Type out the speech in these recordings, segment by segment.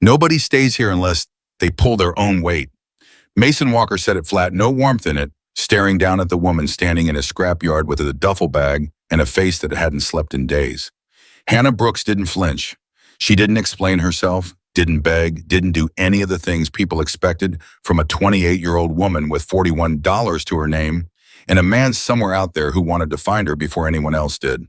Nobody stays here unless they pull their own weight. Mason Walker said it flat, no warmth in it, staring down at the woman standing in a scrapyard with a duffel bag and a face that hadn't slept in days. Hannah Brooks didn't flinch. She didn't explain herself, didn't beg, didn't do any of the things people expected from a 28-year-old woman with $41 to her name and a man somewhere out there who wanted to find her before anyone else did.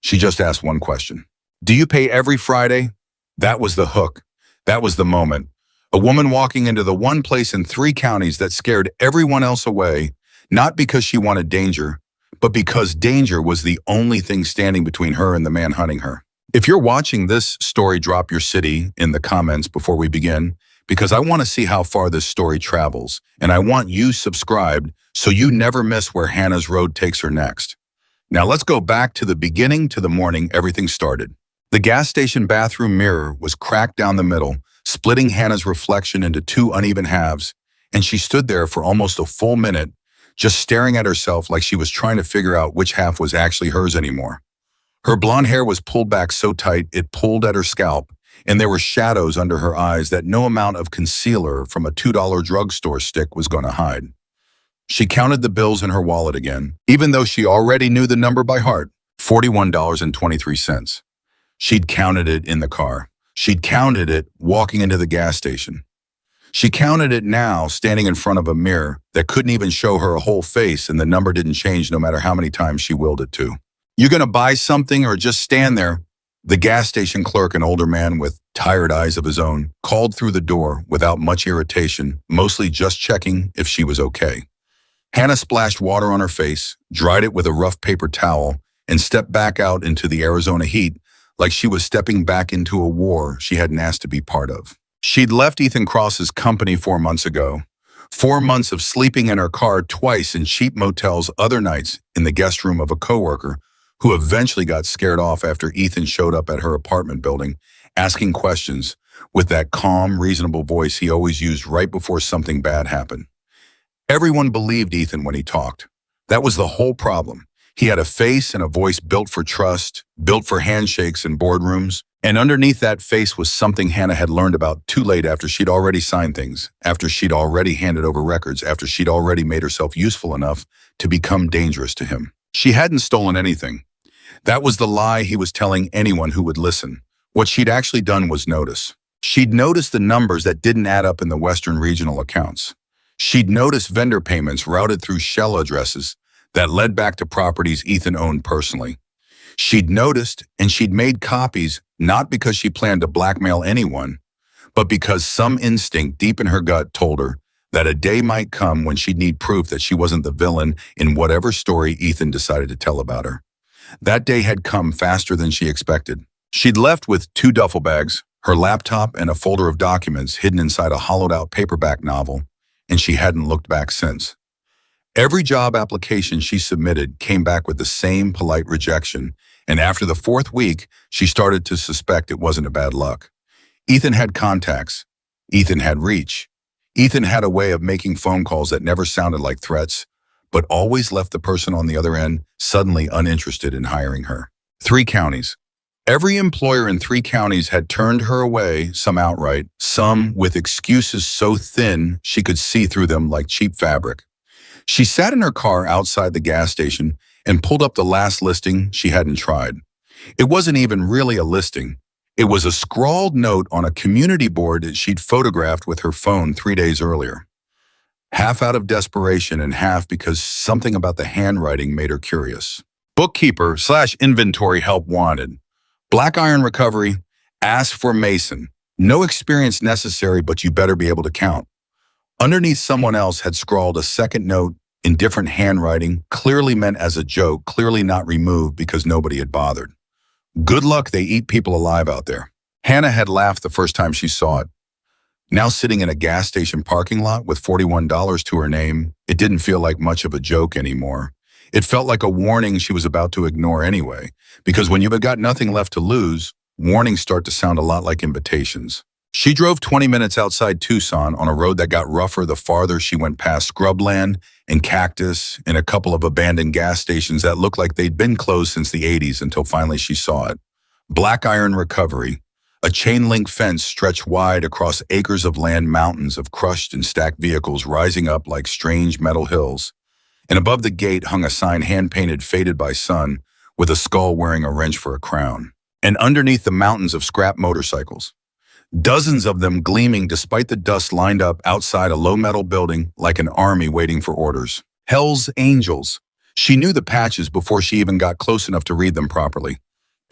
She just asked one question. Do you pay every Friday? That was the hook. That was the moment. A woman walking into the one place in 3 counties that scared everyone else away, not because she wanted danger, but because danger was the only thing standing between her and the man hunting her. If you're watching this story, drop your city in the comments before we begin, because I want to see how far this story travels, and I want you subscribed so you never miss where Hannah's road takes her next. Now let's go back to the beginning, to the morning everything started. The gas station bathroom mirror was cracked down the middle, splitting Hannah's reflection into 2 uneven halves, and she stood there for almost a full minute, just staring at herself like she was trying to figure out which half was actually hers anymore. Her blonde hair was pulled back so tight it pulled at her scalp, and there were shadows under her eyes that no amount of concealer from a $2 drugstore stick was going to hide. She counted the bills in her wallet again, even though she already knew the number by heart, $41.23. She'd counted it in the car. She'd counted it walking into the gas station. She counted it now standing in front of a mirror that couldn't even show her a whole face, and the number didn't change no matter how many times she willed it to. You gonna buy something or just stand there? The gas station clerk, an older man with tired eyes of his own, called through the door without much irritation, mostly just checking if she was okay. Hannah splashed water on her face, dried it with a rough paper towel, and stepped back out into the Arizona heat like she was stepping back into a war she hadn't asked to be part of. She'd left Ethan Cross's company 4 months ago. 4 months of sleeping in her car twice in cheap motels, other nights in the guest room of a coworker who eventually got scared off after Ethan showed up at her apartment building, asking questions with that calm, reasonable voice he always used right before something bad happened. Everyone believed Ethan when he talked. That was the whole problem. He had a face and a voice built for trust, built for handshakes in boardrooms, and underneath that face was something Hannah had learned about too late after she'd already signed things, after she'd already handed over records, after she'd already made herself useful enough to become dangerous to him. She hadn't stolen anything. That was the lie he was telling anyone who would listen. What she'd actually done was notice. She'd noticed the numbers that didn't add up in the Western regional accounts. She'd noticed vendor payments routed through shell addresses that led back to properties Ethan owned personally. She'd noticed and she'd made copies not because she planned to blackmail anyone, but because some instinct deep in her gut told her that a day might come when she'd need proof that she wasn't the villain in whatever story Ethan decided to tell about her. That day had come faster than she expected. She'd left with 2 duffel bags, her laptop, and a folder of documents hidden inside a hollowed-out paperback novel, and she hadn't looked back since. Every job application she submitted came back with the same polite rejection, and after the 4th week, she started to suspect it wasn't a bad luck. Ethan had contacts. Ethan had reach. Ethan had a way of making phone calls that never sounded like threats, but always left the person on the other end suddenly uninterested in hiring her. 3 counties. Every employer in 3 counties had turned her away, some outright, some with excuses so thin she could see through them like cheap fabric. She sat in her car outside the gas station and pulled up the last listing she hadn't tried. It wasn't even really a listing. It was a scrawled note on a community board that she'd photographed with her phone 3 days earlier. Half out of desperation and half because something about the handwriting made her curious. Bookkeeper/inventory help wanted. Black iron recovery, ask for Mason. No experience necessary, but you better be able to count. Underneath, someone else had scrawled a second note in different handwriting, clearly meant as a joke, clearly not removed because nobody had bothered. Good luck, they eat people alive out there. Hannah had laughed the first time she saw it. Now sitting in a gas station parking lot with $41 to her name, it didn't feel like much of a joke anymore. It felt like a warning she was about to ignore anyway, because when you've got nothing left to lose, warnings start to sound a lot like invitations. She drove 20 minutes outside Tucson on a road that got rougher the farther she went past scrubland and cactus and a couple of abandoned gas stations that looked like they'd been closed since the 80s until finally she saw it. Black iron recovery, A chain-link fence stretched wide across acres of land, mountains of crushed and stacked vehicles rising up like strange metal hills. And above the gate hung a sign hand-painted, faded by sun, with a skull wearing a wrench for a crown. And underneath the mountains of scrap motorcycles, dozens of them gleaming despite the dust, lined up outside a low metal building like an army waiting for orders. Hell's Angels. She knew the patches before she even got close enough to read them properly.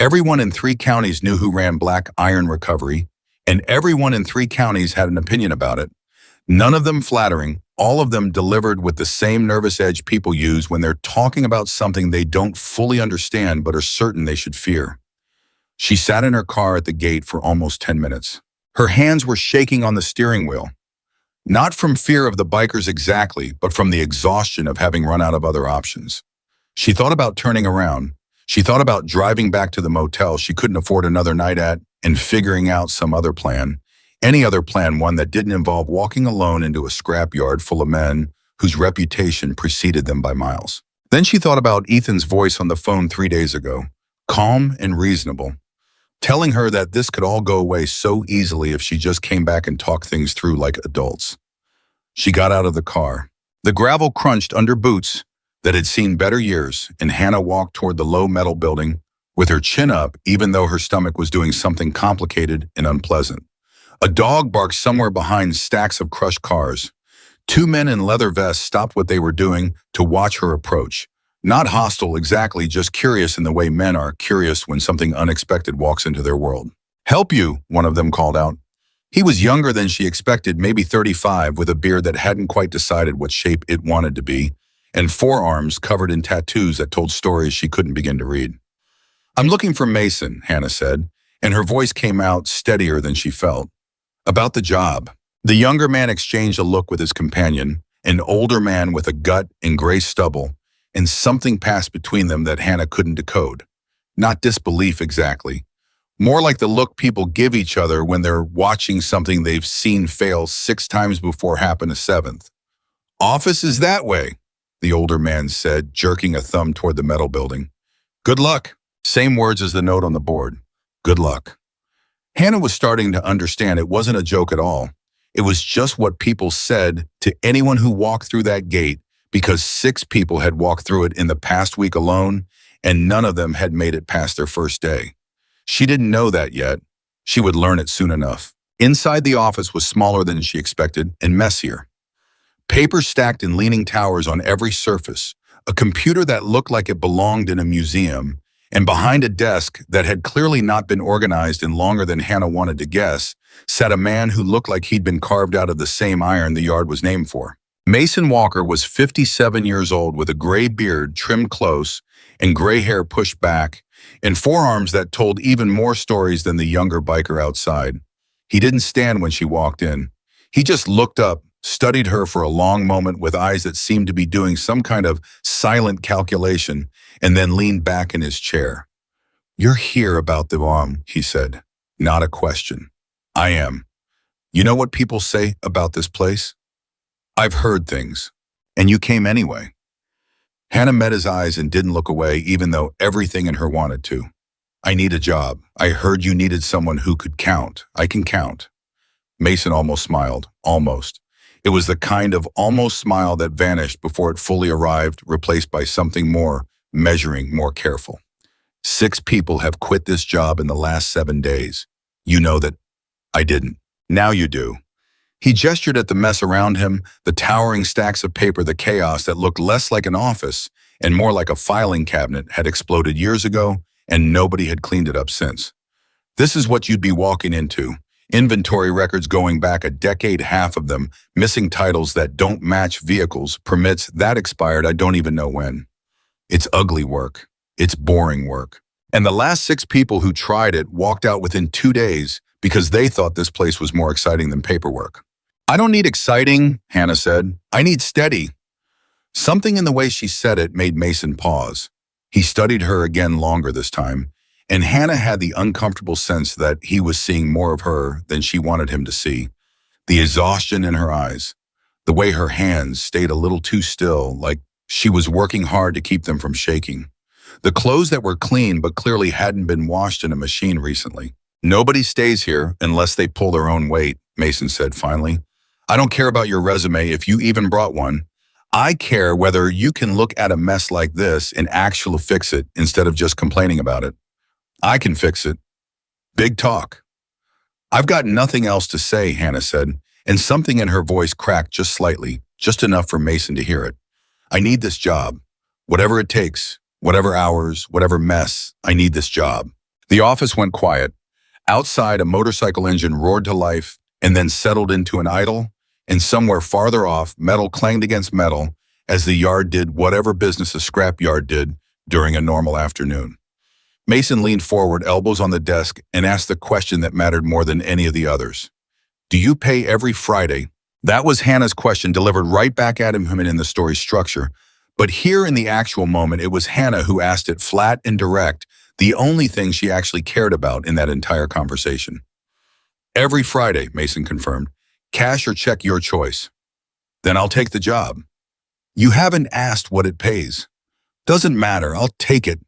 Everyone in 3 counties knew who ran black iron recovery, and everyone in 3 counties had an opinion about it. None of them flattering, all of them delivered with the same nervous edge people use when they're talking about something they don't fully understand but are certain they should fear. She sat in her car at the gate for almost 10 minutes. Her hands were shaking on the steering wheel. Not from fear of the bikers exactly, but from the exhaustion of having run out of other options. She thought about turning around. She thought about driving back to the motel she couldn't afford another night at and figuring out some other plan. Any other plan, one that didn't involve walking alone into a scrapyard full of men whose reputation preceded them by miles. Then she thought about Ethan's voice on the phone 3 days ago, calm and reasonable, telling her that this could all go away so easily if she just came back and talked things through like adults. She got out of the car. The gravel crunched under boots that had seen better years, and Hannah walked toward the low metal building with her chin up, even though her stomach was doing something complicated and unpleasant. A dog barked somewhere behind stacks of crushed cars. 2 men in leather vests stopped what they were doing to watch her approach. Not hostile exactly, just curious in the way men are curious when something unexpected walks into their world. "Help you," one of them called out. He was younger than she expected, maybe 35, with a beard that hadn't quite decided what shape it wanted to be, and forearms covered in tattoos that told stories she couldn't begin to read. "I'm looking for Mason," Hannah said, and her voice came out steadier than she felt. "About the job." The younger man exchanged a look with his companion, an older man with a gut and gray stubble, and something passed between them that Hannah couldn't decode. Not disbelief exactly. More like the look people give each other when they're watching something they've seen fail 6 times before happen a 7th. "Office is that way," the older man said, jerking a thumb toward the metal building. "Good luck." Same words as the note on the board. Good luck. Hannah was starting to understand it wasn't a joke at all. It was just what people said to anyone who walked through that gate, because 6 people had walked through it in the past week alone, and none of them had made it past their first day. She didn't know that yet. She would learn it soon enough. Inside, the office was smaller than she expected and messier. Papers stacked in leaning towers on every surface, a computer that looked like it belonged in a museum, and behind a desk that had clearly not been organized in longer than Hannah wanted to guess, sat a man who looked like he'd been carved out of the same iron the yard was named for. Mason Walker was 57 years old, with a gray beard trimmed close and gray hair pushed back, and forearms that told even more stories than the younger biker outside. He didn't stand when she walked in. He just looked up, studied her for a long moment with eyes that seemed to be doing some kind of silent calculation, and then leaned back in his chair. "You're here about the bomb," he said. "Not a question." "I am. You know what people say about this place?" "I've heard things. And you came anyway." Hannah met his eyes and didn't look away, even though everything in her wanted to. "I need a job. I heard you needed someone who could count. I can count." Mason almost smiled. Almost. It was the kind of almost smile that vanished before it fully arrived, replaced by something more measuring, more careful. 6 people have quit this job in the last 7 days. You know that. I didn't. Now you do. He gestured at the mess around him, the towering stacks of paper, the chaos that looked less like an office and more like a filing cabinet had exploded years ago, and nobody had cleaned it up since. "This is what you'd be walking into. Inventory records going back a decade, half of them, missing titles that don't match vehicles, permits that expired I don't even know when. It's ugly work. It's boring work. And the last 6 people who tried it walked out within 2 days because they thought this place was more exciting than paperwork." "I don't need exciting," Hannah said. "I need steady." Something in the way she said it made Mason pause. He studied her again longer this time, and Hannah had the uncomfortable sense that he was seeing more of her than she wanted him to see. The exhaustion in her eyes, the way her hands stayed a little too still, like she was working hard to keep them from shaking. The clothes that were clean but clearly hadn't been washed in a machine recently. Nobody stays here unless they pull their own weight, Mason said finally. I don't care about your resume if you even brought one. I care whether you can look at a mess like this and actually fix it instead of just complaining about it. I can fix it. Big talk. I've got nothing else to say, Hannah said, and something in her voice cracked just slightly, just enough for Mason to hear it. I need this job. Whatever it takes, whatever hours, whatever mess, I need this job. The office went quiet. Outside, a motorcycle engine roared to life and then settled into an idle, and somewhere farther off, metal clanged against metal as the yard did whatever business a scrapyard did during a normal afternoon. Mason leaned forward, elbows on the desk, and asked the question that mattered more than any of the others. Do you pay every Friday? That was Hannah's question, delivered right back at him in the story's structure. But here in the actual moment, it was Hannah who asked it flat and direct, the only thing she actually cared about in that entire conversation. Every Friday, Mason confirmed. Cash or check, your choice. Then I'll take the job. You haven't asked what it pays. Doesn't matter, I'll take it.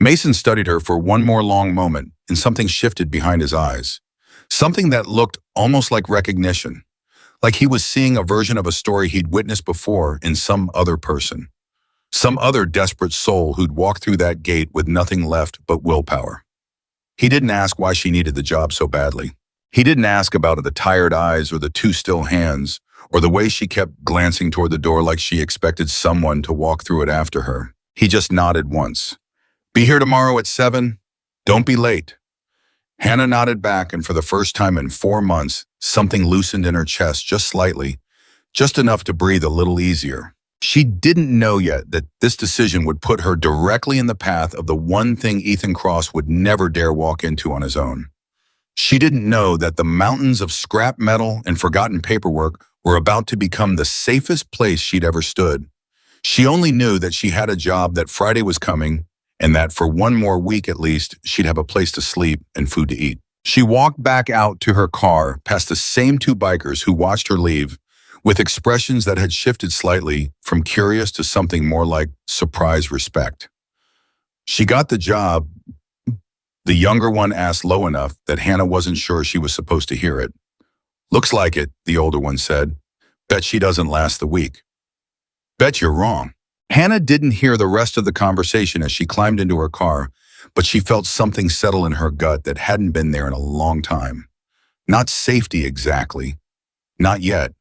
Mason studied her for one more long moment, and something shifted behind his eyes. Something that looked almost like recognition, like he was seeing a version of a story he'd witnessed before in some other person. Some other desperate soul who'd walked through that gate with nothing left but willpower. He didn't ask why she needed the job so badly. He didn't ask about the tired eyes or the too still hands, or the way she kept glancing toward the door like she expected someone to walk through it after her. He just nodded once. Be here tomorrow at 7. Don't be late. Hannah nodded back, and for the first time in 4 months, something loosened in her chest just slightly, just enough to breathe a little easier. She didn't know yet that this decision would put her directly in the path of the one thing Ethan Cross would never dare walk into on his own. She didn't know that the mountains of scrap metal and forgotten paperwork were about to become the safest place she'd ever stood. She only knew that she had a job, that Friday was coming, and that for one more week at least, she'd have a place to sleep and food to eat. She walked back out to her car, past the same 2 bikers who watched her leave, with expressions that had shifted slightly from curious to something more like surprised respect. She got the job, the younger one asked low enough that Hannah wasn't sure she was supposed to hear it. Looks like it, the older one said. Bet she doesn't last the week. Bet you're wrong. Hannah didn't hear the rest of the conversation as she climbed into her car, but she felt something settle in her gut that hadn't been there in a long time. Not safety exactly. Not yet.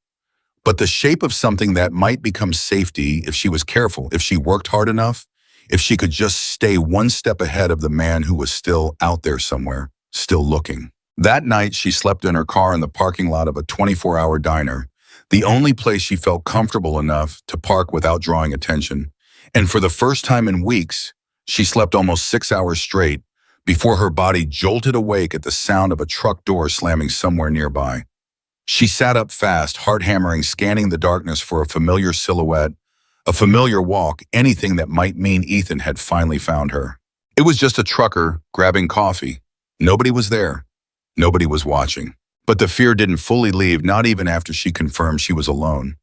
But the shape of something that might become safety if she was careful, if she worked hard enough, if she could just stay one step ahead of the man who was still out there somewhere, still looking. That night, she slept in her car in the parking lot of a 24-hour diner, the only place she felt comfortable enough to park without drawing attention. And for the first time in weeks, she slept almost 6 hours straight before her body jolted awake at the sound of a truck door slamming somewhere nearby. She sat up fast, heart hammering, scanning the darkness for a familiar silhouette, a familiar walk, anything that might mean Ethan had finally found her. It was just a trucker grabbing coffee. Nobody was there. Nobody was watching. But the fear didn't fully leave, not even after she confirmed she was alone.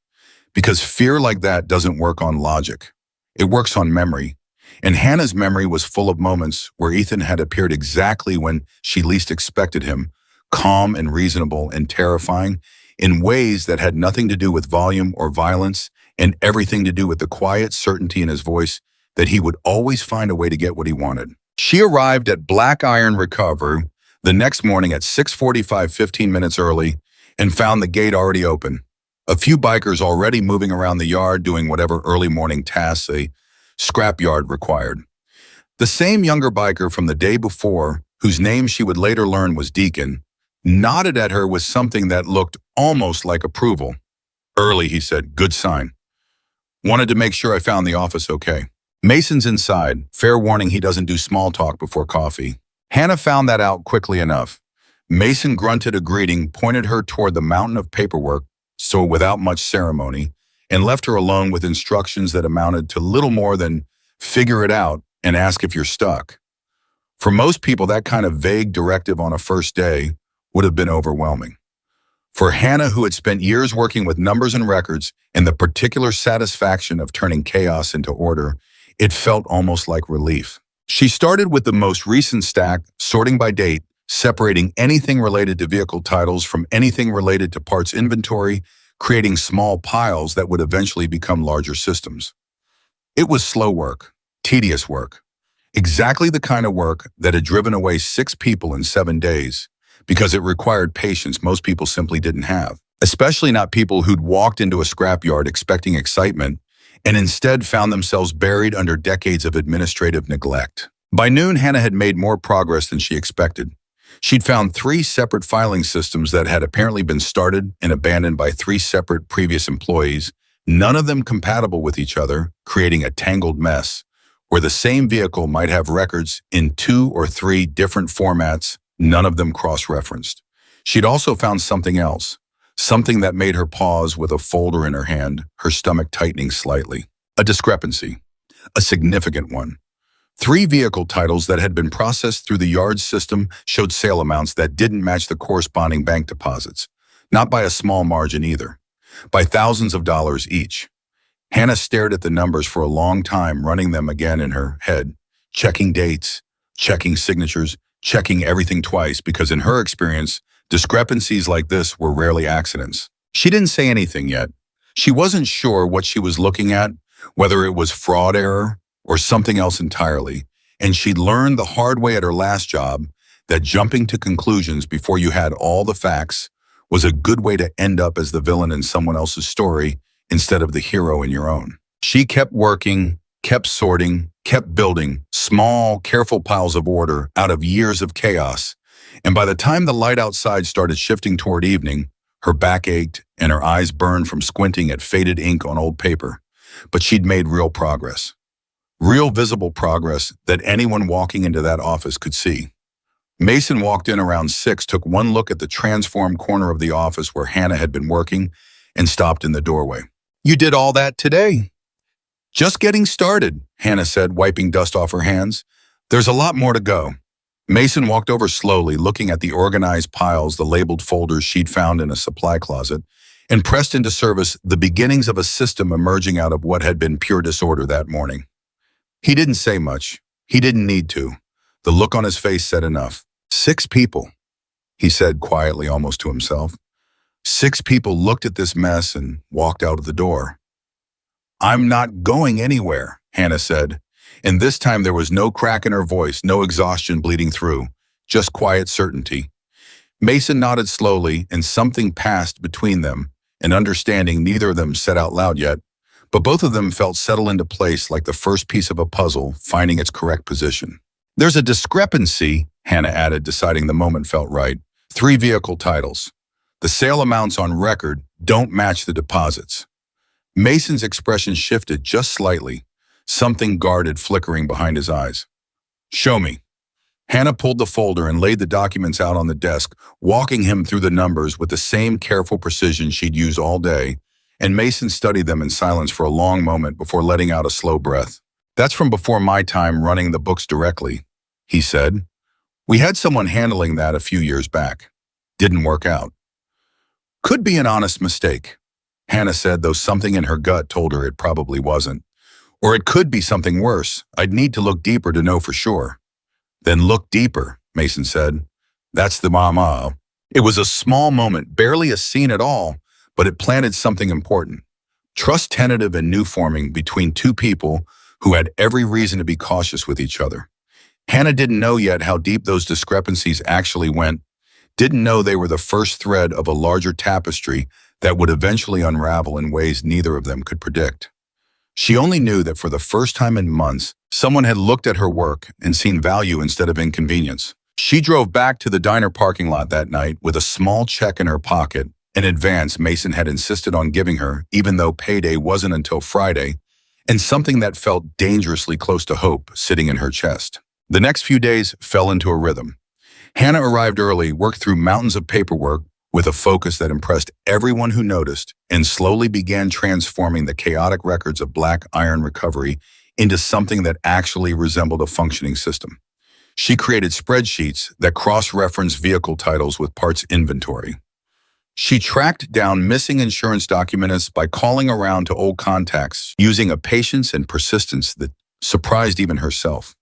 Because fear like that doesn't work on logic. It works on memory. And Hannah's memory was full of moments where Ethan had appeared exactly when she least expected him, calm and reasonable and terrifying, in ways that had nothing to do with volume or violence, and everything to do with the quiet certainty in his voice that he would always find a way to get what he wanted. She arrived at Black Iron Recover the next morning at 6:45, 15 minutes early, and found the gate already open. A few bikers already moving around the yard doing whatever early morning tasks a scrapyard required. The same younger biker from the day before, whose name she would later learn was Deacon, nodded at her with something that looked almost like approval. Early, he said, good sign. Wanted to make sure I found the office okay. Mason's inside. Fair warning, he doesn't do small talk before coffee. Hannah found that out quickly enough. Mason grunted a greeting, pointed her toward the mountain of paperwork, so without much ceremony, and left her alone with instructions that amounted to little more than figure it out and ask if you're stuck. For most people, that kind of vague directive on a first day would have been overwhelming. For Hannah, who had spent years working with numbers and records and the particular satisfaction of turning chaos into order, it felt almost like relief. She started with the most recent stack, sorting by date, separating anything related to vehicle titles from anything related to parts inventory, creating small piles that would eventually become larger systems. It was slow work, tedious work, exactly the kind of work that had driven away 6 people in 7 days, because it required patience most people simply didn't have, especially not people who'd walked into a scrapyard expecting excitement and instead found themselves buried under decades of administrative neglect. By noon, Hannah had made more progress than she expected. She'd found 3 separate filing systems that had apparently been started and abandoned by 3 separate previous employees, none of them compatible with each other, creating a tangled mess where the same vehicle might have records in 2 or 3 different formats, none of them cross-referenced. She'd also found something else, something that made her pause with a folder in her hand, her stomach tightening slightly. A discrepancy, a significant one. 3 vehicle titles that had been processed through the yard system showed sale amounts that didn't match the corresponding bank deposits, not by a small margin either, by thousands of dollars each. Hannah stared at the numbers for a long time, running them again in her head, checking dates, checking signatures, checking everything twice, because in her experience, discrepancies like this were rarely accidents. She didn't say anything yet. She wasn't sure what she was looking at, whether it was fraud error or something else entirely, and she'd learned the hard way at her last job that jumping to conclusions before you had all the facts was a good way to end up as the villain in someone else's story instead of the hero in your own. She kept working, kept sorting, kept building small, careful piles of order out of years of chaos, and by the time the light outside started shifting toward evening, her back ached and her eyes burned from squinting at faded ink on old paper. But she'd made real progress. Real visible progress that anyone walking into that office could see. Mason walked in around 6, took one look at the transformed corner of the office where Hannah had been working, and stopped in the doorway. "You did all that today?" "Just getting started," Hannah said, wiping dust off her hands. "There's a lot more to go." Mason walked over slowly, looking at the organized piles, the labeled folders she'd found in a supply closet, and pressed into service the beginnings of a system emerging out of what had been pure disorder that morning. He didn't say much. He didn't need to. The look on his face said enough. 6 people, he said quietly, almost to himself. 6 people looked at this mess and walked out of the door. "I'm not going anywhere," Hannah said, and this time there was no crack in her voice, no exhaustion bleeding through, just quiet certainty. Mason nodded slowly, and something passed between them, an understanding neither of them said out loud yet, but both of them felt settle into place like the first piece of a puzzle finding its correct position. "There's a discrepancy," Hannah added, deciding the moment felt right. 3 vehicle titles. The sale amounts on record don't match the deposits. Mason's expression shifted just slightly, something guarded flickering behind his eyes. "Show me." Hannah pulled the folder and laid the documents out on the desk, walking him through the numbers with the same careful precision she'd used all day, and Mason studied them in silence for a long moment before letting out a slow breath. "That's from before my time running the books directly," he said. "We had someone handling that a few years back. Didn't work out." "Could be an honest mistake," Hannah said, though something in her gut told her it probably wasn't. "Or it could be something worse. I'd need to look deeper to know for sure." "Then look deeper," Mason said. "That's the mama." It was a small moment, barely a scene at all, but it planted something important. Trust tentative and new forming between 2 people who had every reason to be cautious with each other. Hannah didn't know yet how deep those discrepancies actually went, didn't know they were the first thread of a larger tapestry that would eventually unravel in ways neither of them could predict. She only knew that for the first time in months, someone had looked at her work and seen value instead of inconvenience. She drove back to the diner parking lot that night with a small check in her pocket, an advance Mason had insisted on giving her, even though payday wasn't until Friday, and something that felt dangerously close to hope sitting in her chest. The next few days fell into a rhythm. Hannah arrived early, worked through mountains of paperwork with a focus that impressed everyone who noticed, and slowly began transforming the chaotic records of black iron recovery into something that actually resembled a functioning system. She created spreadsheets that cross-referenced vehicle titles with parts inventory. She tracked down missing insurance documents by calling around to old contacts, using a patience and persistence that surprised even herself.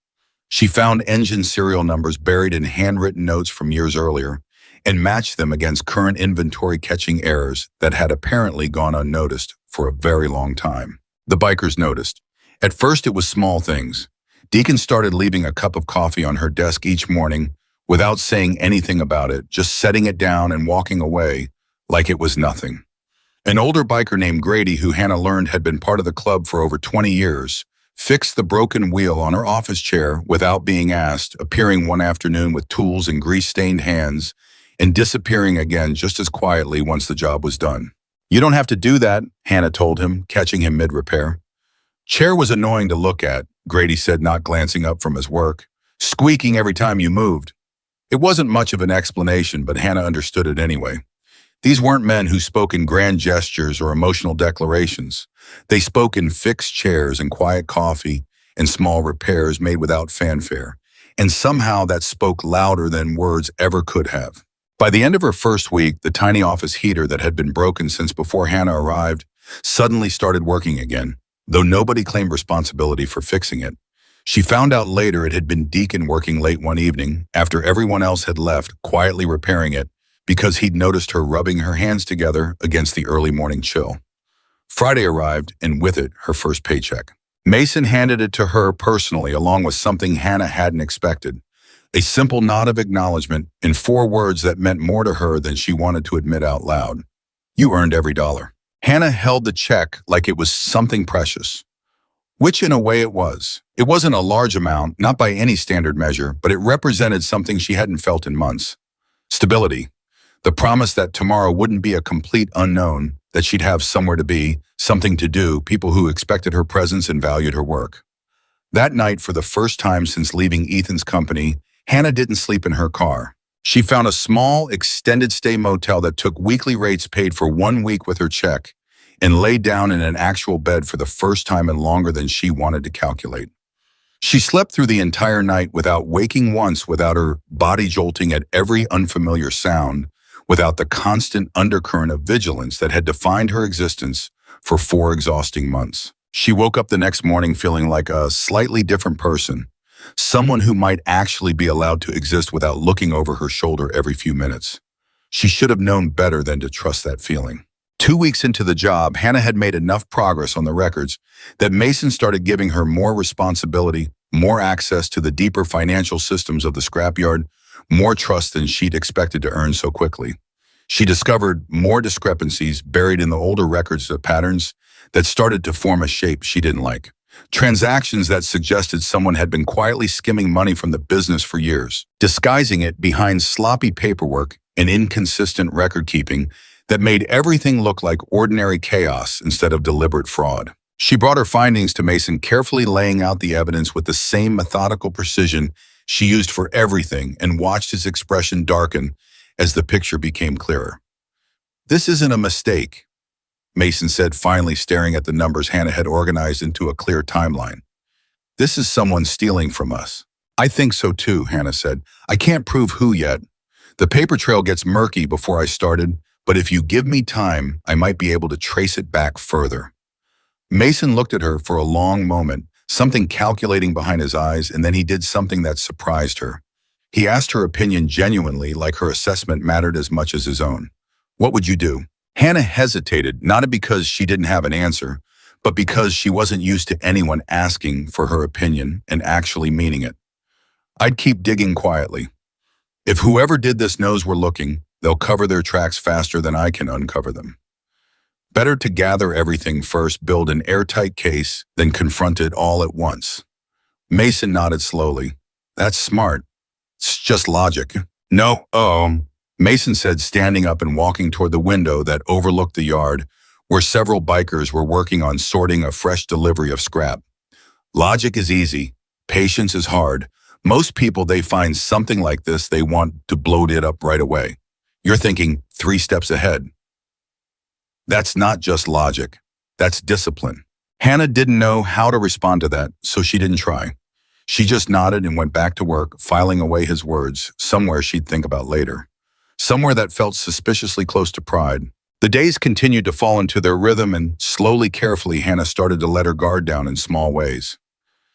She found engine serial numbers buried in handwritten notes from years earlier and matched them against current inventory, catching errors that had apparently gone unnoticed for a very long time. The bikers noticed. At first, it was small things. Deacon started leaving a cup of coffee on her desk each morning without saying anything about it, just setting it down and walking away like it was nothing. An older biker named Grady, who Hannah learned had been part of the club for over 20 years, fixed the broken wheel on her office chair without being asked, appearing one afternoon with tools and grease-stained hands and disappearing again just as quietly once the job was done. "You don't have to do that," Hannah told him, catching him mid-repair. "Chair was annoying to look at," Grady said, not glancing up from his work. "Squeaking every time you moved." It wasn't much of an explanation, but Hannah understood it anyway. These weren't men who spoke in grand gestures or emotional declarations. They spoke in fixed chairs and quiet coffee and small repairs made without fanfare. And somehow that spoke louder than words ever could have. By the end of her first week, the tiny office heater that had been broken since before Hannah arrived suddenly started working again, though nobody claimed responsibility for fixing it. She found out later it had been Deacon working late one evening, after everyone else had left, quietly repairing it, because he'd noticed her rubbing her hands together against the early morning chill. Friday arrived, and with it, her first paycheck. Mason handed it to her personally, along with something Hannah hadn't expected. A simple nod of acknowledgement in 4 words that meant more to her than she wanted to admit out loud. "You earned every dollar." Hannah held the check like it was something precious, which in a way it was. It wasn't a large amount, not by any standard measure, but it represented something she hadn't felt in months. Stability. The promise that tomorrow wouldn't be a complete unknown, that she'd have somewhere to be, something to do, people who expected her presence and valued her work. That night, for the first time since leaving Ethan's company, Hannah didn't sleep in her car. She found a small, extended-stay motel that took weekly rates paid for 1 week with her check and laid down in an actual bed for the first time in longer than she wanted to calculate. She slept through the entire night without waking once, without her body jolting at every unfamiliar sound, without the constant undercurrent of vigilance that had defined her existence for 4 exhausting months. She woke up the next morning feeling like a slightly different person, someone who might actually be allowed to exist without looking over her shoulder every few minutes. She should have known better than to trust that feeling. 2 weeks into the job, Hannah had made enough progress on the records that Mason started giving her more responsibility, more access to the deeper financial systems of the scrapyard, more trust than she'd expected to earn so quickly. She discovered more discrepancies buried in the older records of patterns that started to form a shape she didn't like. Transactions that suggested someone had been quietly skimming money from the business for years, disguising it behind sloppy paperwork and inconsistent record-keeping that made everything look like ordinary chaos instead of deliberate fraud. She brought her findings to Mason, carefully laying out the evidence with the same methodical precision she used for everything, and watched his expression darken as the picture became clearer. "This isn't a mistake," Mason said, finally staring at the numbers Hannah had organized into a clear timeline. "This is someone stealing from us." "I think so too," Hannah said. "I can't prove who yet. The paper trail gets murky before I started, but if you give me time, I might be able to trace it back further." Mason looked at her for a long moment, something calculating behind his eyes, and then he did something that surprised her. He asked her opinion genuinely, like her assessment mattered as much as his own. "What would you do?" Hannah hesitated, not because she didn't have an answer, but because she wasn't used to anyone asking for her opinion and actually meaning it. "I'd keep digging quietly. If whoever did this knows we're looking, they'll cover their tracks faster than I can uncover them. Better to gather everything first, build an airtight case, than confront it all at once." Mason nodded slowly. "That's smart. It's just logic." "No, Mason said, standing up and walking toward the window that overlooked the yard, where several bikers were working on sorting a fresh delivery of scrap. "Logic is easy. Patience is hard. Most people, they find something like this, they want to blow it up right away. You're thinking 3 steps ahead. That's not just logic. That's discipline." Hannah didn't know how to respond to that, so she didn't try. She just nodded and went back to work, filing away his words, somewhere she'd think about later. Somewhere that felt suspiciously close to pride. The days continued to fall into their rhythm, and slowly, carefully, Hannah started to let her guard down in small ways.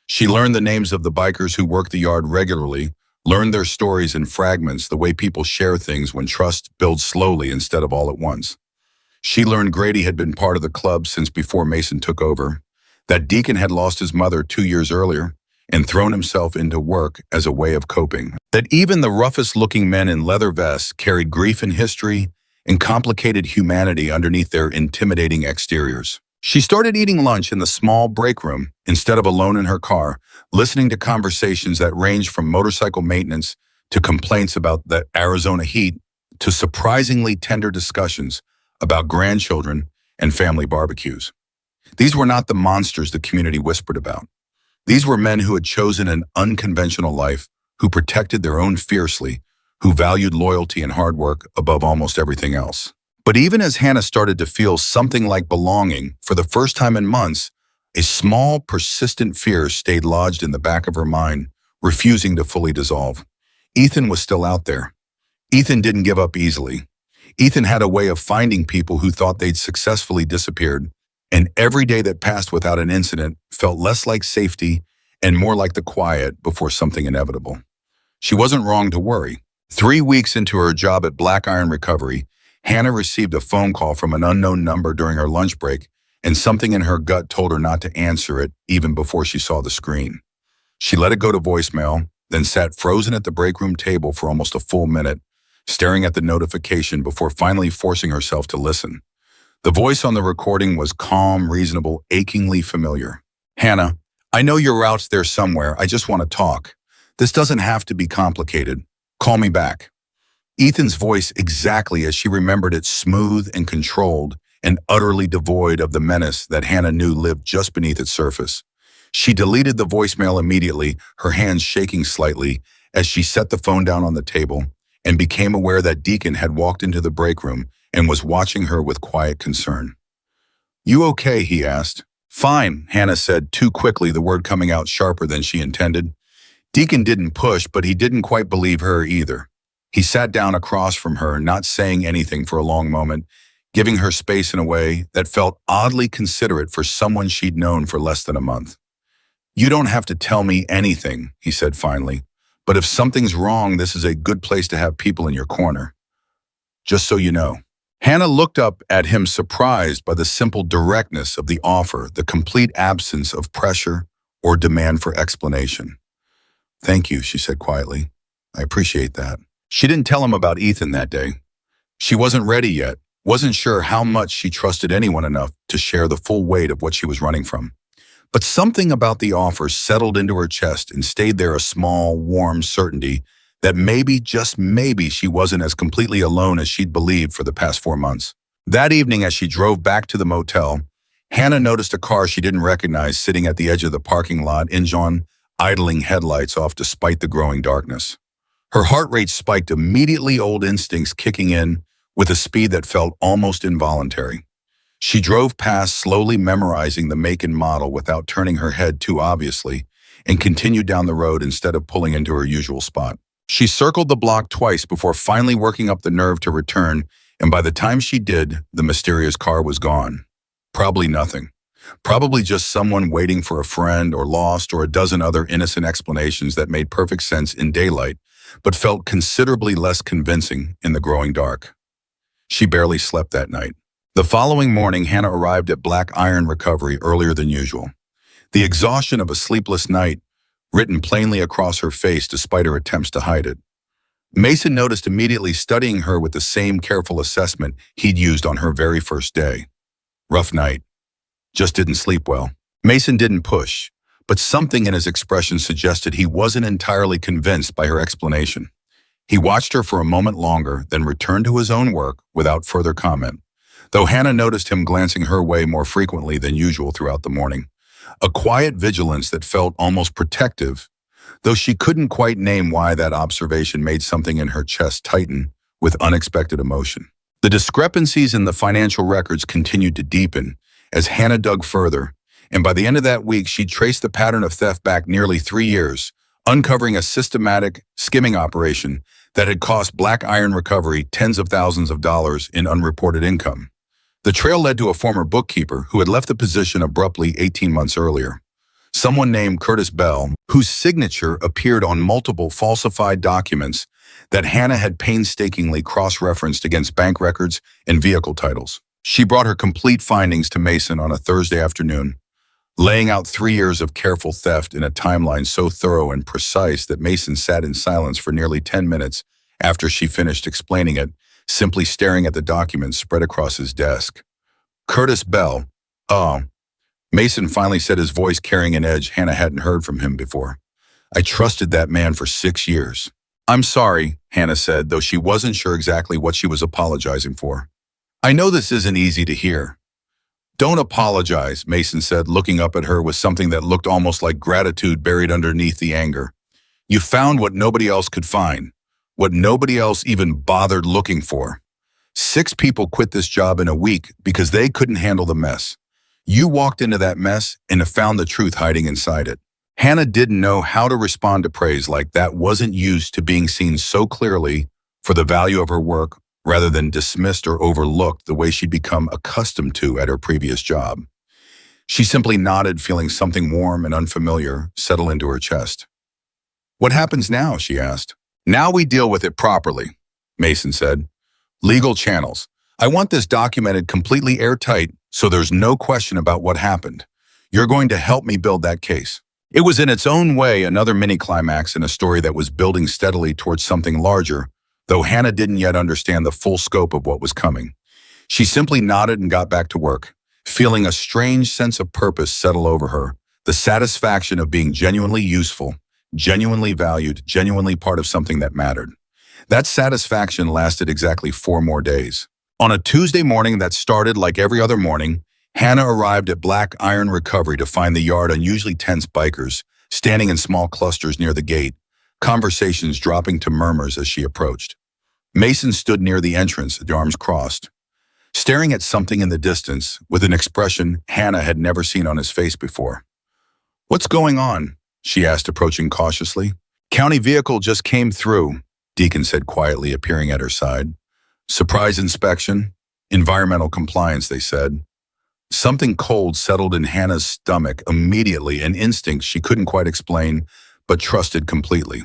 She learned the names of the bikers who worked the yard regularly, learned their stories in fragments, the way people share things when trust builds slowly instead of all at once. She learned Grady had been part of the club since before Mason took over, that Deacon had lost his mother 2 years earlier and thrown himself into work as a way of coping, that even the roughest-looking men in leather vests carried grief and history and complicated humanity underneath their intimidating exteriors. She started eating lunch in the small break room instead of alone in her car, listening to conversations that ranged from motorcycle maintenance to complaints about the Arizona heat to surprisingly tender discussions about grandchildren and family barbecues. These were not the monsters the community whispered about. These were men who had chosen an unconventional life, who protected their own fiercely, who valued loyalty and hard work above almost everything else. But even as Hannah started to feel something like belonging for the first time in months, a small, persistent fear stayed lodged in the back of her mind, refusing to fully dissolve. Ethan was still out there. Ethan didn't give up easily. Ethan had a way of finding people who thought they'd successfully disappeared, and every day that passed without an incident felt less like safety and more like the quiet before something inevitable. She wasn't wrong to worry. 3 weeks into her job at Black Iron Recovery, Hannah received a phone call from an unknown number during her lunch break, and something in her gut told her not to answer it even before she saw the screen. She let it go to voicemail, then sat frozen at the break room table for almost a full minute, staring at the notification before finally forcing herself to listen. The voice on the recording was calm, reasonable, achingly familiar. "Hannah, I know you're out there somewhere. I just want to talk. This doesn't have to be complicated. Call me back." Ethan's voice, exactly as she remembered it, smooth and controlled and utterly devoid of the menace that Hannah knew lived just beneath its surface. She deleted the voicemail immediately, her hands shaking slightly as she set the phone down on the table, and became aware that Deacon had walked into the break room and was watching her with quiet concern. "You okay?" he asked. "Fine," Hannah said, too quickly, the word coming out sharper than she intended. Deacon didn't push, but he didn't quite believe her either. He sat down across from her, not saying anything for a long moment, giving her space in a way that felt oddly considerate for someone she'd known for less than a month. "You don't have to tell me anything," he said finally, "but if something's wrong, this is a good place to have people in your corner. Just so you know." Hannah looked up at him, surprised by the simple directness of the offer, the complete absence of pressure or demand for explanation. "Thank you," she said quietly. "I appreciate that." She didn't tell him about Ethan that day. She wasn't ready yet, wasn't sure how much she trusted anyone enough to share the full weight of what she was running from. But something about the offer settled into her chest and stayed there, a small, warm certainty that maybe, just maybe, she wasn't as completely alone as she'd believed for the past 4 months. That evening, as she drove back to the motel, Hannah noticed a car she didn't recognize sitting at the edge of the parking lot, engine on, idling headlights off despite the growing darkness. Her heart rate spiked immediately, old instincts kicking in with a speed that felt almost involuntary. She drove past, slowly memorizing the make and model without turning her head too obviously, and continued down the road instead of pulling into her usual spot. She circled the block twice before finally working up the nerve to return, and by the time she did, the mysterious car was gone. Probably nothing. Probably just someone waiting for a friend, or lost, or a dozen other innocent explanations that made perfect sense in daylight, but felt considerably less convincing in the growing dark. She barely slept that night. The following morning, Hannah arrived at Black Iron Recovery earlier than usual. The exhaustion of a sleepless night written plainly across her face despite her attempts to hide it. Mason noticed immediately, studying her with the same careful assessment he'd used on her very first day. Rough night. Just didn't sleep well. Mason didn't push, but something in his expression suggested he wasn't entirely convinced by her explanation. He watched her for a moment longer, then returned to his own work without further comment, though Hannah noticed him glancing her way more frequently than usual throughout the morning. A quiet vigilance that felt almost protective, though she couldn't quite name why. That observation made something in her chest tighten with unexpected emotion. The discrepancies in the financial records continued to deepen as Hannah dug further, and by the end of that week, she traced the pattern of theft back nearly 3 years, uncovering a systematic skimming operation that had cost Black Iron Recovery tens of thousands of dollars in unreported income. The trail led to a former bookkeeper who had left the position abruptly 18 months earlier. Someone named Curtis Bell, whose signature appeared on multiple falsified documents that Hannah had painstakingly cross-referenced against bank records and vehicle titles. She brought her complete findings to Mason on a Thursday afternoon, laying out 3 years of careful theft in a timeline so thorough and precise that Mason sat in silence for nearly 10 minutes after she finished explaining it, simply staring at the documents spread across his desk. Curtis Bell. Oh, Mason finally said, his voice carrying an edge Hannah hadn't heard from him before. I trusted that man for 6 years. I'm sorry, Hannah said, though she wasn't sure exactly what she was apologizing for. I know this isn't easy to hear. Don't apologize, Mason said, looking up at her with something that looked almost like gratitude buried underneath the anger. You found what nobody else could find, what nobody else even bothered looking for. 6 people quit this job in a week because they couldn't handle the mess. You walked into that mess and have found the truth hiding inside it. Hannah didn't know how to respond to praise like that, wasn't used to being seen so clearly for the value of her work rather than dismissed or overlooked the way she'd become accustomed to at her previous job. She simply nodded, feeling something warm and unfamiliar settle into her chest. What happens now? She asked. Now we deal with it properly, Mason said. Legal channels. I want this documented completely airtight so there's no question about what happened. You're going to help me build that case. It was in its own way another mini-climax in a story that was building steadily towards something larger, though Hannah didn't yet understand the full scope of what was coming. She simply nodded and got back to work, feeling a strange sense of purpose settle over her, the satisfaction of being genuinely useful, genuinely valued, genuinely part of something that mattered. That satisfaction lasted exactly 4 more days. On a Tuesday morning that started like every other morning, Hannah arrived at Black Iron Recovery to find the yard unusually tense bikers standing in small clusters near the gate, conversations dropping to murmurs as she approached. Mason stood near the entrance, their arms crossed, staring at something in the distance with an expression Hannah had never seen on his face before. What's going on? She asked, approaching cautiously. County vehicle just came through, Deacon said quietly, appearing at her side. Surprise inspection, environmental compliance, they said. Something cold settled in Hannah's stomach immediately, an instinct she couldn't quite explain, but trusted completely.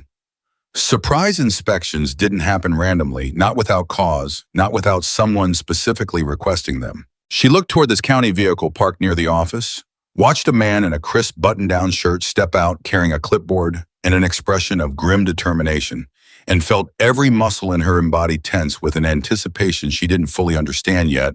Surprise inspections didn't happen randomly, not without cause, not without someone specifically requesting them. She looked toward this county vehicle parked near the office, watched a man in a crisp button-down shirt step out carrying a clipboard and an expression of grim determination, and felt every muscle in her body tense with an anticipation she didn't fully understand yet,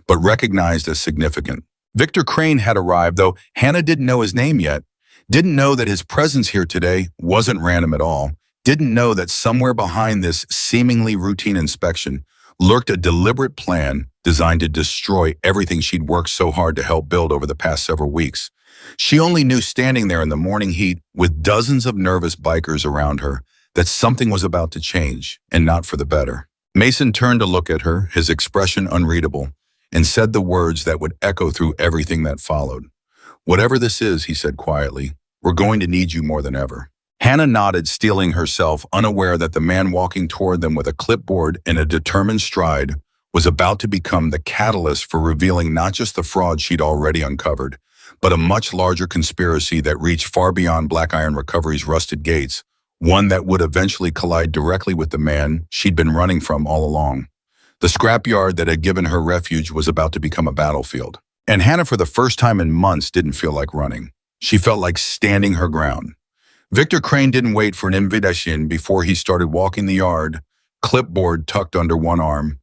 but recognized as significant. Victor Crane had arrived, though Hannah didn't know his name yet, didn't know that his presence here today wasn't random at all, didn't know that somewhere behind this seemingly routine inspection lurked a deliberate plan designed to destroy everything she'd worked so hard to help build over the past several weeks. She only knew, standing there in the morning heat with dozens of nervous bikers around her, that something was about to change, and not for the better. Mason turned to look at her, his expression unreadable, and said the words that would echo through everything that followed. Whatever this is, he said quietly, we're going to need you more than ever. Hannah nodded, steeling herself, unaware that the man walking toward them with a clipboard and a determined stride was about to become the catalyst for revealing not just the fraud she'd already uncovered, but a much larger conspiracy that reached far beyond Black Iron Recovery's rusted gates, one that would eventually collide directly with the man she'd been running from all along. The scrapyard that had given her refuge was about to become a battlefield. And Hannah, for the first time in months, didn't feel like running. She felt like standing her ground. Victor Crane didn't wait for an invitation before he started walking the yard, clipboard tucked under one arm,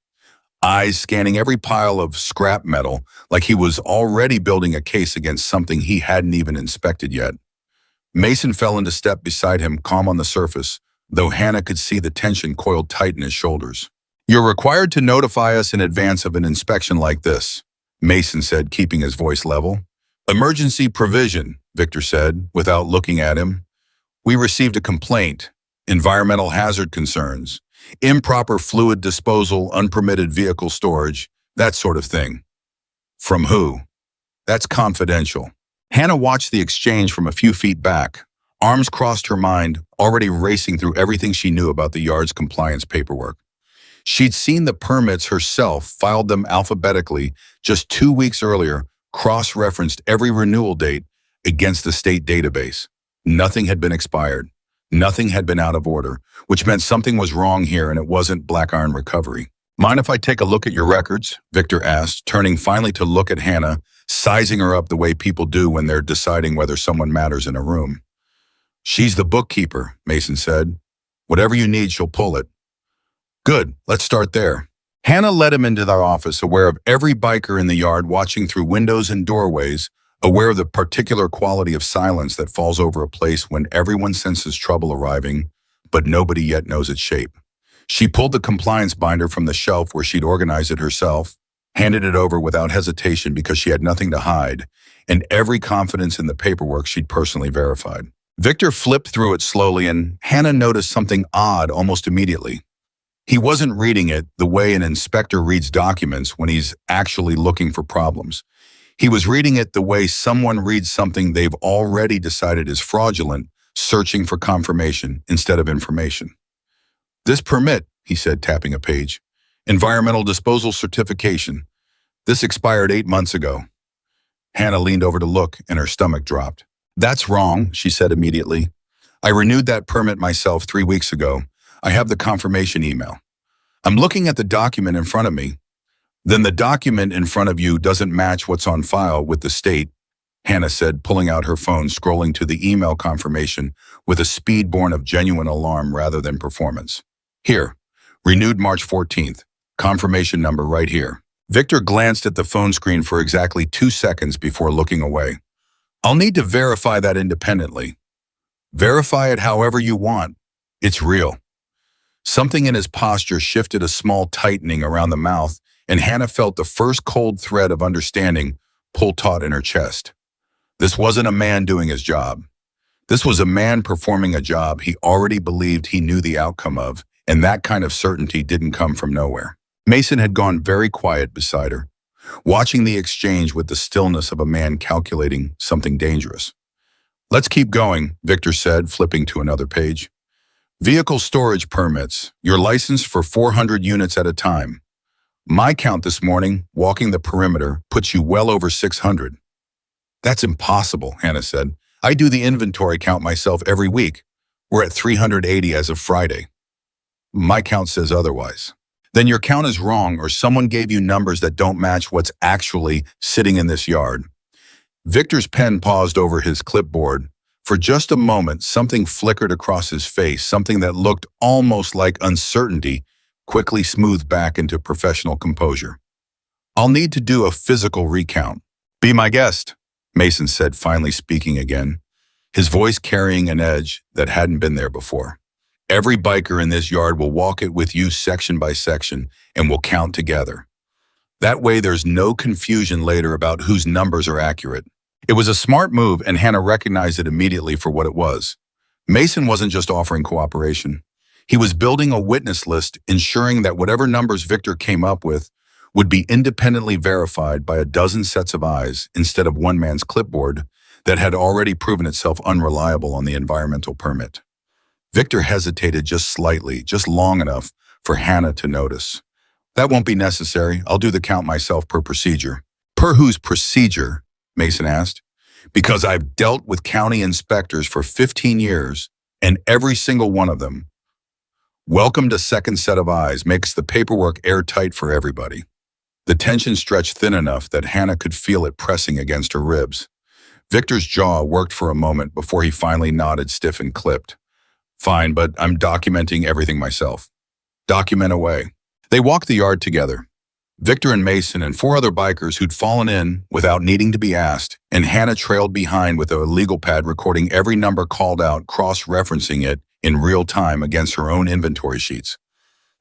eyes scanning every pile of scrap metal like he was already building a case against something he hadn't even inspected yet. Mason fell into step beside him, calm on the surface, though Hannah could see the tension coiled tight in his shoulders. You're required to notify us in advance of an inspection like this, Mason said, keeping his voice level. Emergency provision, Victor said, without looking at him. We received a complaint, environmental hazard concerns, improper fluid disposal, unpermitted vehicle storage, that sort of thing. From who? That's confidential. Hannah watched the exchange from a few feet back, arms crossed, her mind already racing through everything she knew about the yard's compliance paperwork. She'd seen the permits herself, filed them alphabetically just 2 weeks earlier, cross-referenced every renewal date, against the state database. Nothing had been expired. Nothing had been out of order, which meant something was wrong here and it wasn't Black Iron Recovery. Mind if I take a look at your records? Victor asked, turning finally to look at Hannah, sizing her up the way people do when they're deciding whether someone matters in a room. She's the bookkeeper, Mason said. Whatever you need, she'll pull it. Good, let's start there. Hannah led him into their office, aware of every biker in the yard watching through windows and doorways, aware of the particular quality of silence that falls over a place when everyone senses trouble arriving, but nobody yet knows its shape. She pulled the compliance binder from the shelf where she'd organized it herself, handed it over without hesitation because she had nothing to hide, and every confidence in the paperwork she'd personally verified. Victor flipped through it slowly, and Hannah noticed something odd almost immediately. He wasn't reading it the way an inspector reads documents when he's actually looking for problems. He was reading it the way someone reads something they've already decided is fraudulent, searching for confirmation instead of information. This permit, he said, tapping a page. Environmental disposal certification. This expired 8 months ago. Hannah leaned over to look, and her stomach dropped. That's wrong, she said immediately. I renewed that permit myself 3 weeks ago. I have the confirmation email. I'm looking at the document in front of me. Then the document in front of you doesn't match what's on file with the state, Hannah said, pulling out her phone, scrolling to the email confirmation with a speed born of genuine alarm rather than performance. Here, renewed March 14th, confirmation number right here. Victor glanced at the phone screen for exactly 2 seconds before looking away. I'll need to verify that independently. Verify it however you want. It's real. Something in his posture shifted, a small tightening around the mouth, and Hannah felt the first cold thread of understanding pull taut in her chest. This wasn't a man doing his job. This was a man performing a job he already believed he knew the outcome of, and that kind of certainty didn't come from nowhere. Mason had gone very quiet beside her, watching the exchange with the stillness of a man calculating something dangerous. Let's keep going, Victor said, flipping to another page. Vehicle storage permits. You're licensed for 400 units at a time. My count this morning, walking the perimeter, puts you well over 600. That's impossible, Hannah said. I do the inventory count myself every week. We're at 380 as of Friday. My count says otherwise. Then your count is wrong, or someone gave you numbers that don't match what's actually sitting in this yard. Victor's pen paused over his clipboard. For just a moment, something flickered across his face, something that looked almost like uncertainty, quickly smoothed back into professional composure. I'll need to do a physical recount. Be my guest, Mason said, finally speaking again, his voice carrying an edge that hadn't been there before. Every biker in this yard will walk it with you section by section, and we'll count together. That way there's no confusion later about whose numbers are accurate. It was a smart move, and Hannah recognized it immediately for what it was. Mason wasn't just offering cooperation. He was building a witness list, ensuring that whatever numbers Victor came up with would be independently verified by a dozen sets of eyes instead of one man's clipboard that had already proven itself unreliable on the environmental permit. Victor hesitated just slightly, just long enough for Hannah to notice. That won't be necessary. I'll do the count myself per procedure. Per whose procedure? Mason asked. Because I've dealt with county inspectors for 15 years, and every single one of them, welcomed a second set of eyes, makes the paperwork airtight for everybody. The tension stretched thin enough that Hannah could feel it pressing against her ribs. Victor's jaw worked for a moment before he finally nodded, stiff and clipped. Fine, but I'm documenting everything myself. Document away. They walked the yard together. Victor and Mason and 4 other bikers who'd fallen in without needing to be asked, and Hannah trailed behind with a legal pad recording every number called out, cross-referencing it in real time against her own inventory sheets.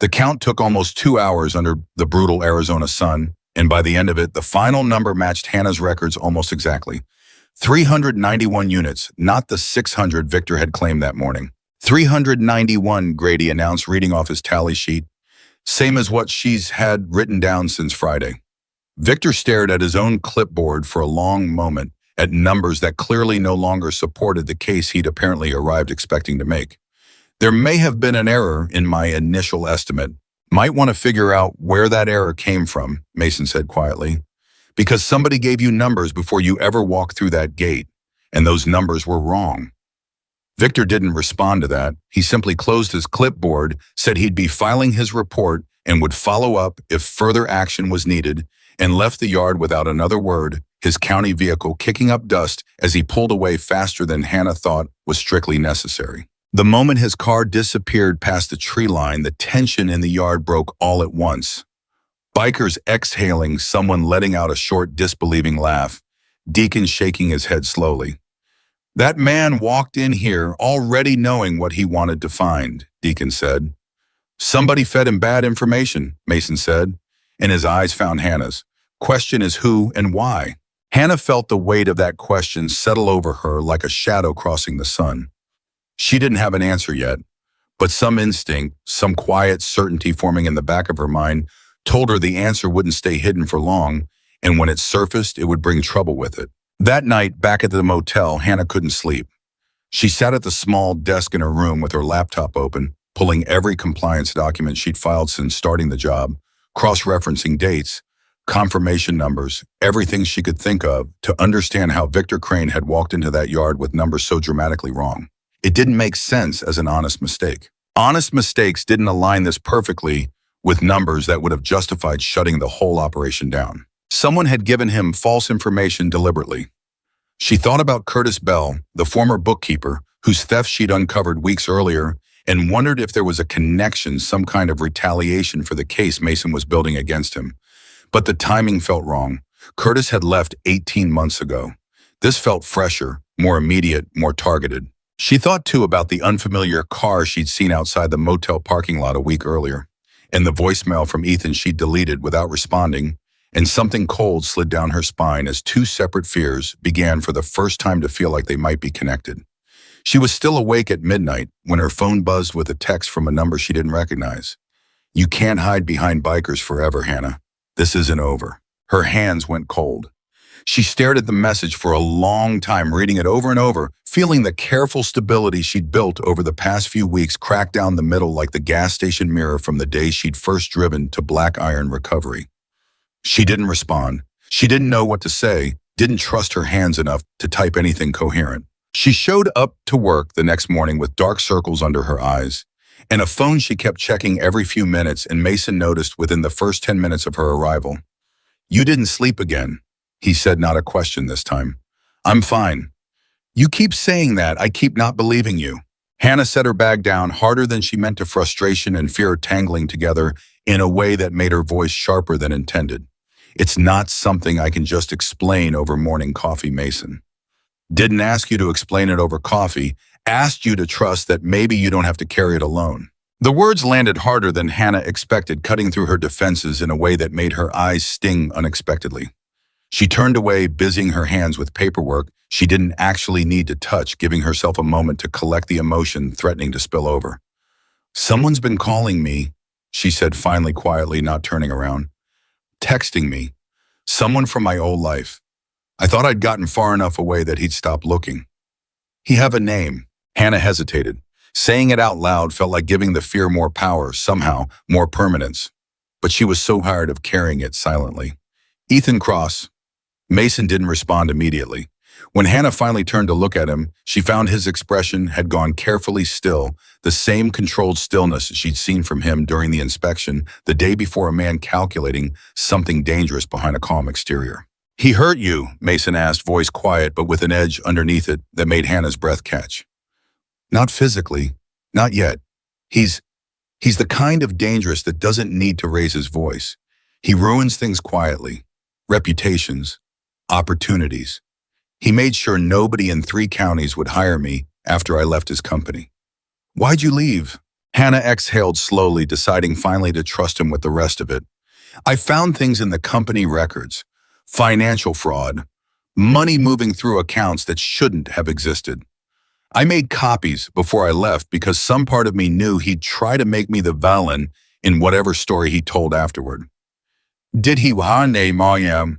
The count took almost 2 hours under the brutal Arizona sun, and by the end of it, the final number matched Hannah's records almost exactly. 391 units, not the 600 Victor had claimed that morning. 391, Grady announced, reading off his tally sheet. Same as what she's had written down since Friday. Victor stared at his own clipboard for a long moment, at numbers that clearly no longer supported the case he'd apparently arrived expecting to make. There may have been an error in my initial estimate. Might want to figure out where that error came from, Mason said quietly. Because somebody gave you numbers before you ever walked through that gate. and those numbers were wrong. Victor didn't respond to that. He simply closed his clipboard, said he'd be filing his report and would follow up if further action was needed, and left the yard without another word, his county vehicle kicking up dust as he pulled away faster than Hannah thought was strictly necessary. The moment his car disappeared past the tree line, the tension in the yard broke all at once. Bikers exhaling, someone letting out a short, disbelieving laugh, Deacon shaking his head slowly. That man walked in here already knowing what he wanted to find, Deacon said. Somebody fed him bad information, Mason said, and his eyes found Hannah's. Question is who and why? Hannah felt the weight of that question settle over her like a shadow crossing the sun. She didn't have an answer yet, but some instinct, some quiet certainty forming in the back of her mind told her the answer wouldn't stay hidden for long, and when it surfaced, it would bring trouble with it. That night, back at the motel, Hannah couldn't sleep. She sat at the small desk in her room with her laptop open, pulling every compliance document she'd filed since starting the job, cross-referencing dates, confirmation numbers, everything she could think of to understand how Victor Crane had walked into that yard with numbers so dramatically wrong. It didn't make sense as an honest mistake. Honest mistakes didn't align this perfectly with numbers that would have justified shutting the whole operation down. Someone had given him false information deliberately. She thought about Curtis Bell, the former bookkeeper, whose theft she'd uncovered weeks earlier, and wondered if there was a connection, some kind of retaliation for the case Mason was building against him. But the timing felt wrong. Curtis had left 18 months ago. This felt fresher, more immediate, more targeted. She thought too about the unfamiliar car she'd seen outside the motel parking lot a week earlier, and the voicemail from Ethan she'd deleted without responding, and something cold slid down her spine as two separate fears began for the first time to feel like they might be connected. She was still awake at midnight when her phone buzzed with a text from a number she didn't recognize. You can't hide behind bikers forever, Hannah. This isn't over. Her hands went cold. She stared at the message for a long time, reading it over and over, feeling the careful stability she'd built over the past few weeks crack down the middle like the gas station mirror from the day she'd first driven to Black Iron Recovery. She didn't respond. She didn't know what to say, didn't trust her hands enough to type anything coherent. She showed up to work the next morning with dark circles under her eyes, and a phone she kept checking every few minutes, and Mason noticed within the first 10 minutes of her arrival. You didn't sleep again, he said, not a question this time. I'm fine. You keep saying that, I keep not believing you. Hannah set her bag down harder than she meant to, frustration and fear tangling together in a way that made her voice sharper than intended. It's not something I can just explain over morning coffee, Mason. Didn't ask you to explain it over coffee, asked you to trust that maybe you don't have to carry it alone. The words landed harder than Hannah expected, cutting through her defenses in a way that made her eyes sting unexpectedly. She turned away, busying her hands with paperwork she didn't actually need to touch, giving herself a moment to collect the emotion threatening to spill over. Someone's been calling me, she said finally, quietly, not turning around. Texting me. Someone from my old life. I thought I'd gotten far enough away that he'd stop looking. He have a name. Hannah hesitated. Saying it out loud felt like giving the fear more power, somehow, more permanence. But she was so tired of carrying it silently. Ethan Cross. Mason didn't respond immediately. When Hannah finally turned to look at him, she found his expression had gone carefully still, the same controlled stillness she'd seen from him during the inspection the day before, a man calculating something dangerous behind a calm exterior. He hurt you, Mason asked, voice quiet but with an edge underneath it that made Hannah's breath catch. Not physically, not yet. He's the kind of dangerous that doesn't need to raise his voice. He ruins things quietly, reputations, opportunities. He made sure nobody in 3 counties would hire me after I left his company. Why'd you leave? Hannah exhaled slowly, deciding finally to trust him with the rest of it. I found things in the company records. Financial fraud. Money moving through accounts that shouldn't have existed. I made copies before I left because some part of me knew he'd try to make me the villain in whatever story he told afterward. Did he Mayam?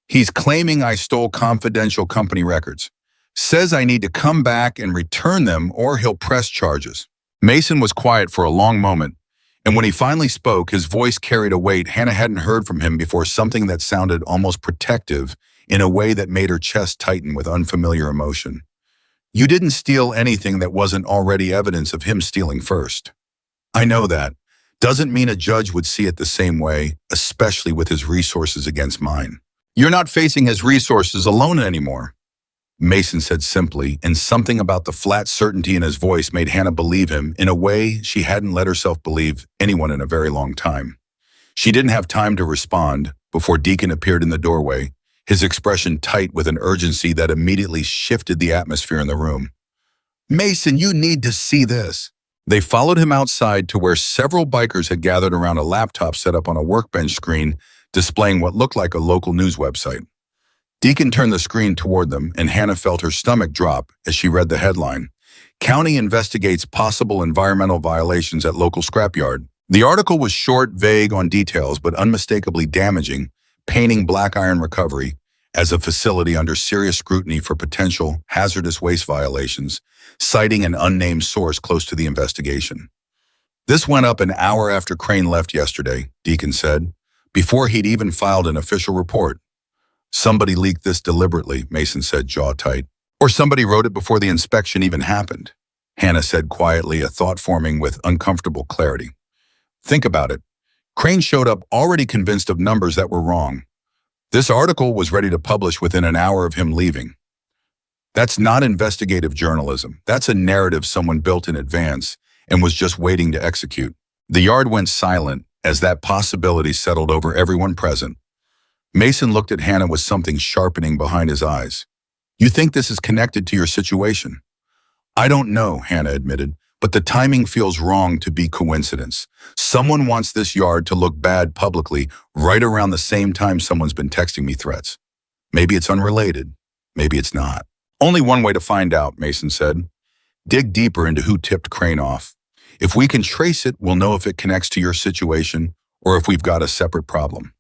He's claiming I stole confidential company records. Says I need to come back and return them or he'll press charges. Mason was quiet for a long moment, and when he finally spoke, his voice carried a weight Hannah hadn't heard from him before, something that sounded almost protective in a way that made her chest tighten with unfamiliar emotion. You didn't steal anything that wasn't already evidence of him stealing first. I know that. Doesn't mean a judge would see it the same way, especially with his resources against mine. You're not facing his resources alone anymore, Mason said simply, and something about the flat certainty in his voice made Hannah believe him in a way she hadn't let herself believe anyone in a very long time. She didn't have time to respond before Deacon appeared in the doorway, his expression tight with an urgency that immediately shifted the atmosphere in the room. Mason, you need to see this. They followed him outside to where several bikers had gathered around a laptop set up on a workbench screen displaying what looked like a local news website. Deacon turned the screen toward them, and Hannah felt her stomach drop as she read the headline. County investigates possible environmental violations at local scrapyard. The article was short, vague on details, but unmistakably damaging, painting Black Iron Recovery as a facility under serious scrutiny for potential hazardous waste violations, citing an unnamed source close to the investigation. This went up an hour after Crane left yesterday, Deacon said, before he'd even filed an official report. Somebody leaked this deliberately, Mason said, jaw tight. Or somebody wrote it before the inspection even happened, Hannah said quietly, a thought forming with uncomfortable clarity. Think about it. Crane showed up already convinced of numbers that were wrong. This article was ready to publish within an hour of him leaving. That's not investigative journalism. That's a narrative someone built in advance and was just waiting to execute. The yard went silent as that possibility settled over everyone present. Mason looked at Hannah with something sharpening behind his eyes. You think this is connected to your situation? I don't know, Hannah admitted, but the timing feels wrong to be coincidence. Someone wants this yard to look bad publicly right around the same time someone's been texting me threats. Maybe it's unrelated. Maybe it's not. Only one way to find out, Mason said. Dig deeper into who tipped Crane off. If we can trace it, we'll know if it connects to your situation or if we've got a separate problem.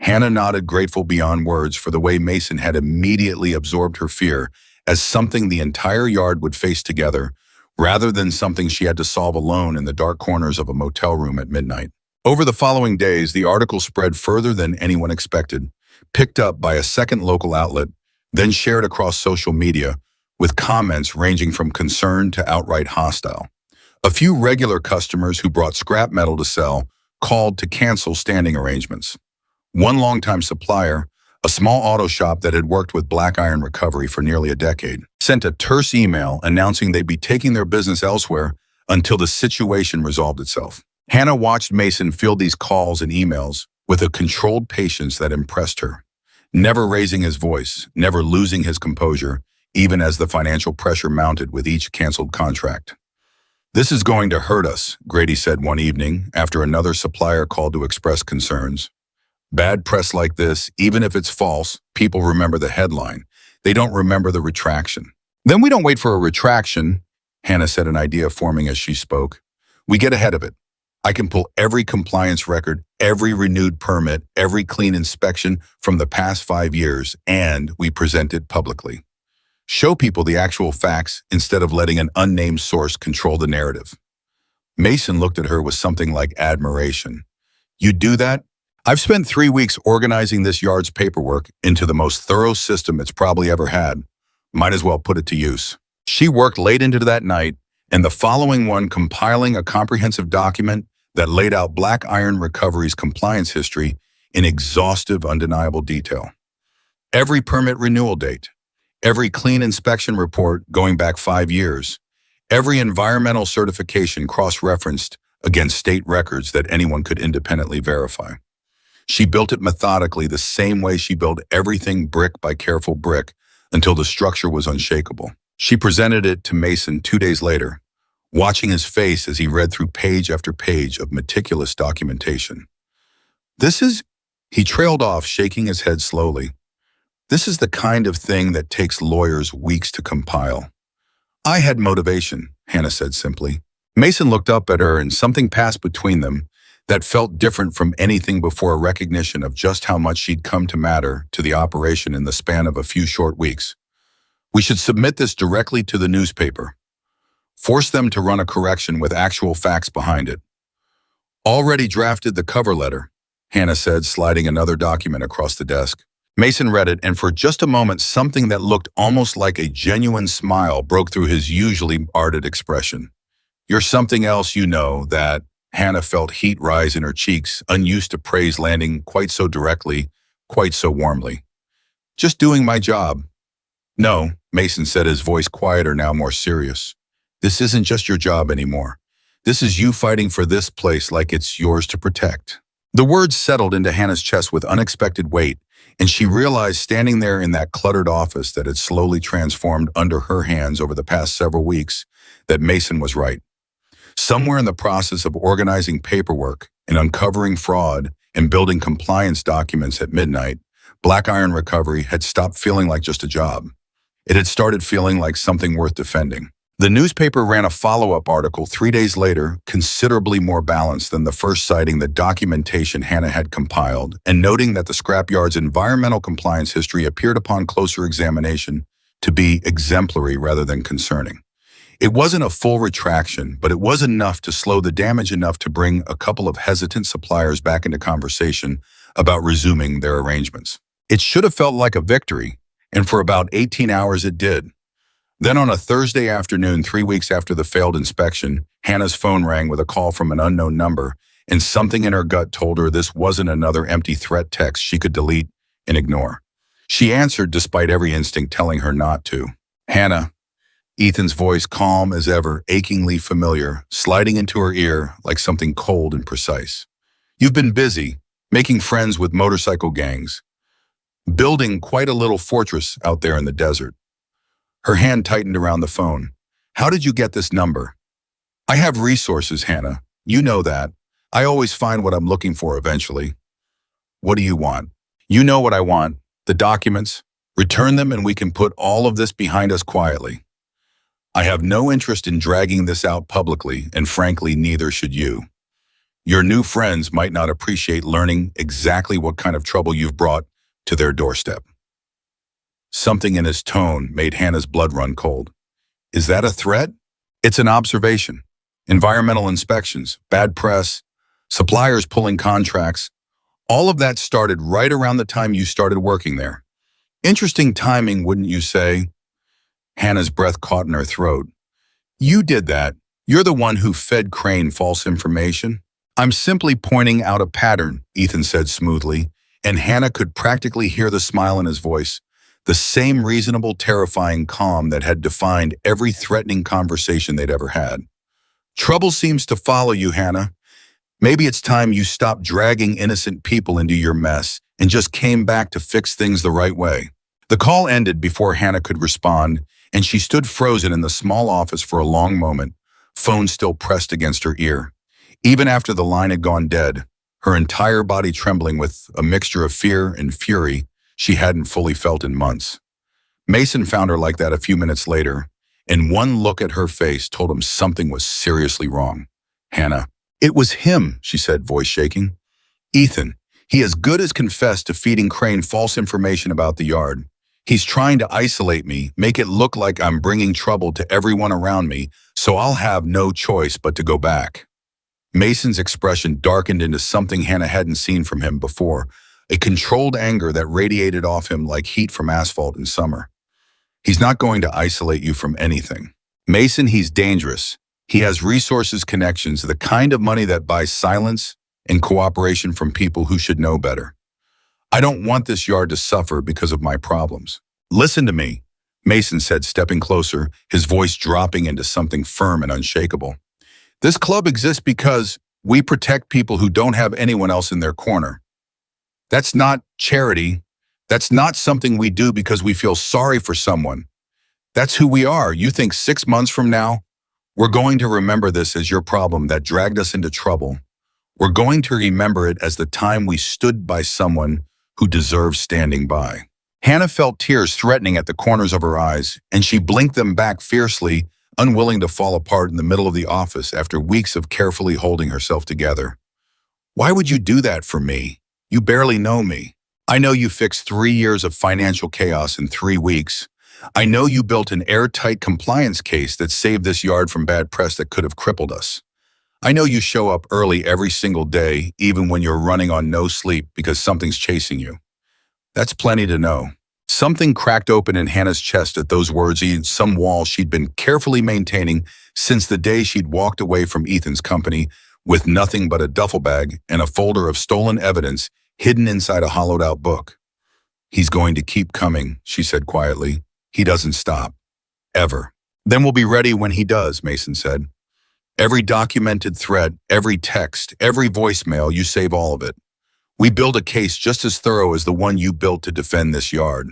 Hannah nodded, grateful beyond words for the way Mason had immediately absorbed her fear as something the entire yard would face together, rather than something she had to solve alone in the dark corners of a motel room at midnight. Over the following days, the article spread further than anyone expected, picked up by a second local outlet, then shared across social media, with comments ranging from concerned to outright hostile. A few regular customers who brought scrap metal to sell called to cancel standing arrangements. One longtime supplier, a small auto shop that had worked with Black Iron Recovery for nearly a decade, sent a terse email announcing they'd be taking their business elsewhere until the situation resolved itself. Hannah watched Mason field these calls and emails with a controlled patience that impressed her, never raising his voice, never losing his composure, even as the financial pressure mounted with each canceled contract. This is going to hurt us, Grady said one evening after another supplier called to express concerns. Bad press like this, even if it's false, people remember the headline. They don't remember the retraction. Then we don't wait for a retraction, Hannah said, an idea forming as she spoke. We get ahead of it. I can pull every compliance record, every renewed permit, every clean inspection from the past 5 years, and we present it publicly. Show people the actual facts instead of letting an unnamed source control the narrative. Mason looked at her with something like admiration. You do that? I've spent 3 weeks organizing this yard's paperwork into the most thorough system it's probably ever had. Might as well put it to use. She worked late into that night, and the following one compiling a comprehensive document that laid out Black Iron Recovery's compliance history in exhaustive, undeniable detail. Every permit renewal date, every clean inspection report going back 5 years, every environmental certification cross-referenced against state records that anyone could independently verify. She built it methodically the same way she built everything brick by careful brick until the structure was unshakable. She presented it to Mason 2 days later, watching his face as he read through page after page of meticulous documentation. He trailed off, shaking his head slowly. This is the kind of thing that takes lawyers weeks to compile. I had motivation, Hannah said simply. Mason looked up at her and something passed between them that felt different from anything before a recognition of just how much she'd come to matter to the operation in the span of a few short weeks. We should submit this directly to the newspaper. Force them to run a correction with actual facts behind it. Already drafted the cover letter, Hannah said, sliding another document across the desk. Mason read it, and for just a moment, something that looked almost like a genuine smile broke through his usually ardent expression. You're something else, you know, that. Hannah felt heat rise in her cheeks, unused to praise landing quite so directly, quite so warmly. Just doing my job. No, Mason said, his voice quieter, now more serious. This isn't just your job anymore. This is you fighting for this place like it's yours to protect. The words settled into Hannah's chest with unexpected weight, and she realized, standing there in that cluttered office that had slowly transformed under her hands over the past several weeks, that Mason was right. Somewhere in the process of organizing paperwork and uncovering fraud and building compliance documents at midnight, Black Iron Recovery had stopped feeling like just a job. It had started feeling like something worth defending. The newspaper ran a follow-up article 3 days later, considerably more balanced than the first, citing the documentation Hannah had compiled and noting that the scrapyard's environmental compliance history appeared upon closer examination to be exemplary rather than concerning. It wasn't a full retraction, but it was enough to slow the damage enough to bring a couple of hesitant suppliers back into conversation about resuming their arrangements. It should have felt like a victory, and for about 18 hours it did. Then on a Thursday afternoon, 3 weeks after the failed inspection, Hannah's phone rang with a call from an unknown number, and something in her gut told her this wasn't another empty threat text she could delete and ignore. She answered despite every instinct telling her not to. Hannah, Ethan's voice, calm as ever, achingly familiar, sliding into her ear like something cold and precise. You've been busy, making friends with motorcycle gangs, building quite a little fortress out there in the desert. Her hand tightened around the phone. How did you get this number? I have resources, Hannah. You know that. I always find what I'm looking for eventually. What do you want? You know what I want. The documents. Return them and we can put all of this behind us quietly. I have no interest in dragging this out publicly, and frankly, neither should you. Your new friends might not appreciate learning exactly what kind of trouble you've brought to their doorstep. Something in his tone made Hannah's blood run cold. Is that a threat? It's an observation. Environmental inspections, bad press, suppliers pulling contracts, all of that started right around the time you started working there. Interesting timing, wouldn't you say? Hannah's breath caught in her throat. You did that. You're the one who fed Crane false information. I'm simply pointing out a pattern, Ethan said smoothly, and Hannah could practically hear the smile in his voice, the same reasonable, terrifying calm that had defined every threatening conversation they'd ever had. Trouble seems to follow you, Hannah. Maybe it's time you stopped dragging innocent people into your mess and just came back to fix things the right way. The call ended before Hannah could respond, and she stood frozen in the small office for a long moment, phone still pressed against her ear. Even after the line had gone dead, her entire body trembling with a mixture of fear and fury she hadn't fully felt in months. Mason found her like that a few minutes later, and one look at her face told him something was seriously wrong. Hannah. It was him, she said, voice shaking. Ethan. He as good as confessed to feeding Crane false information about the yard. He's trying to isolate me, make it look like I'm bringing trouble to everyone around me, so I'll have no choice but to go back. Mason's expression darkened into something Hannah hadn't seen from him before, a controlled anger that radiated off him like heat from asphalt in summer. He's not going to isolate you from anything. Mason, he's dangerous. He has resources, connections, the kind of money that buys silence and cooperation from people who should know better. I don't want this yard to suffer because of my problems. Listen to me, Mason said, stepping closer, his voice dropping into something firm and unshakable. This club exists because we protect people who don't have anyone else in their corner. That's not charity. That's not something we do because we feel sorry for someone. That's who we are. You think 6 months from now, we're going to remember this as your problem that dragged us into trouble. We're going to remember it as the time we stood by someone who deserves standing by. Hannah felt tears threatening at the corners of her eyes, and she blinked them back fiercely, unwilling to fall apart in the middle of the office after weeks of carefully holding herself together. Why would you do that for me? You barely know me. I know you fixed 3 years of financial chaos in 3 weeks. I know you built an airtight compliance case that saved this yard from bad press that could have crippled us. I know you show up early every single day, even when you're running on no sleep because something's chasing you. That's plenty to know. Something cracked open in Hannah's chest at those words, some wall she'd been carefully maintaining since the day she'd walked away from Ethan's company with nothing but a duffel bag and a folder of stolen evidence hidden inside a hollowed-out book. "He's going to keep coming," she said quietly. "He doesn't stop. Ever." "Then we'll be ready when he does," Mason said. "Every documented threat, every text, every voicemail, you save all of it. We build a case just as thorough as the one you built to defend this yard.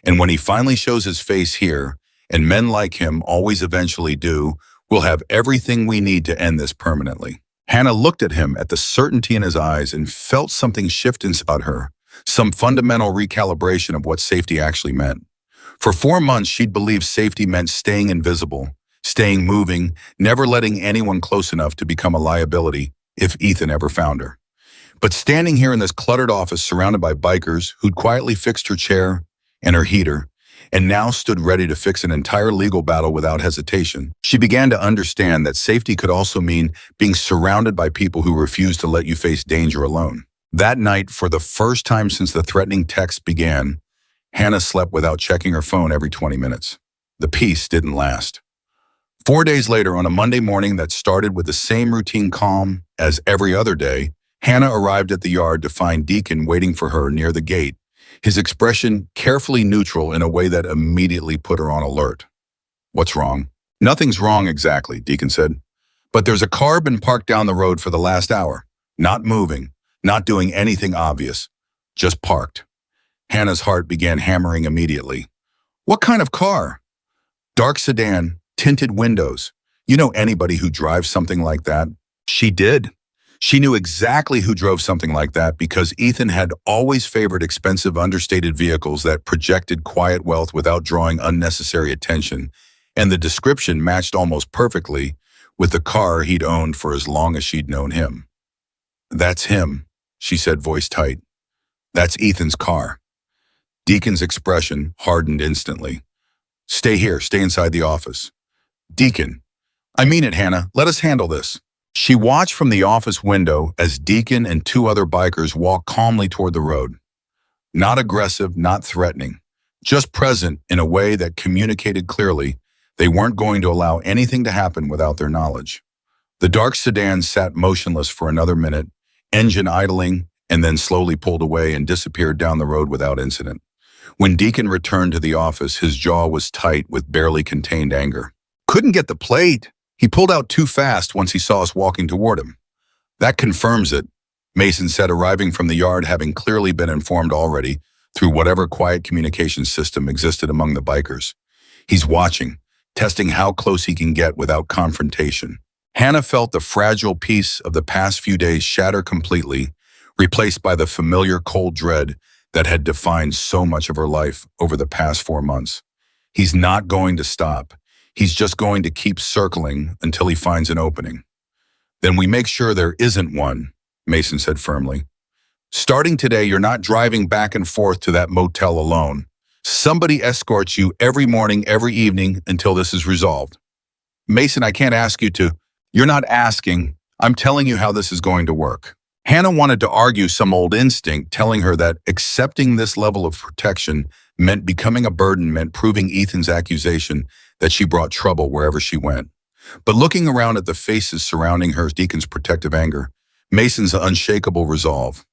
And when he finally shows his face here, and men like him always eventually do, we'll have everything we need to end this permanently." Hannah looked at him, at the certainty in his eyes, and felt something shift inside her, some fundamental recalibration of what safety actually meant. For 4 months, she'd believed safety meant staying invisible, staying moving, never letting anyone close enough to become a liability if Ethan ever found her. But standing here in this cluttered office surrounded by bikers who'd quietly fixed her chair and her heater, and now stood ready to fix an entire legal battle without hesitation, she began to understand that safety could also mean being surrounded by people who refused to let you face danger alone. That night, for the first time since the threatening texts began, Hannah slept without checking her phone every 20 minutes. The peace didn't last. 4 days later, on a Monday morning that started with the same routine calm as every other day, Hannah arrived at the yard to find Deacon waiting for her near the gate, his expression carefully neutral in a way that immediately put her on alert. "What's wrong?" "Nothing's wrong exactly," Deacon said. "But there's a car been parked down the road for the last hour. Not moving, not doing anything obvious. Just parked." Hannah's heart began hammering immediately. "What kind of car?" "Dark sedan, tinted windows. You know anybody who drives something like that?" She did. She knew exactly who drove something like that because Ethan had always favored expensive, understated vehicles that projected quiet wealth without drawing unnecessary attention, and the description matched almost perfectly with the car he'd owned for as long as she'd known him. "That's him," she said, voice tight. "That's Ethan's car." Deacon's expression hardened instantly. "Stay here, stay inside the office." "Deacon." "I mean it, Hannah. Let us handle this." She watched from the office window as Deacon and 2 other bikers walked calmly toward the road. Not aggressive, not threatening, just present in a way that communicated clearly they weren't going to allow anything to happen without their knowledge. The dark sedan sat motionless for another minute, engine idling, and then slowly pulled away and disappeared down the road without incident. When Deacon returned to the office, his jaw was tight with barely contained anger. "Couldn't get the plate. He pulled out too fast once he saw us walking toward him." "That confirms it," Mason said, arriving from the yard having clearly been informed already through whatever quiet communication system existed among the bikers. "He's watching, testing how close he can get without confrontation." Hannah felt the fragile peace of the past few days shatter completely, replaced by the familiar cold dread that had defined so much of her life over the past 4 months. He's not going to stop. He's just going to keep circling until he finds an opening. "Then we make sure there isn't one," Mason said firmly. "Starting today, you're not driving back and forth to that motel alone. Somebody escorts you every morning, every evening until this is resolved." "Mason, I can't ask you to." "You're not asking. I'm telling you how this is going to work." Hannah wanted to argue some old instinct, telling her that accepting this level of protection meant becoming a burden, meant proving Ethan's accusation that she brought trouble wherever she went. But looking around at the faces surrounding her, Deacon's protective anger, Mason's unshakable resolve,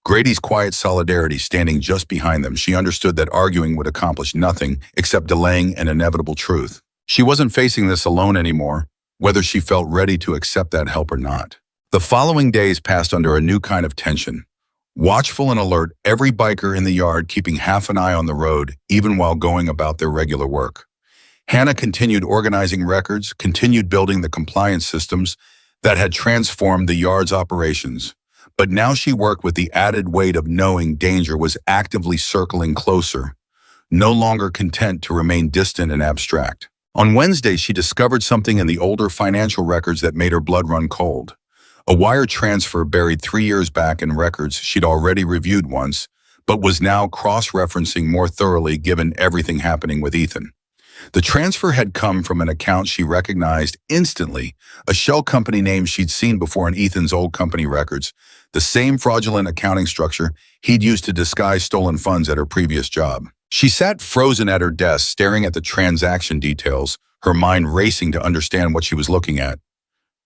Grady's quiet solidarity standing just behind them, she understood that arguing would accomplish nothing except delaying an inevitable truth. She wasn't facing this alone anymore, whether she felt ready to accept that help or not. The following days passed under a new kind of tension. Watchful and alert, every biker in the yard keeping half an eye on the road, even while going about their regular work. Hannah continued organizing records, continued building the compliance systems that had transformed the yard's operations. But now she worked with the added weight of knowing danger was actively circling closer, no longer content to remain distant and abstract. On Wednesday, she discovered something in the older financial records that made her blood run cold. A wire transfer buried 3 years back in records she'd already reviewed once, but was now cross-referencing more thoroughly given everything happening with Ethan. The transfer had come from an account she recognized instantly, a shell company name she'd seen before in Ethan's old company records, the same fraudulent accounting structure he'd used to disguise stolen funds at her previous job. She sat frozen at her desk, staring at the transaction details, her mind racing to understand what she was looking at.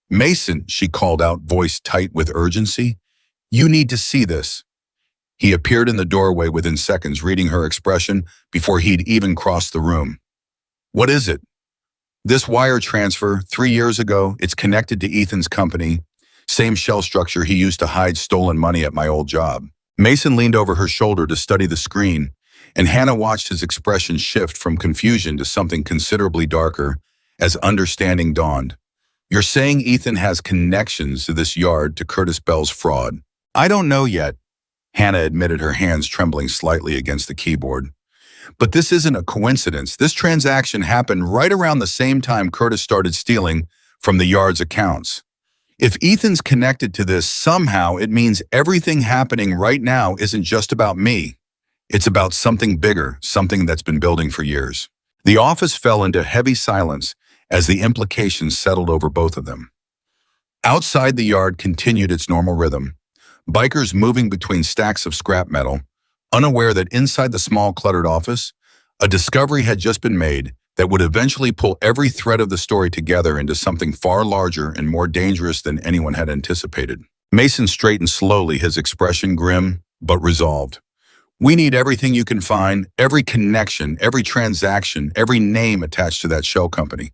"Mason," she called out, voice tight with urgency. "You need to see this." He appeared in the doorway within seconds, reading her expression before he'd even crossed the room. "What is it?" "This wire transfer, 3 years ago, it's connected to Ethan's company. Same shell structure he used to hide stolen money at my old job." Mason leaned over her shoulder to study the screen, and Hannah watched his expression shift from confusion to something considerably darker as understanding dawned. "You're saying Ethan has connections to this yard to Curtis Bell's fraud?" "I don't know yet," Hannah admitted, her hands trembling slightly against the keyboard. "But this isn't a coincidence. This transaction happened right around the same time Curtis started stealing from the yard's accounts. If Ethan's connected to this somehow, it means everything happening right now isn't just about me. It's about something bigger, something that's been building for years." The office fell into heavy silence as the implications settled over both of them. Outside, the yard continued its normal rhythm. Bikers moving between stacks of scrap metal, unaware that inside the small, cluttered office, a discovery had just been made that would eventually pull every thread of the story together into something far larger and more dangerous than anyone had anticipated. Mason straightened slowly, his expression grim but resolved. "We need everything you can find, every connection, every transaction, every name attached to that shell company.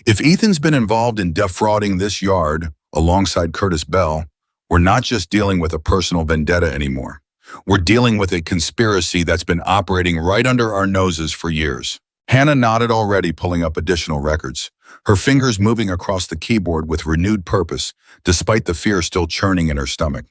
If Ethan's been involved in defrauding this yard alongside Curtis Bell, we're not just dealing with a personal vendetta anymore. We're dealing with a conspiracy that's been operating right under our noses for years." Hannah nodded, already pulling up additional records, her fingers moving across the keyboard with renewed purpose, despite the fear still churning in her stomach.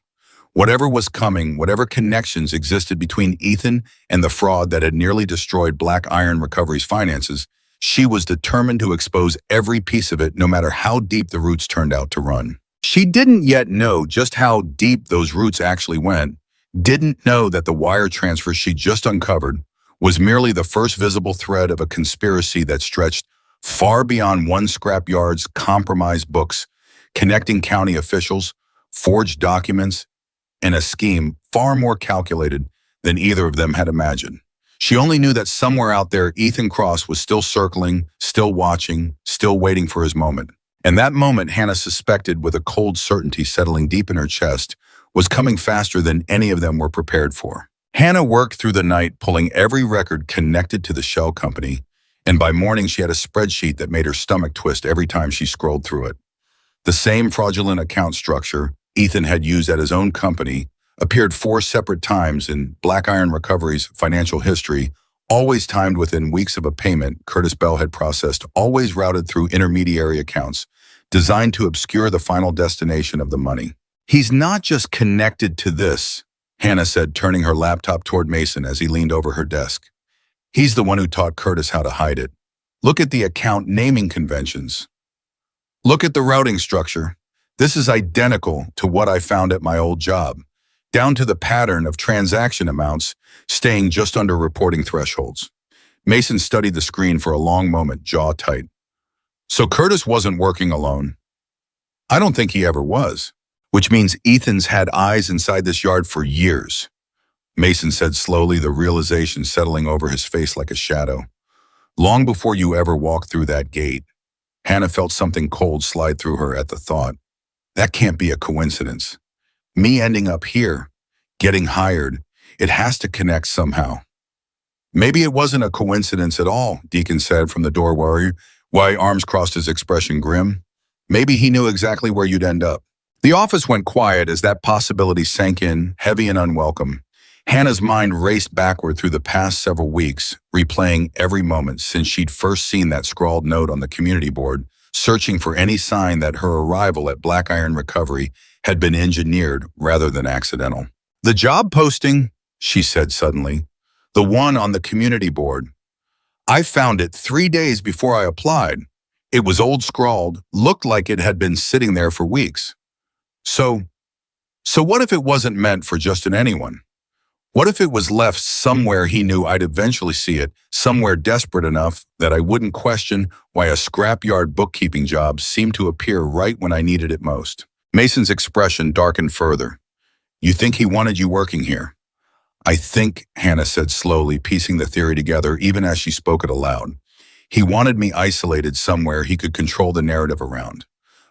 Whatever was coming, whatever connections existed between Ethan and the fraud that had nearly destroyed Black Iron Recovery's finances, she was determined to expose every piece of it, no matter how deep the roots turned out to run. She didn't yet know just how deep those roots actually went, didn't know that the wire transfer she just uncovered was merely the first visible thread of a conspiracy that stretched far beyond one scrapyard's compromised books, connecting county officials, forged documents, and a scheme far more calculated than either of them had imagined. She only knew that somewhere out there, Ethan Cross was still circling, still watching, still waiting for his moment. And that moment, Hannah suspected with a cold certainty settling deep in her chest, was coming faster than any of them were prepared for. Hannah worked through the night, pulling every record connected to the shell company, and by morning she had a spreadsheet that made her stomach twist every time she scrolled through it. The same fraudulent account structure Ethan had used at his own company appeared 4 separate times in Black Iron Recovery's financial history, always timed within weeks of a payment Curtis Bell had processed, always routed through intermediary accounts, designed to obscure the final destination of the money. "He's not just connected to this," Hannah said, turning her laptop toward Mason as he leaned over her desk. "He's the one who taught Curtis how to hide it. Look at the account naming conventions. Look at the routing structure. This is identical to what I found at my old job, down to the pattern of transaction amounts staying just under reporting thresholds." Mason studied the screen for a long moment, jaw tight. "So Curtis wasn't working alone." "I don't think he ever was." "Which means Ethan's had eyes inside this yard for years," Mason said slowly, the realization settling over his face like a shadow. "Long before you ever walked through that gate." Hannah felt something cold slide through her at the thought. That can't be a coincidence. Me ending up here, getting hired, it has to connect somehow. "Maybe it wasn't a coincidence at all," Deacon said from the doorway, while arms crossed, his expression grim. "Maybe he knew exactly where you'd end up." The office went quiet as that possibility sank in, heavy and unwelcome. Hannah's mind raced backward through the past several weeks, replaying every moment since she'd first seen that scrawled note on the community board, searching for any sign that her arrival at Black Iron Recovery had been engineered rather than accidental. "The job posting," she said suddenly, "the one on the community board. I found it 3 days before I applied. It was old scrawled, looked like it had been sitting there for weeks. So what if it wasn't meant for just anyone? What if it was left somewhere he knew I'd eventually see it, somewhere desperate enough that I wouldn't question why a scrapyard bookkeeping job seemed to appear right when I needed it most?" Mason's expression darkened further. You think he wanted you working here? I think, Hannah said slowly, piecing the theory together even as she spoke it aloud. He wanted me isolated somewhere he could control the narrative around.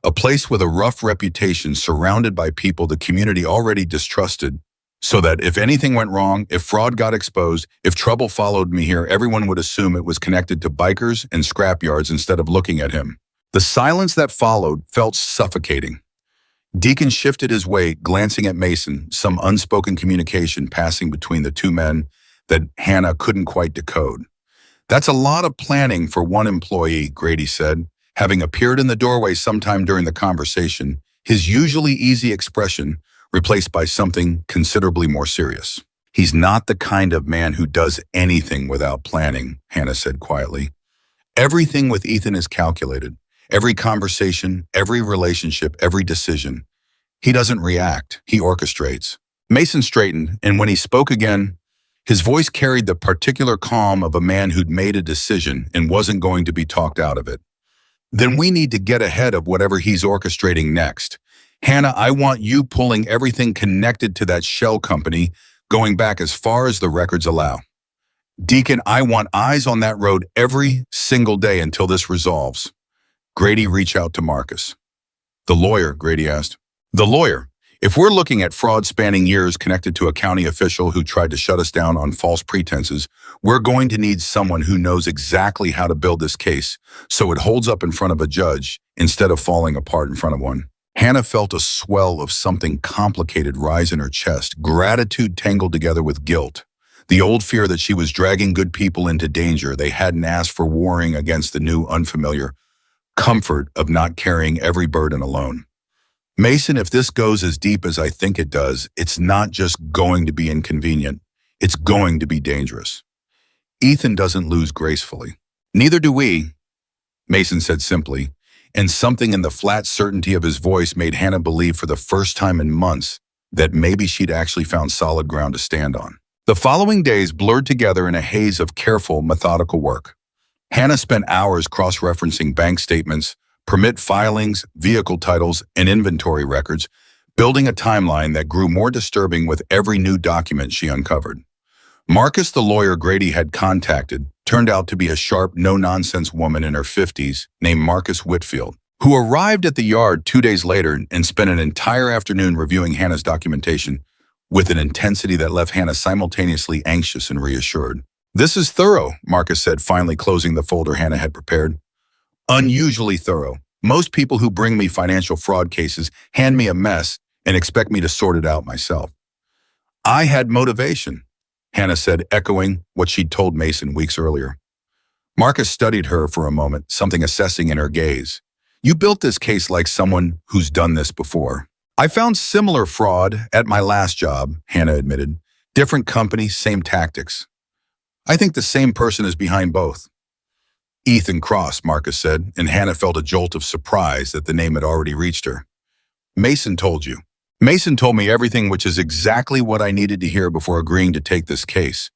A place with a rough reputation surrounded by people the community already distrusted, so that if anything went wrong, if fraud got exposed, if trouble followed me here, everyone would assume it was connected to bikers and scrapyards instead of looking at him. The silence that followed felt suffocating. Deacon shifted his weight, glancing at Mason, some unspoken communication passing between the two men that Hannah couldn't quite decode. That's a lot of planning for one employee, Grady said, having appeared in the doorway sometime during the conversation, his usually easy expression replaced by something considerably more serious. He's not the kind of man who does anything without planning, Hannah said quietly. Everything with Ethan is calculated. Every conversation, every relationship, every decision. He doesn't react, he orchestrates. Mason straightened, and when he spoke again, his voice carried the particular calm of a man who'd made a decision and wasn't going to be talked out of it. Then we need to get ahead of whatever he's orchestrating next. Hannah, I want you pulling everything connected to that shell company, going back as far as the records allow. Deacon, I want eyes on that road every single day until this resolves. Grady reached out to Marcus. The lawyer, Grady asked. The lawyer. If we're looking at fraud spanning years connected to a county official who tried to shut us down on false pretenses, we're going to need someone who knows exactly how to build this case so it holds up in front of a judge instead of falling apart in front of one. Hannah felt a swell of something complicated rise in her chest, gratitude tangled together with guilt. The old fear that she was dragging good people into danger they hadn't asked for, warring against the new unfamiliar comfort of not carrying every burden alone. Mason, if this goes as deep as I think it does, it's not just going to be inconvenient, it's going to be dangerous. Ethan doesn't lose gracefully. Neither do we, Mason said simply, and something in the flat certainty of his voice made Hannah believe for the first time in months that maybe she'd actually found solid ground to stand on. The following days blurred together in a haze of careful, methodical work. Hannah spent hours cross-referencing bank statements, permit filings, vehicle titles, and inventory records, building a timeline that grew more disturbing with every new document she uncovered. Marcus, the lawyer Grady had contacted, turned out to be a sharp, no-nonsense woman in her 50s named Marcus Whitfield, who arrived at the yard 2 days later and spent an entire afternoon reviewing Hannah's documentation with an intensity that left Hannah simultaneously anxious and reassured. This is thorough, Marcus said, finally closing the folder Hannah had prepared. Unusually thorough. Most people who bring me financial fraud cases hand me a mess and expect me to sort it out myself. I had motivation, Hannah said, echoing what she'd told Mason weeks earlier. Marcus studied her for a moment, something assessing in her gaze. You built this case like someone who's done this before. I found similar fraud at my last job, Hannah admitted. Different company, same tactics. I think the same person is behind both. Ethan Cross, Marcus said, and Hannah felt a jolt of surprise that the name had already reached her. Mason told you. Mason told me everything, which is exactly what I needed to hear before agreeing to take this case.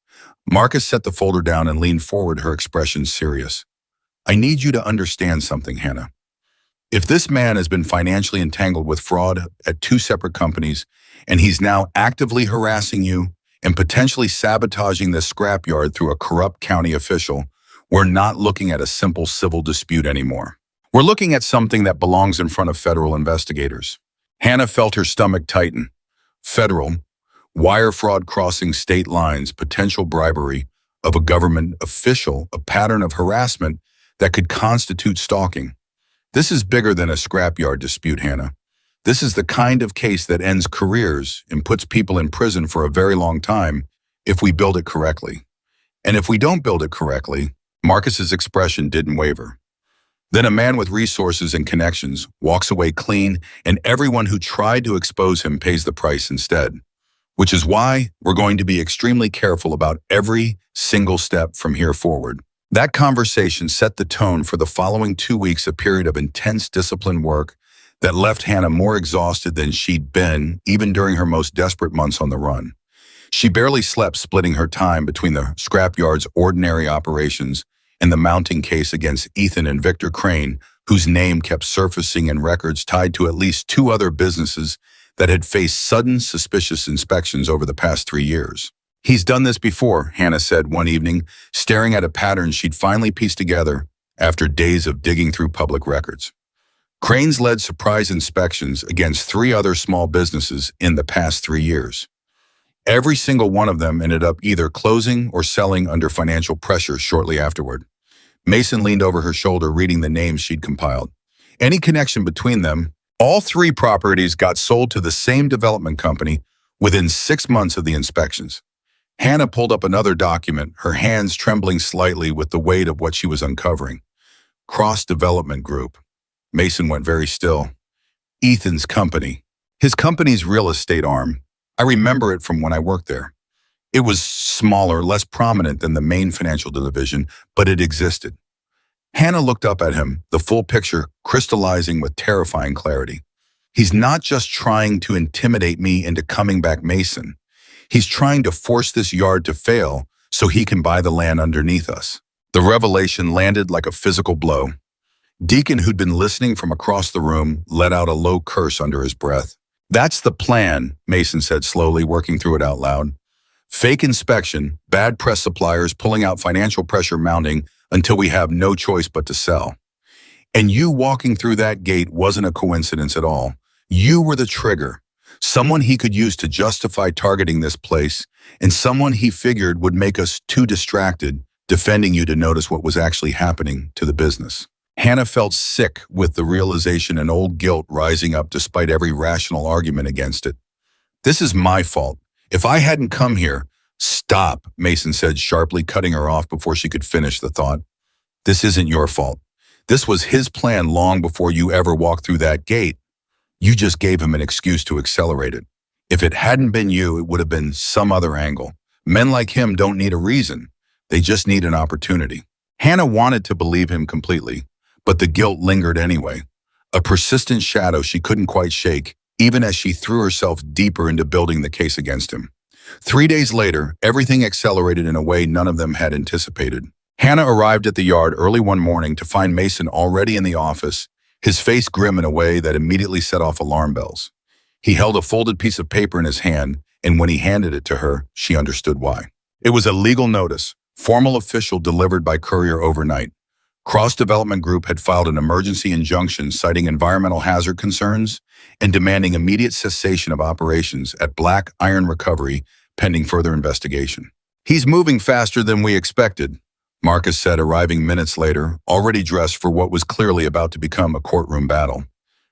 Marcus set the folder down and leaned forward, her expression serious. I need you to understand something, Hannah. If this man has been financially entangled with fraud at 2 separate companies, and he's now actively harassing you and potentially sabotaging this scrapyard through a corrupt county official, we're not looking at a simple civil dispute anymore. We're looking at something that belongs in front of federal investigators. Hannah felt her stomach tighten. Federal, wire fraud crossing state lines, potential bribery of a government official, a pattern of harassment that could constitute stalking. This is bigger than a scrapyard dispute, Hannah. This is the kind of case that ends careers and puts people in prison for a very long time if we build it correctly. And if we don't build it correctly, Marcus's expression didn't waver. Then a man with resources and connections walks away clean, and everyone who tried to expose him pays the price instead. Which is why we're going to be extremely careful about every single step from here forward. That conversation set the tone for the following 2 weeks, a period of intense disciplined work that left Hannah more exhausted than she'd been even during her most desperate months on the run. She barely slept, splitting her time between the scrapyard's ordinary operations and the mounting case against Ethan and Victor Crane, whose name kept surfacing in records tied to at least 2 other businesses that had faced sudden, suspicious inspections over the past 3 years. He's done this before, Hannah said one evening, staring at a pattern she'd finally pieced together after days of digging through public records. Cranes led surprise inspections against 3 other small businesses in the past 3 years. Every single one of them ended up either closing or selling under financial pressure shortly afterward. Mason leaned over her shoulder, reading the names she'd compiled. Any connection between them? All 3 properties got sold to the same development company within 6 months of the inspections. Hannah pulled up another document, her hands trembling slightly with the weight of what she was uncovering. Cross Development Group. Mason went very still. Ethan's company. His company's real estate arm. I remember it from when I worked there. It was smaller, less prominent than the main financial division, but it existed. Hannah looked up at him, the full picture crystallizing with terrifying clarity. He's not just trying to intimidate me into coming back, Mason. He's trying to force this yard to fail so he can buy the land underneath us. The revelation landed like a physical blow. Deacon, who'd been listening from across the room, let out a low curse under his breath. That's the plan, Mason said slowly, working through it out loud. Fake inspection, bad press, suppliers pulling out, financial pressure mounting until we have no choice but to sell. And you walking through that gate wasn't a coincidence at all. You were the trigger, someone he could use to justify targeting this place, and someone he figured would make us too distracted defending you to notice what was actually happening to the business. Hannah felt sick with the realization and old guilt rising up despite every rational argument against it. This is my fault. If I hadn't come here— Stop, Mason said sharply, cutting her off before she could finish the thought. This isn't your fault. This was his plan long before you ever walked through that gate. You just gave him an excuse to accelerate it. If it hadn't been you, it would have been some other angle. Men like him don't need a reason. They just need an opportunity. Hannah wanted to believe him completely, but the guilt lingered anyway. A persistent shadow she couldn't quite shake, even as she threw herself deeper into building the case against him. 3 days later, everything accelerated in a way none of them had anticipated. Hannah arrived at the yard early one morning to find Mason already in the office, his face grim in a way that immediately set off alarm bells. He held a folded piece of paper in his hand, and when he handed it to her, she understood why. It was a legal notice, formal official, delivered by courier overnight. Cross Development Group had filed an emergency injunction citing environmental hazard concerns and demanding immediate cessation of operations at Black Iron Recovery pending further investigation. He's moving faster than we expected, Marcus said, arriving minutes later, already dressed for what was clearly about to become a courtroom battle.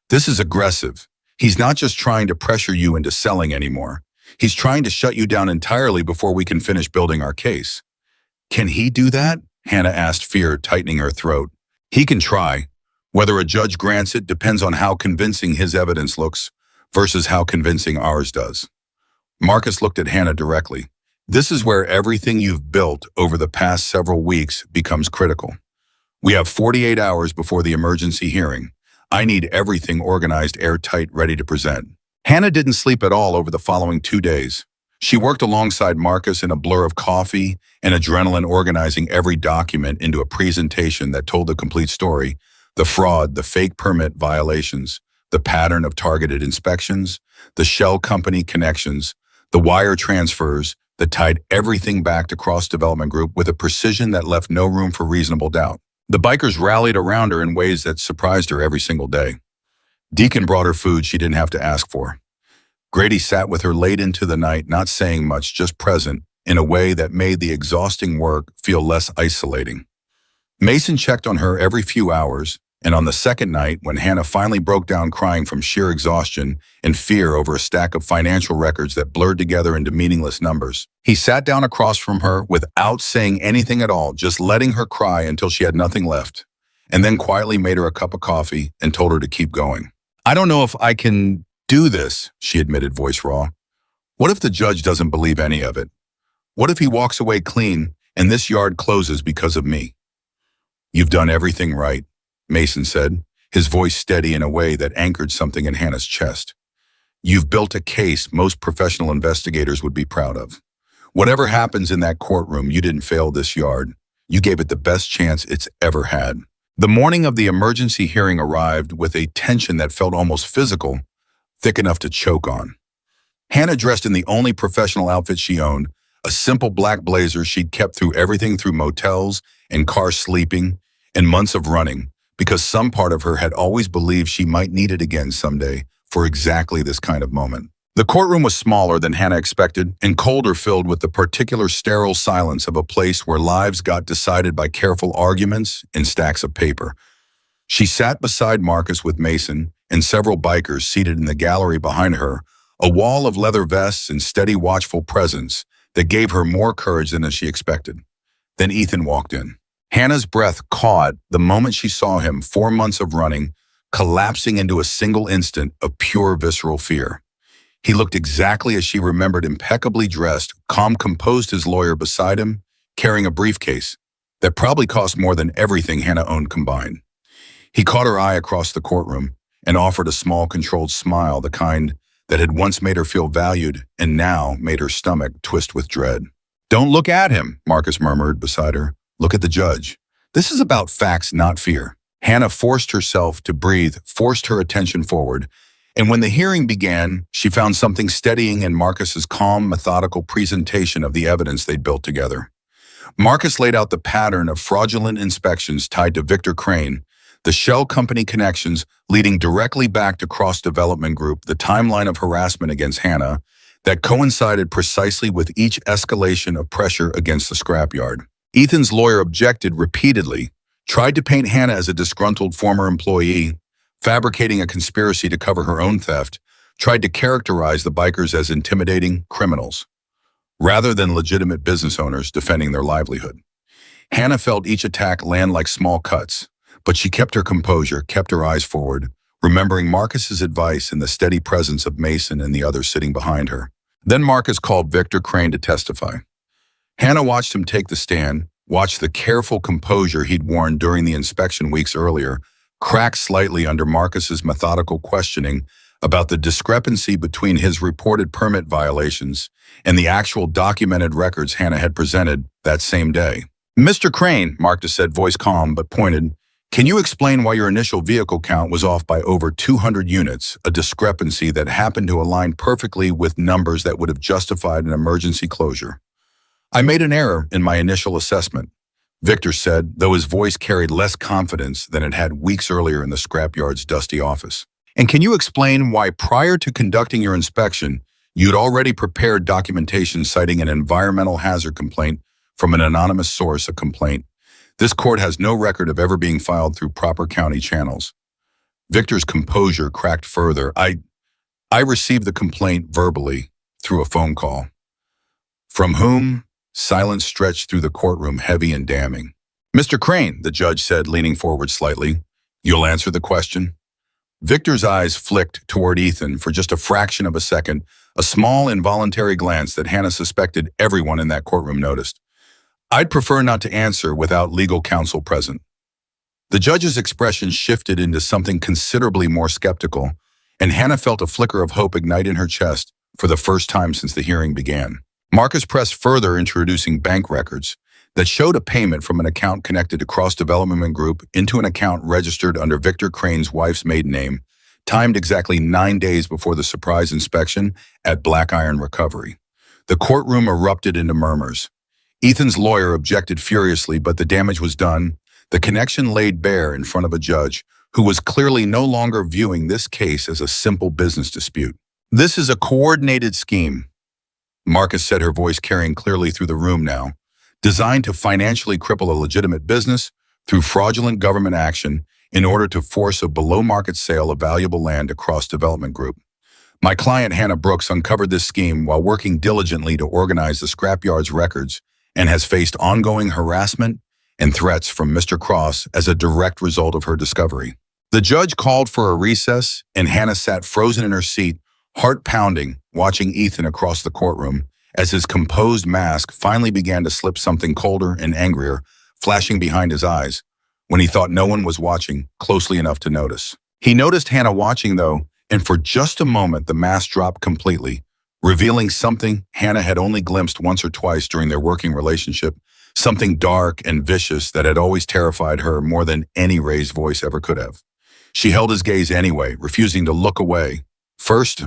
This is aggressive. He's not just trying to pressure you into selling anymore. He's trying to shut you down entirely before we can finish building our case. Can he do that? Hannah asked, fear tightening her throat. He can try. Whether a judge grants it depends on how convincing his evidence looks versus how convincing ours does. Marcus looked at Hannah directly. This is where everything you've built over the past several weeks becomes critical. We have 48 hours before the emergency hearing. I need everything organized, airtight, ready to present. Hannah didn't sleep at all over the following 2 days. She worked alongside Marcus in a blur of coffee and adrenaline, organizing every document into a presentation that told the complete story: the fraud, the fake permit violations, the pattern of targeted inspections, the shell company connections, the wire transfers that tied everything back to Cross Development Group with a precision that left no room for reasonable doubt. The bikers rallied around her in ways that surprised her every single day. Deacon brought her food she didn't have to ask for. Grady sat with her late into the night, not saying much, just present, in a way that made the exhausting work feel less isolating. Mason checked on her every few hours, and on the second night, when Hannah finally broke down crying from sheer exhaustion and fear over a stack of financial records that blurred together into meaningless numbers, he sat down across from her without saying anything at all, just letting her cry until she had nothing left, and then quietly made her a cup of coffee and told her to keep going. I don't know if I can do this, she admitted, voice raw. What if the judge doesn't believe any of it? What if he walks away clean and this yard closes because of me? You've done everything right, Mason said, his voice steady in a way that anchored something in Hannah's chest. You've built a case most professional investigators would be proud of. Whatever happens in that courtroom, you didn't fail this yard. You gave it the best chance it's ever had. The morning of the emergency hearing arrived with a tension that felt almost physical, thick enough to choke on. Hannah dressed in the only professional outfit she owned, a simple black blazer she'd kept through everything through motels and car sleeping and months of running, because some part of her had always believed she might need it again someday for exactly this kind of moment. The courtroom was smaller than Hannah expected and colder, filled with the particular sterile silence of a place where lives got decided by careful arguments and stacks of paper. She sat beside Marcus with Mason and several bikers seated in the gallery behind her, a wall of leather vests and steady watchful presence that gave her more courage than she expected. Then Ethan walked in. Hannah's breath caught the moment she saw him, 4 months of running, collapsing into a single instant of pure visceral fear. He looked exactly as she remembered, impeccably dressed, calm, composed, his lawyer beside him, carrying a briefcase that probably cost more than everything Hannah owned combined. He caught her eye across the courtroom and offered a small, controlled smile, the kind that had once made her feel valued and now made her stomach twist with dread. "Don't look at him," Marcus murmured beside her. "Look at the judge. This is about facts, not fear." Hannah forced herself to breathe, forced her attention forward, and when the hearing began, she found something steadying in Marcus's calm, methodical presentation of the evidence they'd built together. Marcus laid out the pattern of fraudulent inspections tied to Victor Crane, the shell company connections leading directly back to Cross Development Group, the timeline of harassment against Hannah that coincided precisely with each escalation of pressure against the scrapyard. Ethan's lawyer objected repeatedly, tried to paint Hannah as a disgruntled former employee, fabricating a conspiracy to cover her own theft, tried to characterize the bikers as intimidating criminals, rather than legitimate business owners defending their livelihood. Hannah felt each attack land like small cuts, but she kept her composure, kept her eyes forward, remembering Marcus's advice and the steady presence of Mason and the others sitting behind her. Then Marcus called Victor Crane to testify. Hannah watched him take the stand, watched the careful composure he'd worn during the inspection weeks earlier crack slightly under Marcus's methodical questioning about the discrepancy between his reported permit violations and the actual documented records Hannah had presented that same day. "Mr. Crane," Marcus said, voice calm but pointed, "can you explain why your initial vehicle count was off by over 200 units, a discrepancy that happened to align perfectly with numbers that would have justified an emergency closure?" "I made an error in my initial assessment," Victor said, though his voice carried less confidence than it had weeks earlier in the scrapyard's dusty office. "And can you explain why prior to conducting your inspection, you'd already prepared documentation citing an environmental hazard complaint from an anonymous source, a complaint this court has no record of ever being filed through proper county channels?" Victor's composure cracked further. I received the complaint verbally through a phone call." "From whom?" Silence stretched through the courtroom, heavy and damning. "Mr. Crane," the judge said, leaning forward slightly. "You'll answer the question?" Victor's eyes flicked toward Ethan for just a fraction of a second, a small, involuntary glance that Hannah suspected everyone in that courtroom noticed. "I'd prefer not to answer without legal counsel present." The judge's expression shifted into something considerably more skeptical, and Hannah felt a flicker of hope ignite in her chest for the first time since the hearing began. Marcus pressed further, introducing bank records that showed a payment from an account connected to Cross Development Group into an account registered under Victor Crane's wife's maiden name, timed exactly 9 days before the surprise inspection at Black Iron Recovery. The courtroom erupted into murmurs. Ethan's lawyer objected furiously, but the damage was done, the connection laid bare in front of a judge who was clearly no longer viewing this case as a simple business dispute. "This is a coordinated scheme," Marcus said, her voice carrying clearly through the room now, "designed to financially cripple a legitimate business through fraudulent government action in order to force a below-market sale of valuable land across Development Group. My client, Hannah Brooks, uncovered this scheme while working diligently to organize the scrapyard's records and has faced ongoing harassment and threats from Mr. Cross as a direct result of her discovery." The judge called for a recess, and Hannah sat frozen in her seat, heart pounding, watching Ethan across the courtroom as his composed mask finally began to slip something colder and angrier, flashing behind his eyes when he thought no one was watching closely enough to notice. He noticed Hannah watching, though, and for just a moment the mask dropped completely, revealing something Hannah had only glimpsed once or twice during their working relationship, something dark and vicious that had always terrified her more than any raised voice ever could have. She held his gaze anyway, refusing to look away, First,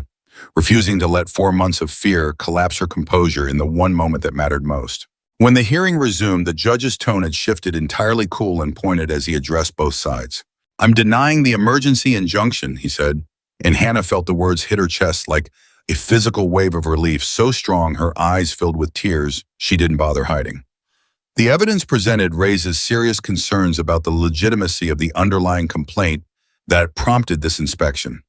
refusing to let 4 months of fear collapse her composure in the one moment that mattered most. When the hearing resumed, the judge's tone had shifted, entirely cool and pointed as he addressed both sides. "I'm denying the emergency injunction," he said, and Hannah felt the words hit her chest like a physical wave of relief so strong her eyes filled with tears she didn't bother hiding. The evidence presented raises serious concerns about the legitimacy of the underlying complaint that prompted this inspection.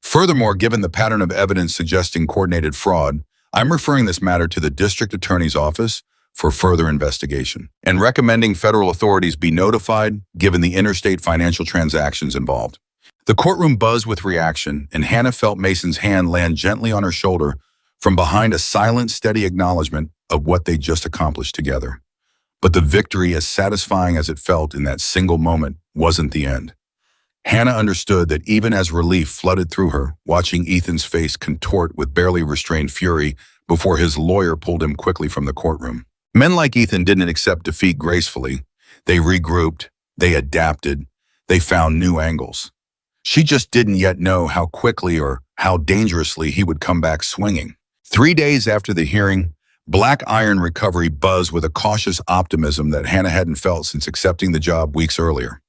Furthermore, given the pattern of evidence suggesting coordinated fraud, I'm referring this matter to the district attorney's office for further investigation and recommending federal authorities be notified given the interstate financial transactions involved. The courtroom buzzed with reaction, and Hannah felt Mason's hand land gently on her shoulder from behind, a silent, steady acknowledgement of what they just accomplished together. But the victory, as satisfying as it felt in that single moment, wasn't the end. Hannah understood that even as relief flooded through her, watching Ethan's face contort with barely restrained fury before his lawyer pulled him quickly from the courtroom. Men like Ethan didn't accept defeat gracefully. They regrouped, they adapted, they found new angles. She just didn't yet know how quickly or how dangerously he would come back swinging. 3 days after the hearing, Black Iron Recovery buzzed with a cautious optimism that Hannah hadn't felt since accepting the job weeks earlier.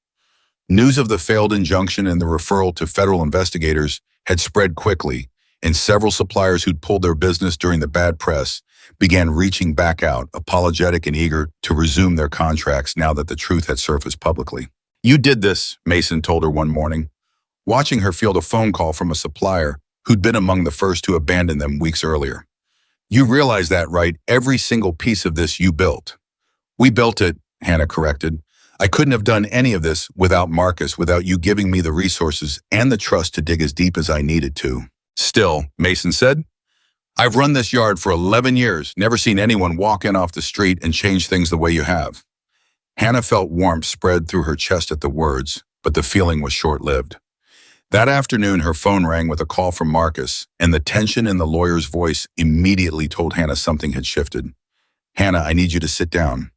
News of the failed injunction and the referral to federal investigators had spread quickly, and several suppliers who'd pulled their business during the bad press began reaching back out, apologetic and eager to resume their contracts now that the truth had surfaced publicly. "You did this," Mason told her one morning, watching her field a phone call from a supplier who'd been among the first to abandon them weeks earlier. "You realize that, right? Every single piece of this you built." "We built it," Hannah corrected. "I couldn't have done any of this without Marcus, without you giving me the resources and the trust to dig as deep as I needed to." "Still," Mason said, "I've run this yard for 11 years, never seen anyone walk in off the street and change things the way you have." Hannah felt warmth spread through her chest at the words, but the feeling was short-lived. That afternoon, her phone rang with a call from Marcus, and the tension in the lawyer's voice immediately told Hannah something had shifted. "Hannah, I need you to sit down."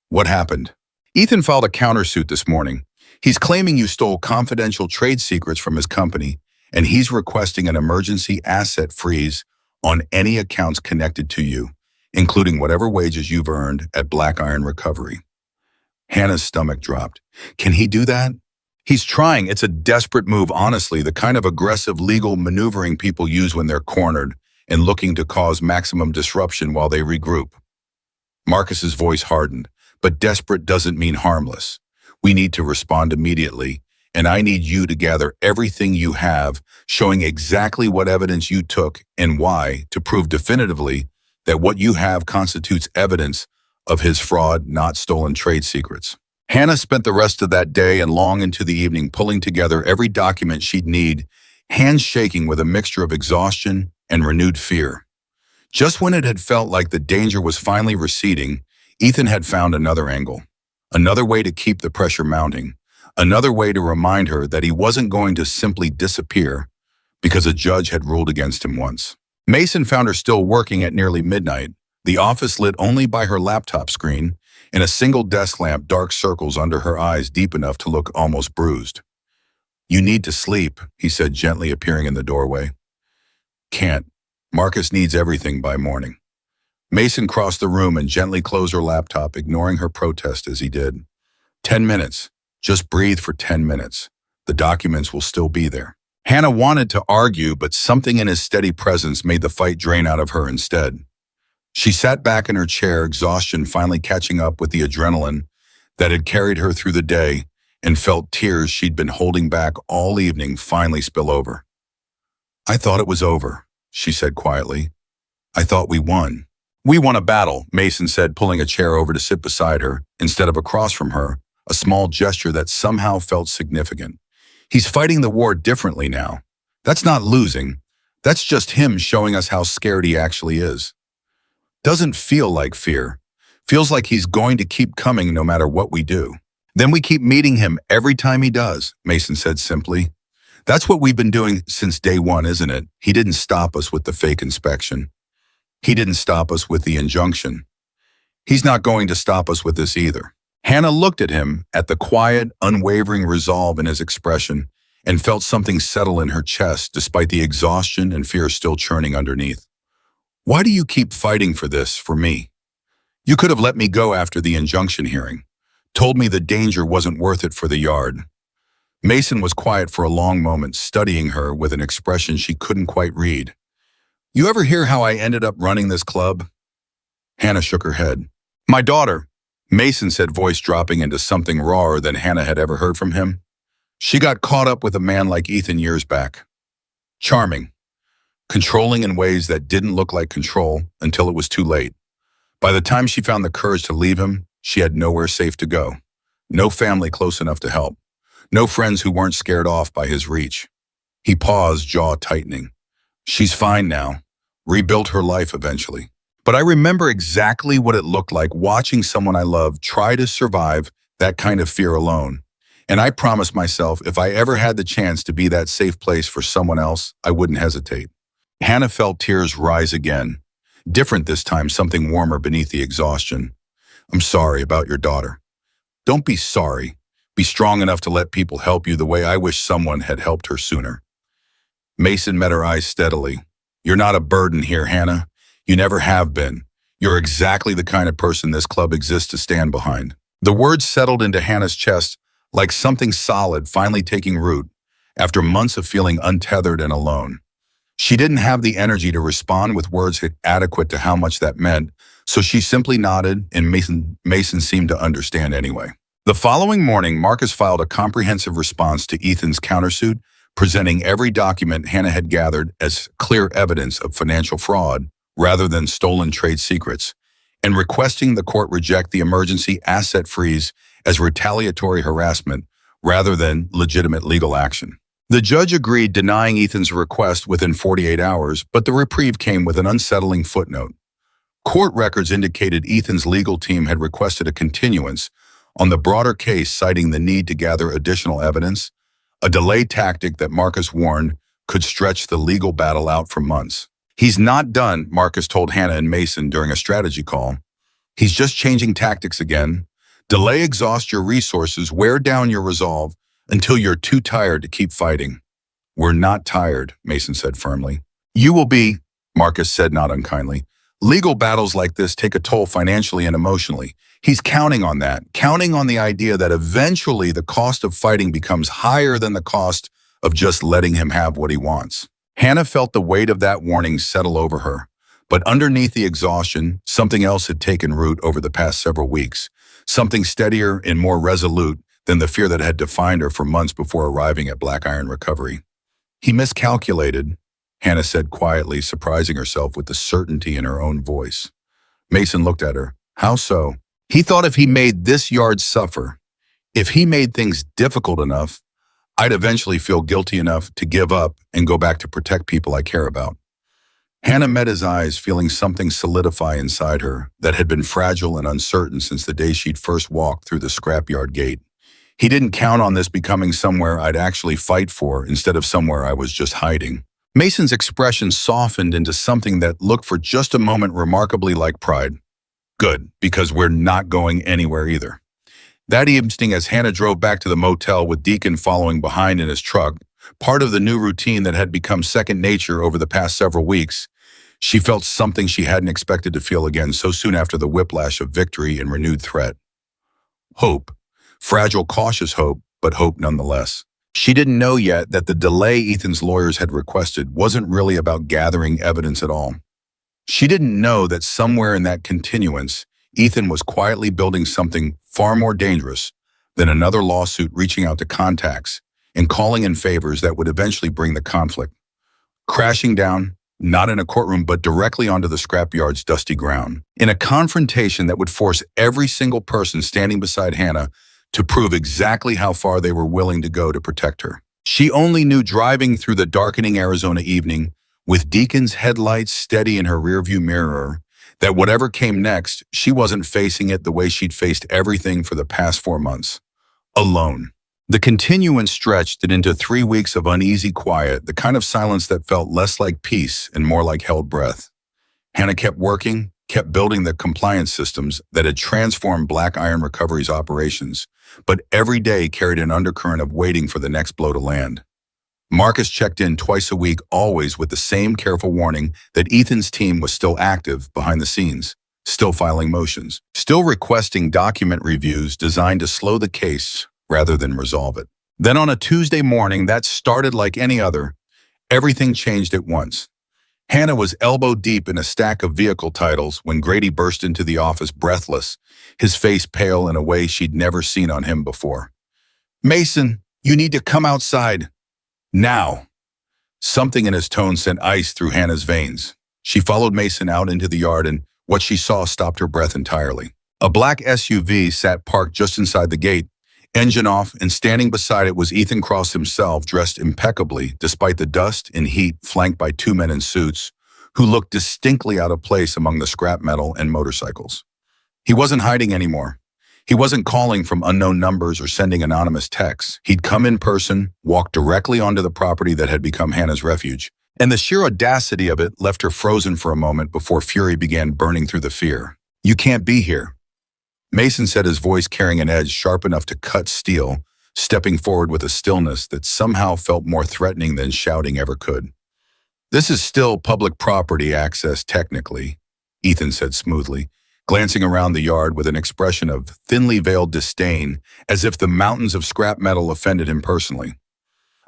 "What happened?" "Ethan filed a countersuit this morning. He's claiming you stole confidential trade secrets from his company, and he's requesting an emergency asset freeze on any accounts connected to you, including whatever wages you've earned at Black Iron Recovery." Hannah's stomach dropped. "Can he do that?" "He's trying. It's a desperate move, honestly, the kind of aggressive legal maneuvering people use when they're cornered and looking to cause maximum disruption while they regroup." Marcus's voice hardened. "But desperate doesn't mean harmless. We need to respond immediately, and I need you to gather everything you have, showing exactly what evidence you took and why, to prove definitively that what you have constitutes evidence of his fraud, not stolen trade secrets." Hannah spent the rest of that day and long into the evening pulling together every document she'd need, hands shaking with a mixture of exhaustion and renewed fear. Just when it had felt like the danger was finally receding, Ethan had found another angle, another way to keep the pressure mounting, another way to remind her that he wasn't going to simply disappear because a judge had ruled against him once. Mason found her still working at nearly midnight, the office lit only by her laptop screen, and a single desk lamp, dark circles under her eyes deep enough to look almost bruised. "You need to sleep," he said, gently appearing in the doorway. "Can't. Marcus needs everything by morning." Mason crossed the room and gently closed her laptop, ignoring her protest as he did. 10 minutes. Just breathe for 10 minutes. The documents will still be there." Hannah wanted to argue, but something in his steady presence made the fight drain out of her instead. She sat back in her chair, exhaustion finally catching up with the adrenaline that had carried her through the day, and felt tears she'd been holding back all evening finally spill over. "I thought it was over," she said quietly. "I thought we won." "We won a battle," Mason said, pulling a chair over to sit beside her instead of across from her, a small gesture that somehow felt significant. "He's fighting the war differently now. That's not losing. That's just him showing us how scared he actually is. Doesn't feel like fear. Feels like he's going to keep coming no matter what we do. Then we keep meeting him every time he does," Mason said simply. "That's what we've been doing since day one, isn't it? He didn't stop us with the fake inspection. He didn't stop us with the injunction. He's not going to stop us with this either." Hannah looked at him, at the quiet, unwavering resolve in his expression, and felt something settle in her chest despite the exhaustion and fear still churning underneath. Why do you keep fighting for this, for me? You could have let me go after the injunction hearing, told me the danger wasn't worth it for the yard. Mason was quiet for a long moment, studying her with an expression she couldn't quite read. You ever hear how I ended up running this club? Hannah shook her head. My daughter, Mason said, voice dropping into something rawer than Hannah had ever heard from him. She got caught up with a man like Ethan years back. Charming, controlling in ways that didn't look like control until it was too late. By the time she found the courage to leave him, she had nowhere safe to go. No family close enough to help. No friends who weren't scared off by his reach. He paused, jaw tightening. She's fine now. Rebuilt her life eventually. But I remember exactly what it looked like watching someone I loved try to survive that kind of fear alone. And I promised myself if I ever had the chance to be that safe place for someone else, I wouldn't hesitate. Hannah felt tears rise again. Different this time, something warmer beneath the exhaustion. I'm sorry about your daughter. Don't be sorry. Be strong enough to let people help you the way I wish someone had helped her sooner. Mason met her eyes steadily. You're not a burden here, Hannah. You never have been. You're exactly the kind of person this club exists to stand behind. The words settled into Hannah's chest like something solid finally taking root after months of feeling untethered and alone. She didn't have the energy to respond with words adequate to how much that meant, so she simply nodded, and Mason seemed to understand anyway. The following morning, Marcus filed a comprehensive response to Ethan's countersuit, presenting every document Hannah had gathered as clear evidence of financial fraud rather than stolen trade secrets, and requesting the court reject the emergency asset freeze as retaliatory harassment rather than legitimate legal action. The judge agreed, denying Ethan's request within 48 hours, but the reprieve came with an unsettling footnote. Court records indicated Ethan's legal team had requested a continuance on the broader case, citing the need to gather additional evidence, a delay tactic that Marcus warned could stretch the legal battle out for months. He's not done, Marcus told Hannah and Mason during a strategy call. He's just changing tactics again. Delay, exhaust your resources, wear down your resolve until you're too tired to keep fighting. We're not tired, Mason said firmly. You will be, Marcus said not unkindly. Legal battles like this take a toll financially and emotionally. He's counting on that, counting on the idea that eventually the cost of fighting becomes higher than the cost of just letting him have what he wants. Hannah felt the weight of that warning settle over her, but underneath the exhaustion, something else had taken root over the past several weeks, something steadier and more resolute than the fear that had defined her for months before arriving at Black Iron Recovery. He miscalculated, Hannah said quietly, surprising herself with the certainty in her own voice. Mason looked at her. How so? He thought if he made this yard suffer, if he made things difficult enough, I'd eventually feel guilty enough to give up and go back to protect people I care about. Hannah met his eyes, feeling something solidify inside her that had been fragile and uncertain since the day she'd first walked through the scrapyard gate. He didn't count on this becoming somewhere I'd actually fight for instead of somewhere I was just hiding. Mason's expression softened into something that looked for just a moment remarkably like pride. Good, because we're not going anywhere either. That evening, as Hannah drove back to the motel with Deacon following behind in his truck, part of the new routine that had become second nature over the past several weeks, she felt something she hadn't expected to feel again so soon after the whiplash of victory and renewed threat. Hope. Fragile, cautious hope, but hope nonetheless. She didn't know yet that the delay Ethan's lawyers had requested wasn't really about gathering evidence at all. She didn't know that somewhere in that continuance, Ethan was quietly building something far more dangerous than another lawsuit, reaching out to contacts and calling in favors that would eventually bring the conflict crashing down, not in a courtroom, but directly onto the scrapyard's dusty ground, in a confrontation that would force every single person standing beside Hannah to prove exactly how far they were willing to go to protect her. She only knew, driving through the darkening Arizona evening, with Deacon's headlights steady in her rearview mirror, that whatever came next, she wasn't facing it the way she'd faced everything for the past 4 months. Alone. The continuance stretched it into 3 weeks of uneasy quiet, the kind of silence that felt less like peace and more like held breath. Hannah kept working, kept building the compliance systems that had transformed Black Iron Recovery's operations, but every day carried an undercurrent of waiting for the next blow to land. Marcus checked in twice a week, always with the same careful warning that Ethan's team was still active behind the scenes, still filing motions, still requesting document reviews designed to slow the case rather than resolve it. Then on a Tuesday morning that started like any other, everything changed at once. Hannah was elbow deep in a stack of vehicle titles when Grady burst into the office breathless, his face pale in a way she'd never seen on him before. "Mason, you need to come outside. Now." Something in his tone sent ice through Hannah's veins. She followed Mason out into the yard and what she saw stopped her breath entirely. A black SUV sat parked just inside the gate, engine off, and standing beside it was Ethan Cross himself, dressed impeccably despite the dust and heat, flanked by two men in suits who looked distinctly out of place among the scrap metal and motorcycles. He wasn't hiding anymore. He wasn't calling from unknown numbers or sending anonymous texts. He'd come in person, walked directly onto the property that had become Hannah's refuge, and the sheer audacity of it left her frozen for a moment before fury began burning through the fear. "You can't be here," Mason said, his voice carrying an edge sharp enough to cut steel, stepping forward with a stillness that somehow felt more threatening than shouting ever could. "This is still public property access technically," Ethan said smoothly, glancing around the yard with an expression of thinly veiled disdain, as if the mountains of scrap metal offended him personally.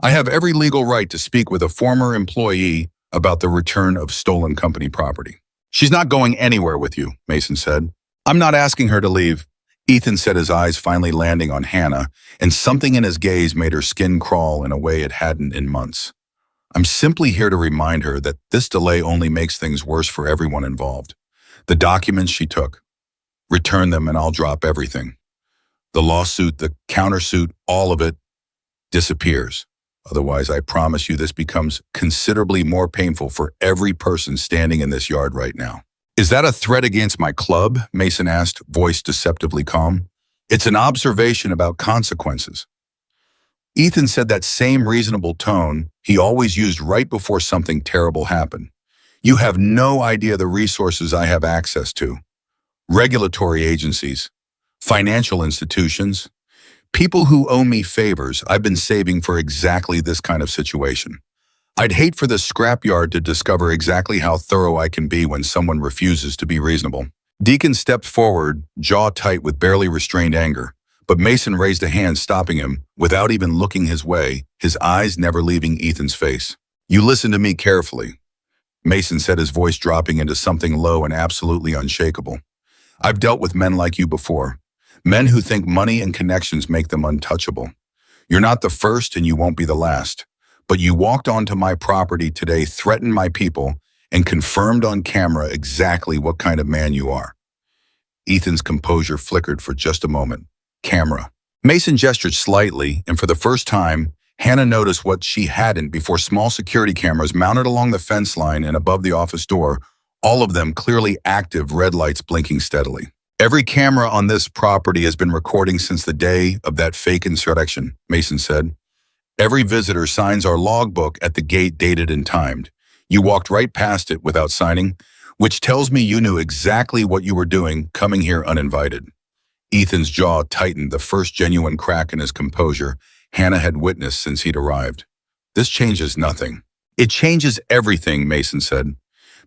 "I have every legal right to speak with a former employee about the return of stolen company property." "She's not going anywhere with you," Mason said. "I'm not asking her to leave," Ethan said, his eyes finally landing on Hannah, and something in his gaze made her skin crawl in a way it hadn't in months. "I'm simply here to remind her that this delay only makes things worse for everyone involved. The documents she took. Return them and I'll drop everything. The lawsuit, the countersuit, all of it disappears. Otherwise, I promise you this becomes considerably more painful for every person standing in this yard right now." "Is that a threat against my club?" Mason asked, voice deceptively calm. "It's an observation about consequences." Ethan said that same reasonable tone he always used right before something terrible happened. "You have no idea the resources I have access to. Regulatory agencies, financial institutions, people who owe me favors I've been saving for exactly this kind of situation. I'd hate for the scrapyard to discover exactly how thorough I can be when someone refuses to be reasonable." Deacon stepped forward, jaw tight with barely restrained anger, but Mason raised a hand stopping him without even looking his way, his eyes never leaving Ethan's face. "You listen to me carefully," Mason said, his voice dropping into something low and absolutely unshakable. "I've dealt with men like you before, men who think money and connections make them untouchable. You're not the first and you won't be the last, but you walked onto my property today, threatened my people, and confirmed on camera exactly what kind of man you are." Ethan's composure flickered for just a moment. Camera. Mason gestured slightly, and for the first time, Hannah noticed what she hadn't before: small security cameras mounted along the fence line and above the office door, all of them clearly active, red lights blinking steadily. "Every camera on this property has been recording since the day of that fake insurrection," Mason said. "Every visitor signs our logbook at the gate, dated and timed. You walked right past it without signing, which tells me you knew exactly what you were doing coming here uninvited." Ethan's jaw tightened, the first genuine crack in his composure Hannah had witnessed since he'd arrived. "This changes nothing." "It changes everything," Mason said,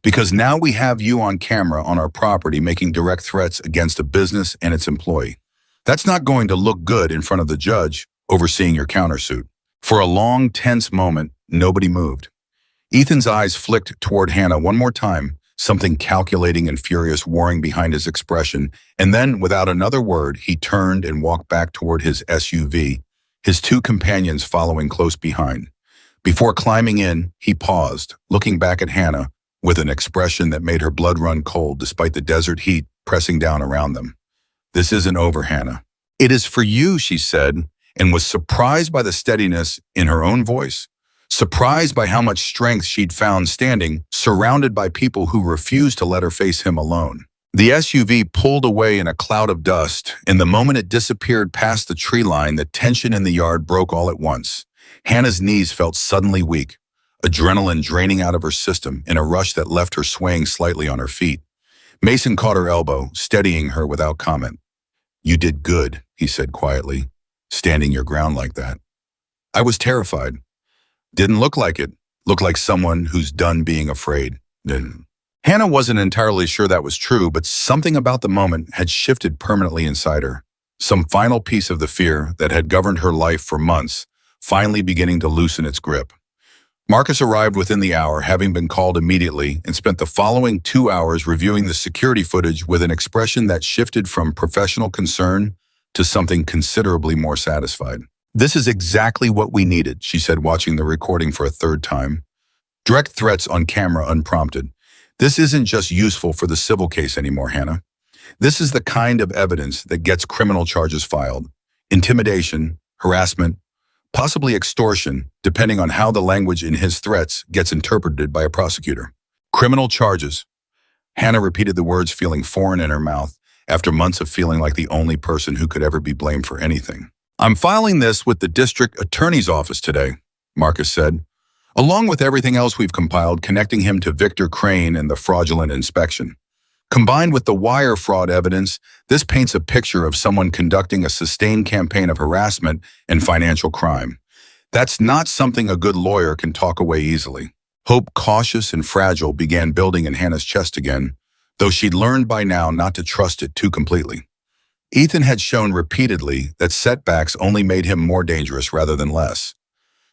"because now we have you on camera on our property making direct threats against a business and its employee. That's not going to look good in front of the judge overseeing your countersuit." For a long, tense moment, nobody moved. Ethan's eyes flicked toward Hannah one more time, something calculating and furious warring behind his expression, and then, without another word, he turned and walked back toward his SUV, his two companions following close behind. Before climbing in, he paused, looking back at Hannah with an expression that made her blood run cold despite the desert heat pressing down around them. "This isn't over, Hannah." "It is for you," she said, and was surprised by the steadiness in her own voice, surprised by how much strength she'd found standing, surrounded by people who refused to let her face him alone. The SUV pulled away in a cloud of dust, and the moment it disappeared past the tree line, the tension in the yard broke all at once. Hannah's knees felt suddenly weak, adrenaline draining out of her system in a rush that left her swaying slightly on her feet. Mason caught her elbow, steadying her without comment. "You did good," he said quietly, "standing your ground like that. I was terrified. Didn't look like it. Looked like someone who's done being afraid. Didn't. Hannah wasn't entirely sure that was true, but something about the moment had shifted permanently inside her. Some final piece of the fear that had governed her life for months, finally beginning to loosen its grip. Marcus arrived within the hour, having been called immediately, and spent the following 2 hours reviewing the security footage with an expression that shifted from professional concern to something considerably more satisfied. "This is exactly what we needed," she said, watching the recording for a third time. Direct threats on camera unprompted. "This isn't just useful for the civil case anymore, Hannah. This is the kind of evidence that gets criminal charges filed. Intimidation, harassment, possibly extortion, depending on how the language in his threats gets interpreted by a prosecutor." Criminal charges. Hannah repeated the words, feeling foreign in her mouth, after months of feeling like the only person who could ever be blamed for anything. "I'm filing this with the district attorney's office today," Marcus said, "along with everything else we've compiled connecting him to Victor Crane and the fraudulent inspection. Combined with the wire fraud evidence, this paints a picture of someone conducting a sustained campaign of harassment and financial crime. That's not something a good lawyer can talk away easily." Hope, cautious and fragile, began building in Hannah's chest again, though she'd learned by now not to trust it too completely. Ethan had shown repeatedly that setbacks only made him more dangerous rather than less.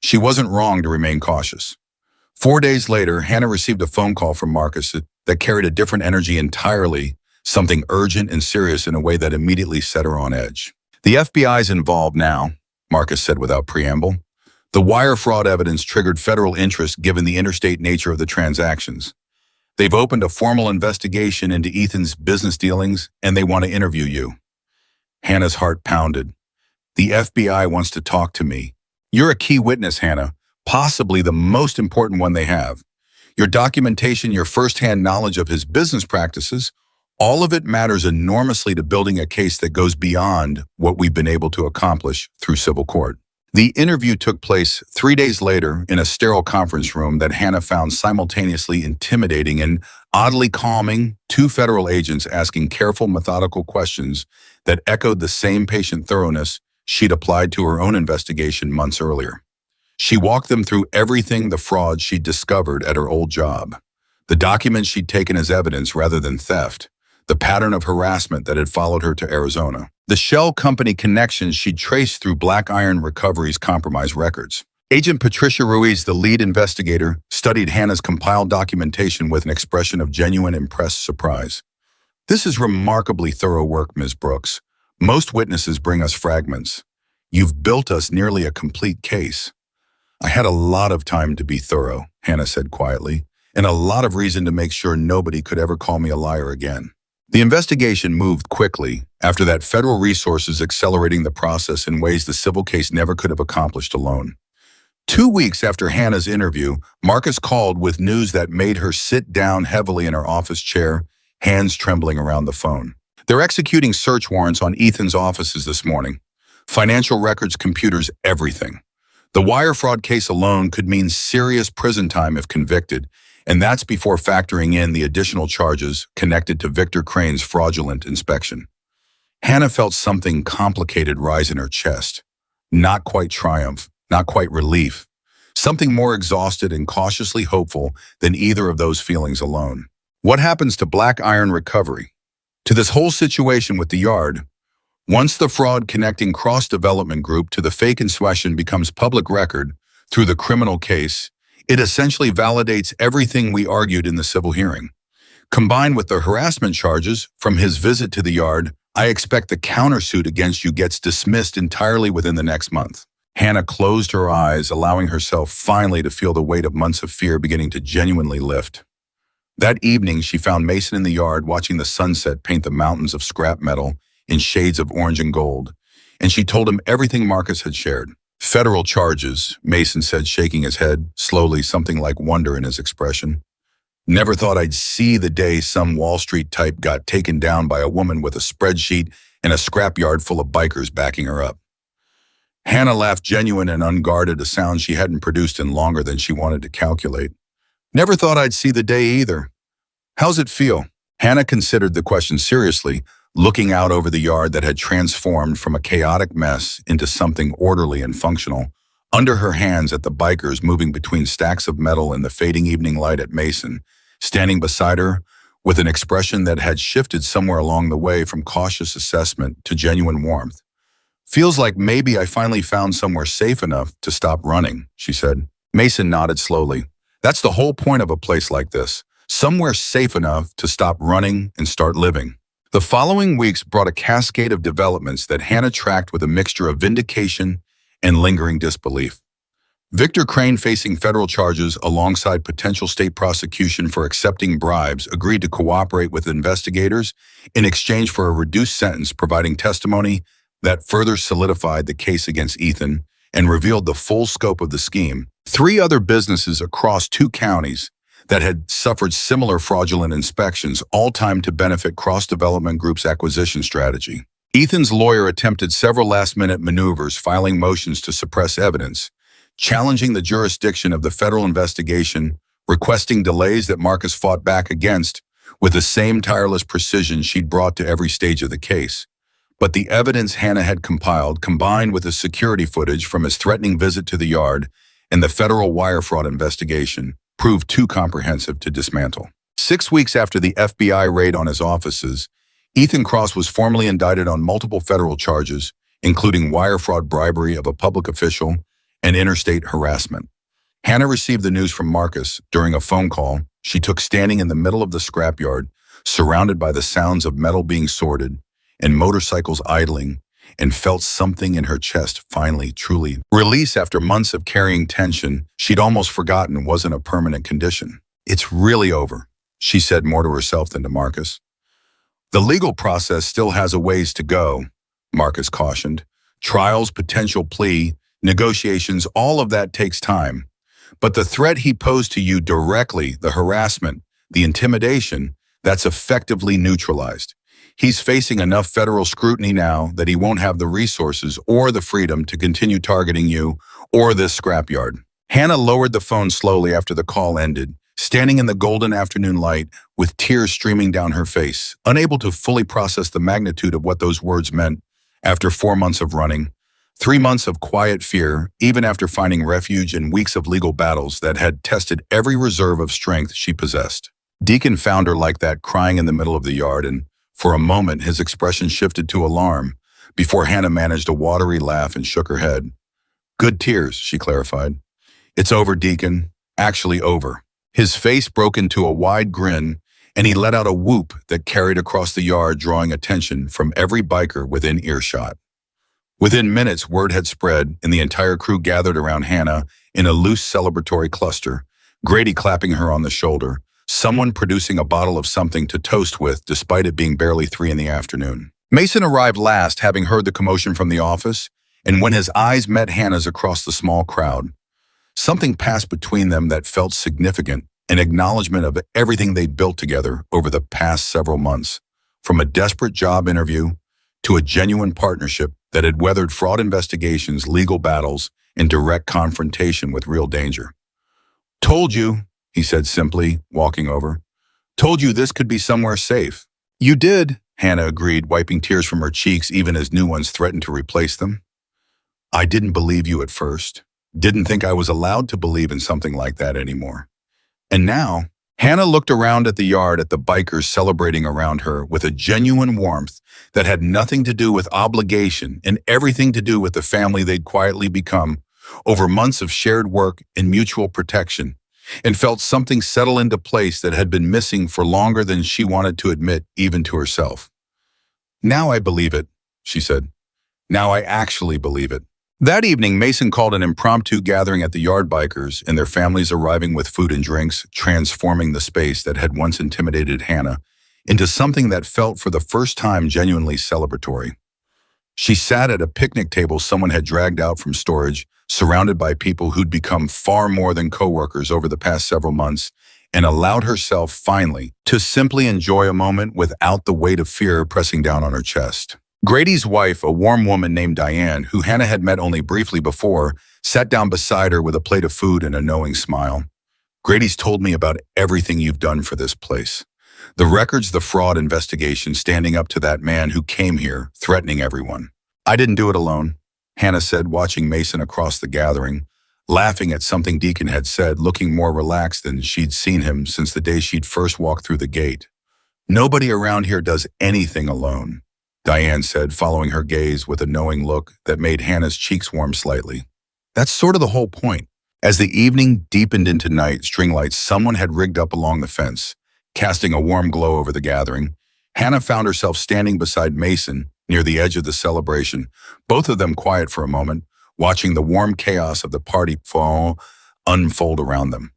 She wasn't wrong to remain cautious. 4 days later, Hannah received a phone call from Marcus that carried a different energy entirely, something urgent and serious in a way that immediately set her on edge. "The FBI's involved now," Marcus said without preamble. "The wire fraud evidence triggered federal interest given the interstate nature of the transactions. They've opened a formal investigation into Ethan's business dealings, and they want to interview you." Hannah's heart pounded. "The FBI wants to talk to me. You're a key witness, Hannah, possibly the most important one they have. Your documentation, your firsthand knowledge of his business practices, all of it matters enormously to building a case that goes beyond what we've been able to accomplish through civil court." The interview took place 3 days later in a sterile conference room that Hannah found simultaneously intimidating and oddly calming. 2 federal agents asking careful, methodical questions that echoed the same patient thoroughness she'd applied to her own investigation months earlier. She walked them through everything the fraud she'd discovered at her old job, the documents she'd taken as evidence rather than theft, the pattern of harassment that had followed her to Arizona, the shell company connections she'd traced through Black Iron Recovery's compromised records. Agent Patricia Ruiz, the lead investigator, studied Hannah's compiled documentation with an expression of genuine impressed surprise. "This is remarkably thorough work, Ms. Brooks. Most witnesses bring us fragments. You've built us nearly a complete case." "I had a lot of time to be thorough," Hannah said quietly, "and a lot of reason to make sure nobody could ever call me a liar again." The investigation moved quickly, after that federal resources accelerating the process in ways the civil case never could have accomplished alone. 2 weeks after Hannah's interview, Marcus called with news that made her sit down heavily in her office chair, hands trembling around the phone. "They're executing search warrants on Ethan's offices this morning. Financial records, computers, everything. The wire fraud case alone could mean serious prison time if convicted, and that's before factoring in the additional charges connected to Victor Crane's fraudulent inspection." Hannah felt something complicated rise in her chest. Not quite triumph, not quite relief. Something more exhausted and cautiously hopeful than either of those feelings alone. What happens to Black Iron Recovery? To this whole situation with the yard? Once the fraud connecting Cross Development Group to the fake inspection becomes public record through the criminal case, it essentially validates everything we argued in the civil hearing. Combined with the harassment charges from his visit to the yard, I expect the countersuit against you gets dismissed entirely within the next month. Hannah closed her eyes, allowing herself finally to feel the weight of months of fear beginning to genuinely lift. That evening, she found Mason in the yard watching the sunset paint the mountains of scrap metal in shades of orange and gold, and she told him everything Marcus had shared. "Federal charges," Mason said, shaking his head, slowly, something like wonder in his expression. "Never thought I'd see the day some Wall Street type got taken down by a woman with a spreadsheet and a scrapyard full of bikers backing her up." Hannah laughed, genuine and unguarded, a sound she hadn't produced in longer than she wanted to calculate. "Never thought I'd see the day either. How's it feel?" Hannah considered the question seriously, looking out over the yard that had transformed from a chaotic mess into something orderly and functional, under her hands at the bikers moving between stacks of metal in the fading evening light at Mason, standing beside her with an expression that had shifted somewhere along the way from cautious assessment to genuine warmth. Feels like maybe I finally found somewhere safe enough to stop running, she said. Mason nodded slowly. That's the whole point of a place like this. Somewhere safe enough to stop running and start living. The following weeks brought a cascade of developments that Hannah tracked with a mixture of vindication and lingering disbelief. Victor Crane, facing federal charges alongside potential state prosecution for accepting bribes, agreed to cooperate with investigators in exchange for a reduced sentence, providing testimony that further solidified the case against Ethan and revealed the full scope of the scheme. 3 other businesses across 2 counties that had suffered similar fraudulent inspections, all timed to benefit Cross Development Group's acquisition strategy. Ethan's lawyer attempted several last-minute maneuvers, filing motions to suppress evidence, challenging the jurisdiction of the federal investigation, requesting delays that Marcus fought back against with the same tireless precision she'd brought to every stage of the case. But the evidence Hannah had compiled, combined with the security footage from his threatening visit to the yard and the federal wire fraud investigation, proved too comprehensive to dismantle. 6 weeks after the FBI raid on his offices, Ethan Cross was formally indicted on multiple federal charges, including wire fraud, bribery of a public official, and interstate harassment. Hannah received the news from Marcus during a phone call she took standing in the middle of the scrapyard, surrounded by the sounds of metal being sorted and motorcycles idling, and felt something in her chest finally, truly release after months of carrying tension she'd almost forgotten wasn't a permanent condition. It's really over, she said more to herself than to Marcus. The legal process still has a ways to go, Marcus cautioned. Trials, potential plea, negotiations, all of that takes time. But the threat he posed to you directly, the harassment, the intimidation, that's effectively neutralized. He's facing enough federal scrutiny now that he won't have the resources or the freedom to continue targeting you or this scrapyard. Hannah lowered the phone slowly after the call ended, standing in the golden afternoon light with tears streaming down her face, unable to fully process the magnitude of what those words meant after 4 months of running. 3 months of quiet fear, even after finding refuge in weeks of legal battles that had tested every reserve of strength she possessed. Deacon found her like that, crying in the middle of the yard, and for a moment his expression shifted to alarm before Hannah managed a watery laugh and shook her head. Good tears, she clarified. It's over, Deacon. Actually over. His face broke into a wide grin, and he let out a whoop that carried across the yard, drawing attention from every biker within earshot. Within minutes, word had spread, and the entire crew gathered around Hannah in a loose celebratory cluster, Grady clapping her on the shoulder, someone producing a bottle of something to toast with despite it being barely 3 in the afternoon. Mason arrived last, having heard the commotion from the office, and when his eyes met Hannah's across the small crowd, something passed between them that felt significant, an acknowledgement of everything they'd built together over the past several months, from a desperate job interview to a genuine partnership that had weathered fraud investigations, legal battles, and direct confrontation with real danger. Told you, he said simply, walking over. Told you this could be somewhere safe. You did, Hannah agreed, wiping tears from her cheeks even as new ones threatened to replace them. I didn't believe you at first. Didn't think I was allowed to believe in something like that anymore. And now, Hannah looked around at the yard, at the bikers celebrating around her with a genuine warmth that had nothing to do with obligation and everything to do with the family they'd quietly become over months of shared work and mutual protection, and felt something settle into place that had been missing for longer than she wanted to admit, even to herself. Now I believe it, she said. Now I actually believe it. That evening, Mason called an impromptu gathering at the yard, bikers and their families arriving with food and drinks, transforming the space that had once intimidated Hannah into something that felt for the first time genuinely celebratory. She sat at a picnic table someone had dragged out from storage, surrounded by people who'd become far more than coworkers over the past several months, and allowed herself finally to simply enjoy a moment without the weight of fear pressing down on her chest. Grady's wife, a warm woman named Diane, who Hannah had met only briefly before, sat down beside her with a plate of food and a knowing smile. Grady's told me about everything you've done for this place. The records, the fraud investigation, standing up to that man who came here, threatening everyone. I didn't do it alone. Hannah said, watching Mason across the gathering, laughing at something Deacon had said, looking more relaxed than she'd seen him since the day she'd first walked through the gate. Nobody around here does anything alone, Diane said, following her gaze with a knowing look that made Hannah's cheeks warm slightly. That's sort of the whole point. As the evening deepened into night, string lights someone had rigged up along the fence, casting a warm glow over the gathering. Hannah found herself standing beside Mason near the edge of the celebration, both of them quiet for a moment, watching the warm chaos of the party unfold around them.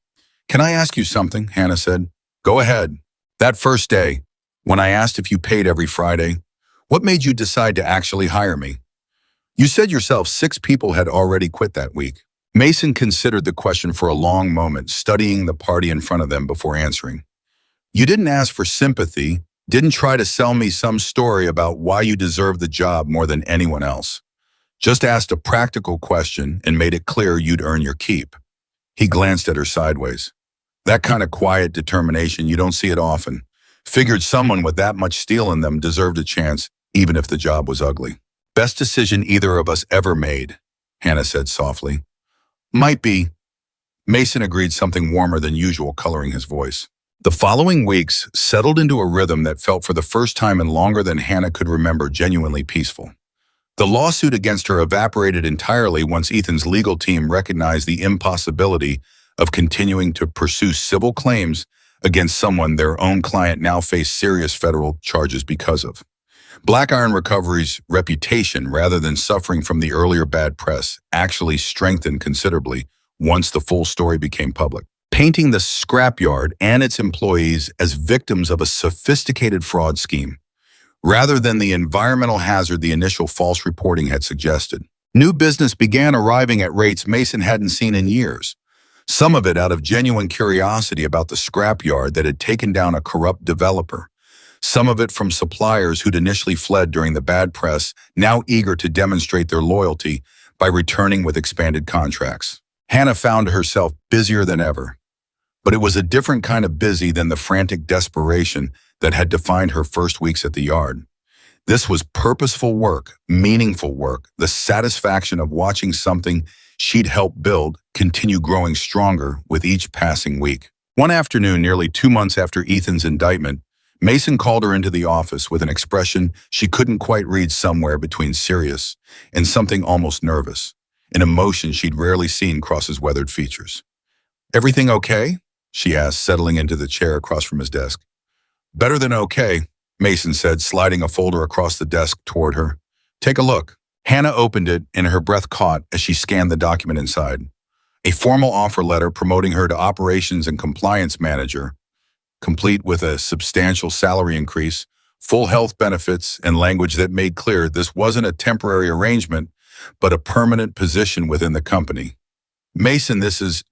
"Can I ask you something?" Hannah said. "Go ahead." "That first day, when I asked if you paid every Friday, what made you decide to actually hire me? You said yourself 6 people had already quit that week." Mason considered the question for a long moment, studying the party in front of them before answering. "You didn't ask for sympathy, didn't try to sell me some story about why you deserve the job more than anyone else. Just asked a practical question and made it clear you'd earn your keep." He glanced at her sideways. That kind of quiet determination, you don't see it often. Figured someone with that much steel in them deserved a chance, even if the job was ugly. "Best decision either of us ever made," Hannah said softly. "Might be." Mason agreed, something warmer than usual coloring his voice. The following weeks settled into a rhythm that felt for the first time in longer than Hannah could remember genuinely peaceful. The lawsuit against her evaporated entirely once Ethan's legal team recognized the impossibility of continuing to pursue civil claims against someone their own client now faced serious federal charges because of. Black Iron Recovery's reputation, rather than suffering from the earlier bad press, actually strengthened considerably once the full story became public, painting the Scrapyard and its employees as victims of a sophisticated fraud scheme, rather than the environmental hazard the initial false reporting had suggested. New business began arriving at rates Mason hadn't seen in years, some of it out of genuine curiosity about the Scrapyard that had taken down a corrupt developer, some of it from suppliers who'd initially fled during the bad press, now eager to demonstrate their loyalty by returning with expanded contracts. Hannah found herself busier than ever, but it was a different kind of busy than the frantic desperation that had defined her first weeks at the yard. This was purposeful work, meaningful work, the satisfaction of watching something she'd helped build continue growing stronger with each passing week. One afternoon, nearly 2 months after Ethan's indictment, Mason called her into the office with an expression she couldn't quite read, somewhere between serious and something almost nervous, an emotion she'd rarely seen cross his weathered features. "Everything okay?" she asked, settling into the chair across from his desk. "Better than okay," Mason said, sliding a folder across the desk toward her. "Take a look." Hannah opened it, and her breath caught as she scanned the document inside. A formal offer letter promoting her to operations and compliance manager, complete with a substantial salary increase, full health benefits, and language that made clear this wasn't a temporary arrangement, but a permanent position within the company. "Mason, this is..."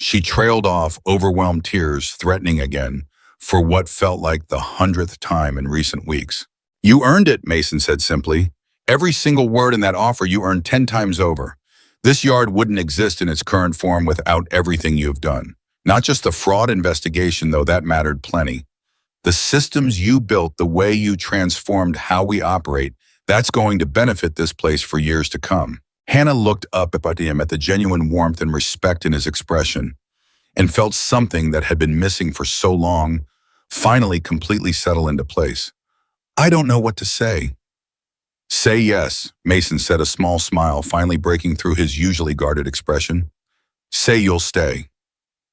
She trailed off, overwhelmed tears threatening again, for what felt like the 100th time in recent weeks. "You earned it," Mason said simply. "Every single word in that offer you earned 10 times over. This yard wouldn't exist in its current form without everything you've done. Not just the fraud investigation, though that mattered plenty. The systems you built, the way you transformed how we operate, that's going to benefit this place for years to come." Hannah looked up at him, at the genuine warmth and respect in his expression, and felt something that had been missing for so long finally completely settle into place. "I don't know what to say." "Say yes," Mason said, a small smile finally breaking through his usually guarded expression. "Say you'll stay."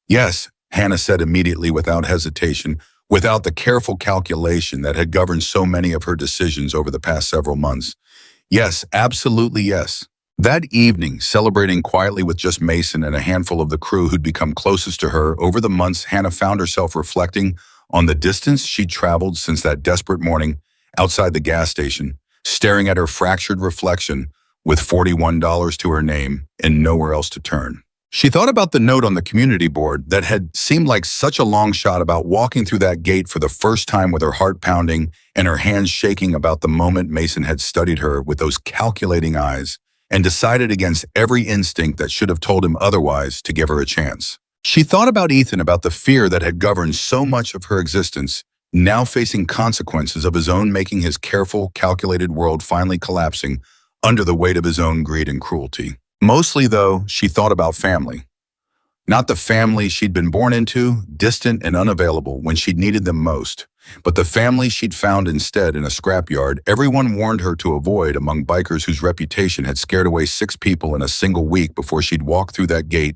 "Yes," Hannah said immediately, without hesitation, without the careful calculation that had governed so many of her decisions over the past several months. "Yes, absolutely yes." That evening, celebrating quietly with just Mason and a handful of the crew who'd become closest to her over the months, Hannah found herself reflecting on the distance she'd traveled since that desperate morning outside the gas station, staring at her fractured reflection with $41 to her name and nowhere else to turn. She thought about the note on the community board that had seemed like such a long shot, about walking through that gate for the first time with her heart pounding and her hands shaking, about the moment Mason had studied her with those calculating eyes and decided against every instinct that should have told him otherwise to give her a chance. She thought about Ethan, about the fear that had governed so much of her existence, now facing consequences of his own making, his careful, calculated world finally collapsing under the weight of his own greed and cruelty. Mostly, though, she thought about family. Not the family she'd been born into, distant and unavailable when she'd needed them most, but the family she'd found instead in a scrapyard everyone warned her to avoid among bikers whose reputation had scared away 6 people in a single week before she'd walked through that gate,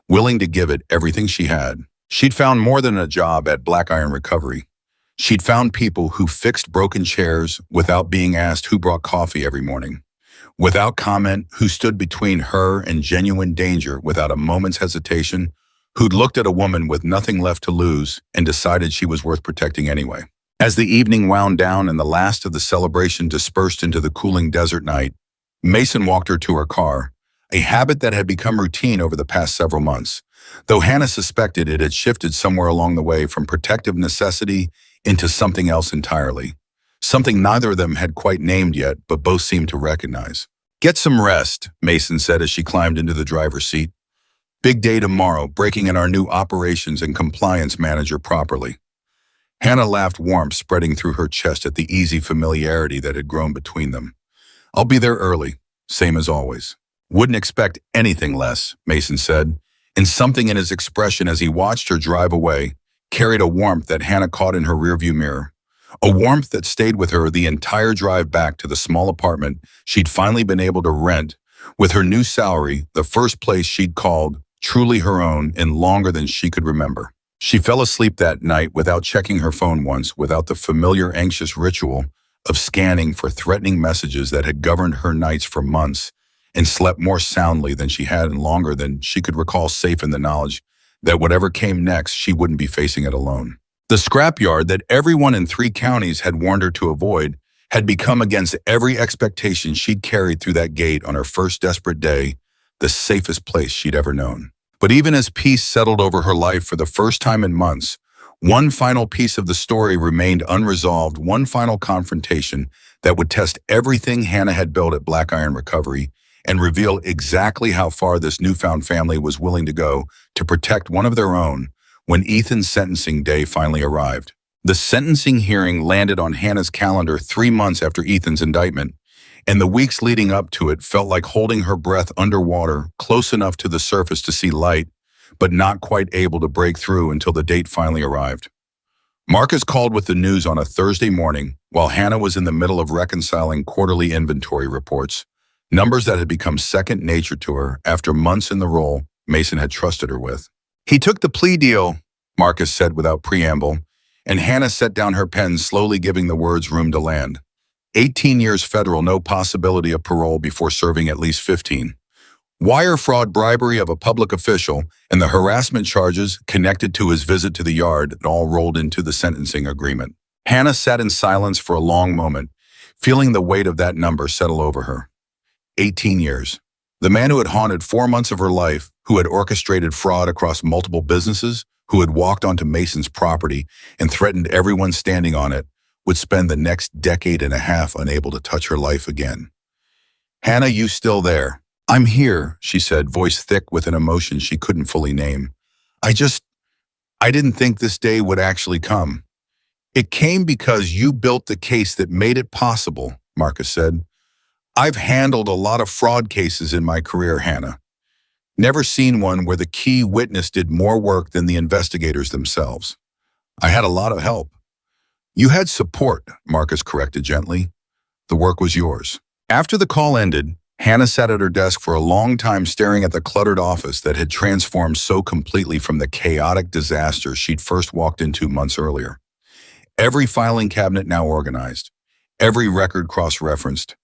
willing to give it everything she had. She'd found more than a job at Black Iron Recovery. She'd found people who fixed broken chairs without being asked who brought coffee every morning. Without comment, who stood between her and genuine danger without a moment's hesitation, who'd looked at a woman with nothing left to lose and decided she was worth protecting anyway. As the evening wound down and the last of the celebration dispersed into the cooling desert night, Mason walked her to her car, a habit that had become routine over the past several months, though Hannah suspected it had shifted somewhere along the way from protective necessity into something else entirely. Something neither of them had quite named yet, but both seemed to recognize. "Get some rest," Mason said as she climbed into the driver's seat. "Big day tomorrow, breaking in our new operations and compliance manager properly." Hannah laughed, warmth spreading through her chest at the easy familiarity that had grown between them. "I'll be there early, same as always." "Wouldn't expect anything less," Mason said, and something in his expression as he watched her drive away carried a warmth that Hannah caught in her rearview mirror. A warmth that stayed with her the entire drive back to the small apartment she'd finally been able to rent with her new salary, the first place she'd called truly her own in longer than she could remember. She fell asleep that night without checking her phone once, without the familiar anxious ritual of scanning for threatening messages that had governed her nights for months, and slept more soundly than she had in longer than she could recall, safe in the knowledge that whatever came next, she wouldn't be facing it alone. The scrapyard that everyone in 3 counties had warned her to avoid had become, against every expectation she'd carried through that gate on her first desperate day, the safest place she'd ever known. But even as peace settled over her life for the first time in months, one final piece of the story remained unresolved, one final confrontation that would test everything Hannah had built at Black Iron Recovery and reveal exactly how far this newfound family was willing to go to protect one of their own when Ethan's sentencing day finally arrived. The sentencing hearing landed on Hannah's calendar 3 months after Ethan's indictment, and the weeks leading up to it felt like holding her breath underwater, close enough to the surface to see light, but not quite able to break through until the date finally arrived. Marcus called with the news on a Thursday morning while Hannah was in the middle of reconciling quarterly inventory reports, numbers that had become second nature to her after months in the role Mason had trusted her with. "He took the plea deal," Marcus said without preamble, and Hannah set down her pen, slowly giving the words room to land. 18 years federal, no possibility of parole before serving at least 15. Wire fraud, bribery of a public official, and the harassment charges connected to his visit to the yard that all rolled into the sentencing agreement. Hannah sat in silence for a long moment, feeling the weight of that number settle over her. 18 years. The man who had haunted 4 months of her life, who had orchestrated fraud across multiple businesses, who had walked onto Mason's property and threatened everyone standing on it, would spend the next decade and a half unable to touch her life again. "Hannah, you still there?" "I'm here," she said, voice thick with an emotion she couldn't fully name. I didn't think this day would actually come." "It came because you built the case that made it possible," Marcus said. "I've handled a lot of fraud cases in my career, Hannah. Never seen one where the key witness did more work than the investigators themselves. I had a lot of help." "You had support," Marcus corrected gently. "The work was yours." After the call ended, Hannah sat at her desk for a long time, staring at the cluttered office that had transformed so completely from the chaotic disaster she'd first walked into months earlier. Every filing cabinet now organized, every record cross-referenced,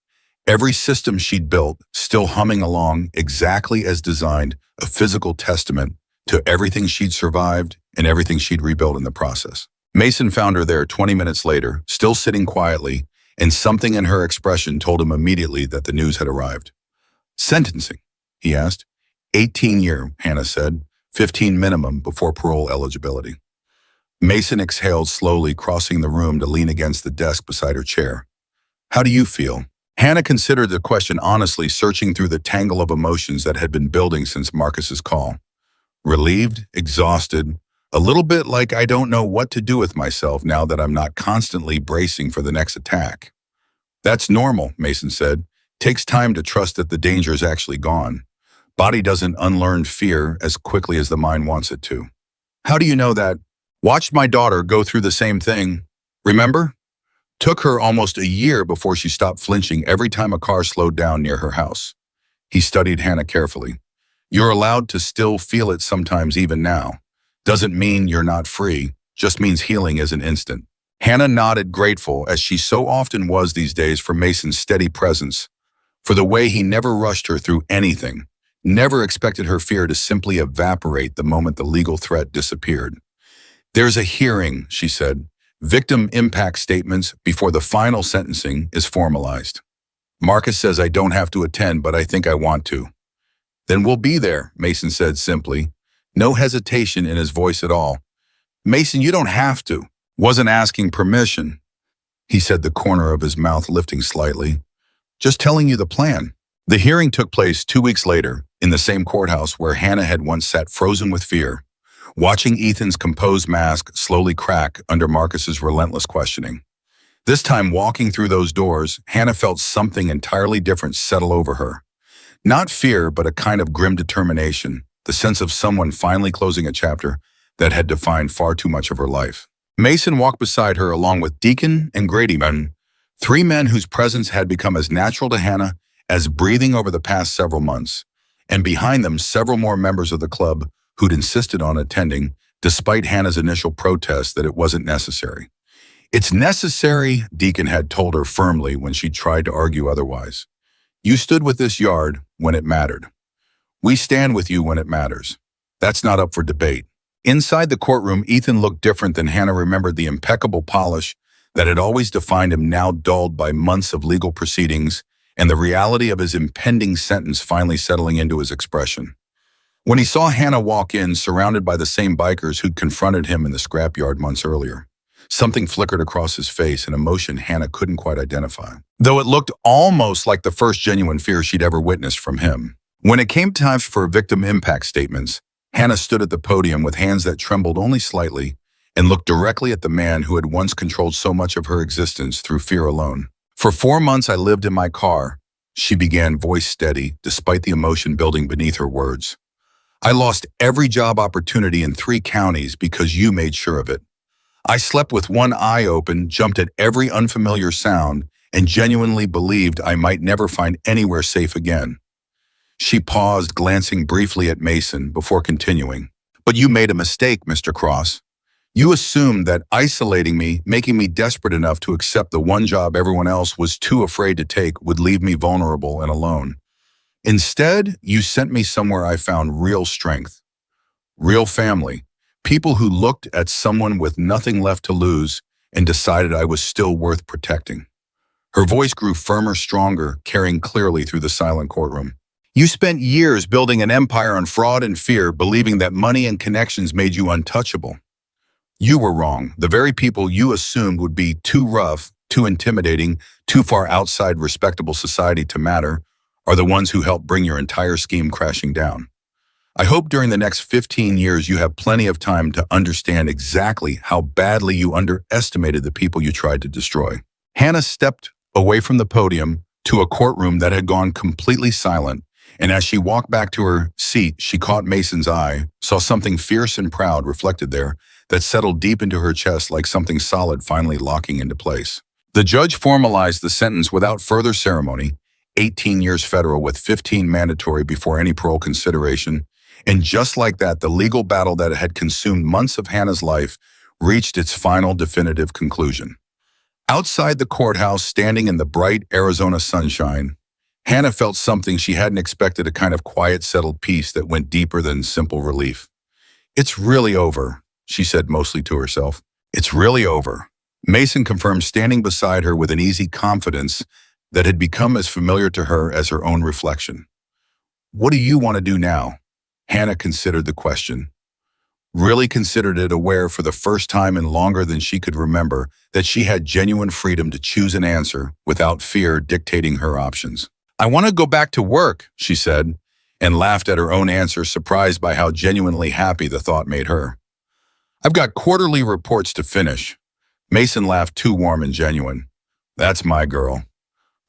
every system she'd built still humming along exactly as designed, a physical testament to everything she'd survived and everything she'd rebuilt in the process. Mason found her there 20 minutes later, still sitting quietly, and something in her expression told him immediately that the news had arrived. "Sentencing?" he asked. 18-year, Hannah said, 15 minimum before parole eligibility. Mason exhaled slowly, crossing the room to lean against the desk beside her chair. "How do you feel?" Hannah considered the question honestly, searching through the tangle of emotions that had been building since Marcus's call. Relieved, exhausted, a little bit like I don't know what to do with myself now that I'm not constantly bracing for the next attack. "That's normal," Mason said, Takes time to trust that the danger is actually gone. Body doesn't unlearn fear as quickly as the mind wants it to. How do you know that? Watched my daughter go through the same thing. Remember? Took her almost a year before she stopped flinching every time a car slowed down near her house. He studied Hannah carefully. You're allowed to still feel it sometimes even now. Doesn't mean you're not free, just means healing isn't instant. Hannah nodded, grateful, as she so often was these days, for Mason's steady presence, for the way he never rushed her through anything, never expected her fear to simply evaporate the moment the legal threat disappeared. There's a hearing, she said, victim impact statements before the final sentencing is formalized. Marcus says I don't have to attend, but I think I want to. Then we'll be there, Mason said simply. No hesitation in his voice at all. Mason, you don't have to. Wasn't asking permission, he said, the corner of his mouth lifting slightly. Just telling you the plan. The hearing took place 2 weeks later in the same courthouse where Hannah had once sat frozen with fear, watching Ethan's composed mask slowly crack under Marcus's relentless questioning. This time, walking through those doors, Hannah felt something entirely different settle over her. Not fear, but a kind of grim determination, the sense of someone finally closing a chapter that had defined far too much of her life. Mason walked beside her along with Deacon and Gradyman, 3 men whose presence had become as natural to Hannah as breathing over the past several months, and behind them several more members of the club who'd insisted on attending, despite Hannah's initial protest that it wasn't necessary. It's necessary, Deacon had told her firmly when she tried to argue otherwise. You stood with this yard when it mattered. We stand with you when it matters. That's not up for debate. Inside the courtroom, Ethan looked different than Hannah remembered. The impeccable polish that had always defined him now dulled by months of legal proceedings and the reality of his impending sentence finally settling into his expression. When he saw Hannah walk in, surrounded by the same bikers who'd confronted him in the scrapyard months earlier, something flickered across his face, an emotion Hannah couldn't quite identify, though it looked almost like the first genuine fear she'd ever witnessed from him. When it came time for victim impact statements, Hannah stood at the podium with hands that trembled only slightly and looked directly at the man who had once controlled so much of her existence through fear alone. For 4 months I lived in my car, she began, voice steady, despite the emotion building beneath her words. I lost every job opportunity in 3 counties because you made sure of it. I slept with one eye open, jumped at every unfamiliar sound, and genuinely believed I might never find anywhere safe again. She paused, glancing briefly at Mason before continuing. But you made a mistake, Mr. Cross. You assumed that isolating me, making me desperate enough to accept the one job everyone else was too afraid to take, would leave me vulnerable and alone. Instead, you sent me somewhere I found real strength, real family, people who looked at someone with nothing left to lose and decided I was still worth protecting. Her voice grew firmer, stronger, carrying clearly through the silent courtroom. You spent years building an empire on fraud and fear, believing that money and connections made you untouchable. You were wrong. The very people you assumed would be too rough, too intimidating, too far outside respectable society to matter are the ones who helped bring your entire scheme crashing down. I hope during the next 15 years you have plenty of time to understand exactly how badly you underestimated the people you tried to destroy. Hannah stepped away from the podium to a courtroom that had gone completely silent, and as she walked back to her seat, she caught Mason's eye, saw something fierce and proud reflected there that settled deep into her chest like something solid finally locking into place. The judge formalized the sentence without further ceremony, 18 years federal with 15 mandatory before any parole consideration, and just like that, the legal battle that had consumed months of Hannah's life reached its final definitive conclusion. Outside the courthouse, standing in the bright Arizona sunshine, Hannah felt something she hadn't expected, a kind of quiet, settled peace that went deeper than simple relief. It's really over, she said mostly to herself. It's really over. Mason confirmed, standing beside her with an easy confidence that had become as familiar to her as her own reflection. What do you want to do now? Hannah considered the question. Really considered it, aware for the first time in longer than she could remember that she had genuine freedom to choose an answer without fear dictating her options. I want to go back to work, she said, and laughed at her own answer, surprised by how genuinely happy the thought made her. I've got quarterly reports to finish. Mason laughed, too warm and genuine. That's my girl.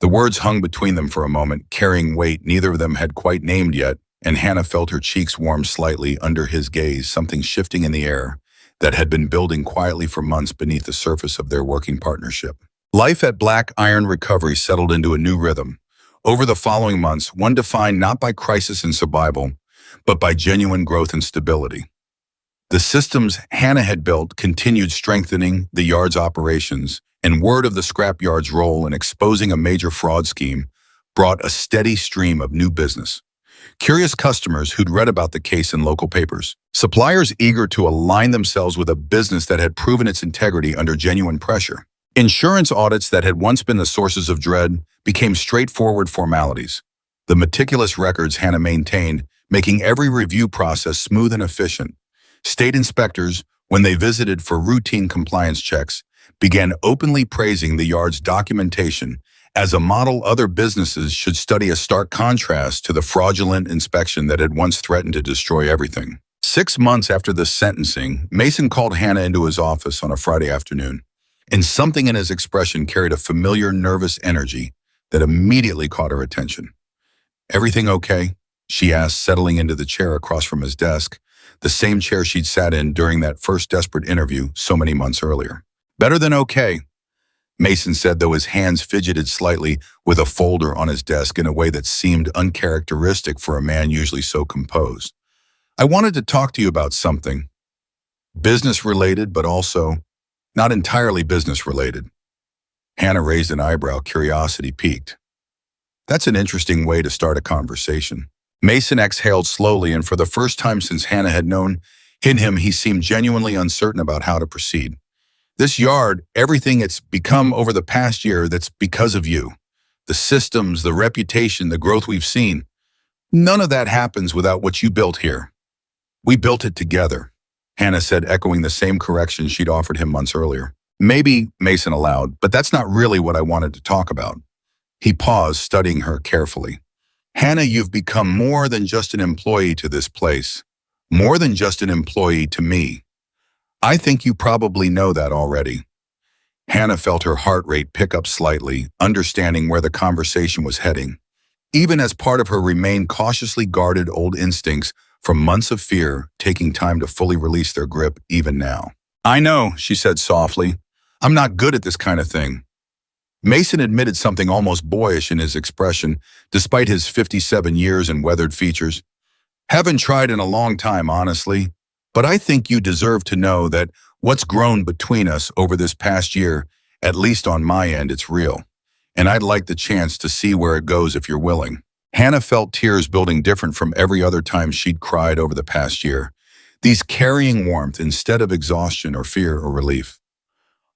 The words hung between them for a moment, carrying weight neither of them had quite named yet, and Hannah felt her cheeks warm slightly under his gaze, something shifting in the air that had been building quietly for months beneath the surface of their working partnership. Life at Black Iron Recovery settled into a new rhythm. Over the following months, one defined not by crisis and survival, but by genuine growth and stability. The systems Hannah had built continued strengthening the yard's operations, and word of the scrapyard's role in exposing a major fraud scheme brought a steady stream of new business. Curious customers who'd read about the case in local papers. Suppliers eager to align themselves with a business that had proven its integrity under genuine pressure. Insurance audits that had once been the sources of dread became straightforward formalities. The meticulous records Hannah maintained, making every review process smooth and efficient. State inspectors, when they visited for routine compliance checks, began openly praising the yard's documentation as a model other businesses should study, a stark contrast to the fraudulent inspection that had once threatened to destroy everything. 6 months after the sentencing, Mason called Hannah into his office on a Friday afternoon, and something in his expression carried a familiar, nervous energy that immediately caught her attention. "Everything okay?" she asked, settling into the chair across from his desk, the same chair she'd sat in during that first desperate interview so many months earlier. "Better than okay," Mason said, though his hands fidgeted slightly with a folder on his desk in a way that seemed uncharacteristic for a man usually so composed. "I wanted to talk to you about something. Business-related, but also not entirely business-related." Hannah raised an eyebrow, curiosity piqued. "That's an interesting way to start a conversation." Mason exhaled slowly, and for the first time since Hannah had known him, he seemed genuinely uncertain about how to proceed. "This yard, everything it's become over the past year, that's because of you. The systems, the reputation, the growth we've seen. None of that happens without what you built here. We built it together," Hannah said, echoing the same correction she'd offered him months earlier. "Maybe," Mason allowed, "but that's not really what I wanted to talk about." He paused, studying her carefully. "Hannah, you've become more than just an employee to this place. More than just an employee to me. I think you probably know that already." Hannah felt her heart rate pick up slightly, understanding where the conversation was heading, even as part of her remained cautiously guarded old instincts from months of fear taking time to fully release their grip even now. "I know," she said softly. "I'm not good at this kind of thing." Mason admitted something almost boyish in his expression, despite his 57 years and weathered features. "Haven't tried in a long time, honestly. But I think you deserve to know that what's grown between us over this past year, at least on my end, it's real. And I'd like the chance to see where it goes if you're willing." Hannah felt tears building different from every other time she'd cried over the past year, these carrying warmth instead of exhaustion or fear or relief.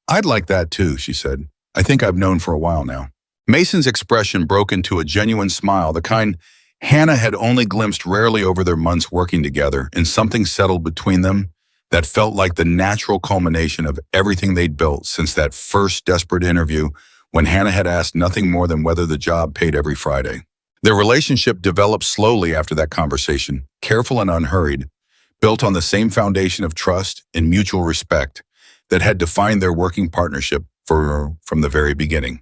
"I'd like that too," she said. "I think I've known for a while now." Mason's expression broke into a genuine smile, the kind Hannah had only glimpsed rarely over their months working together, and something settled between them that felt like the natural culmination of everything they'd built since that first desperate interview when Hannah had asked nothing more than whether the job paid every Friday. Their relationship developed slowly after that conversation, careful and unhurried, built on the same foundation of trust and mutual respect that had defined their working partnership from the very beginning.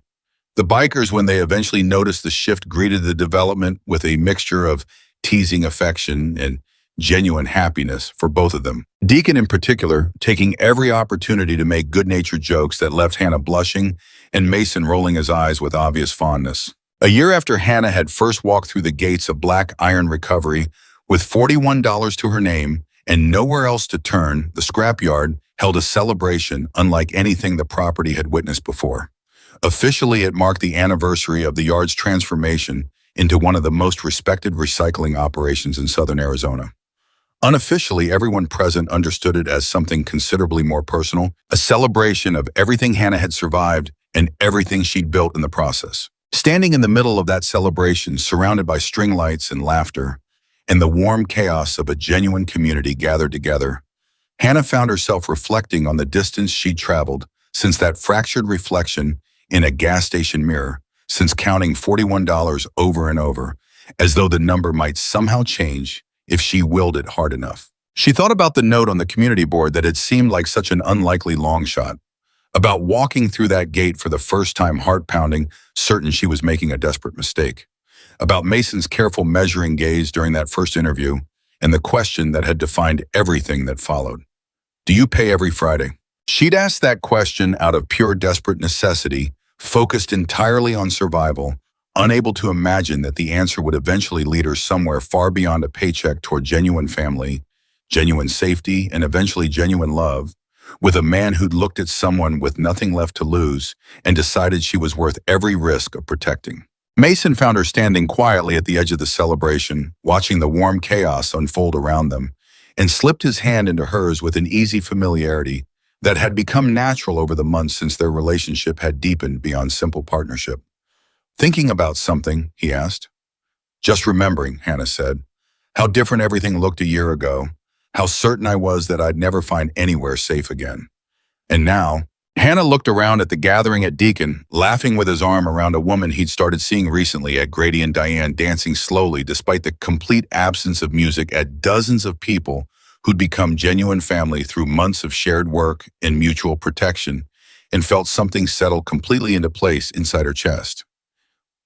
The bikers, when they eventually noticed the shift, greeted the development with a mixture of teasing affection and genuine happiness for both of them. Deacon, in particular, taking every opportunity to make good-natured jokes that left Hannah blushing and Mason rolling his eyes with obvious fondness. A year after Hannah had first walked through the gates of Black Iron Recovery with $41 to her name and nowhere else to turn, the Scrapyard held a celebration unlike anything the property had witnessed before. Officially, it marked the anniversary of the yard's transformation into one of the most respected recycling operations in southern Arizona. Unofficially, everyone present understood it as something considerably more personal, a celebration of everything Hannah had survived and everything she'd built in the process. Standing in the middle of that celebration, surrounded by string lights and laughter, and the warm chaos of a genuine community gathered together, Hannah found herself reflecting on the distance she'd traveled since that fractured reflection in a gas station mirror, since counting $41 over and over, as though the number might somehow change if she willed it hard enough. She thought about the note on the community board that had seemed like such an unlikely long shot, about walking through that gate for the first time, heart pounding, certain she was making a desperate mistake, about Mason's careful measuring gaze during that first interview, and the question that had defined everything that followed. Do you pay every Friday? She'd asked that question out of pure desperate necessity, focused entirely on survival, unable to imagine that the answer would eventually lead her somewhere far beyond a paycheck toward genuine family, genuine safety, and eventually genuine love, with a man who'd looked at someone with nothing left to lose and decided she was worth every risk of protecting. Mason found her standing quietly at the edge of the celebration, watching the warm chaos unfold around them, and slipped his hand into hers with an easy familiarity that had become natural over the months since their relationship had deepened beyond simple partnership. Thinking about something, he asked. Just remembering, Hannah said, how different everything looked a year ago, how certain I was that I'd never find anywhere safe again. And now, Hannah looked around at the gathering at Deacon, laughing with his arm around a woman he'd started seeing recently at Grady and Diane dancing slowly despite the complete absence of music at dozens of people who'd become genuine family through months of shared work and mutual protection, and felt something settle completely into place inside her chest.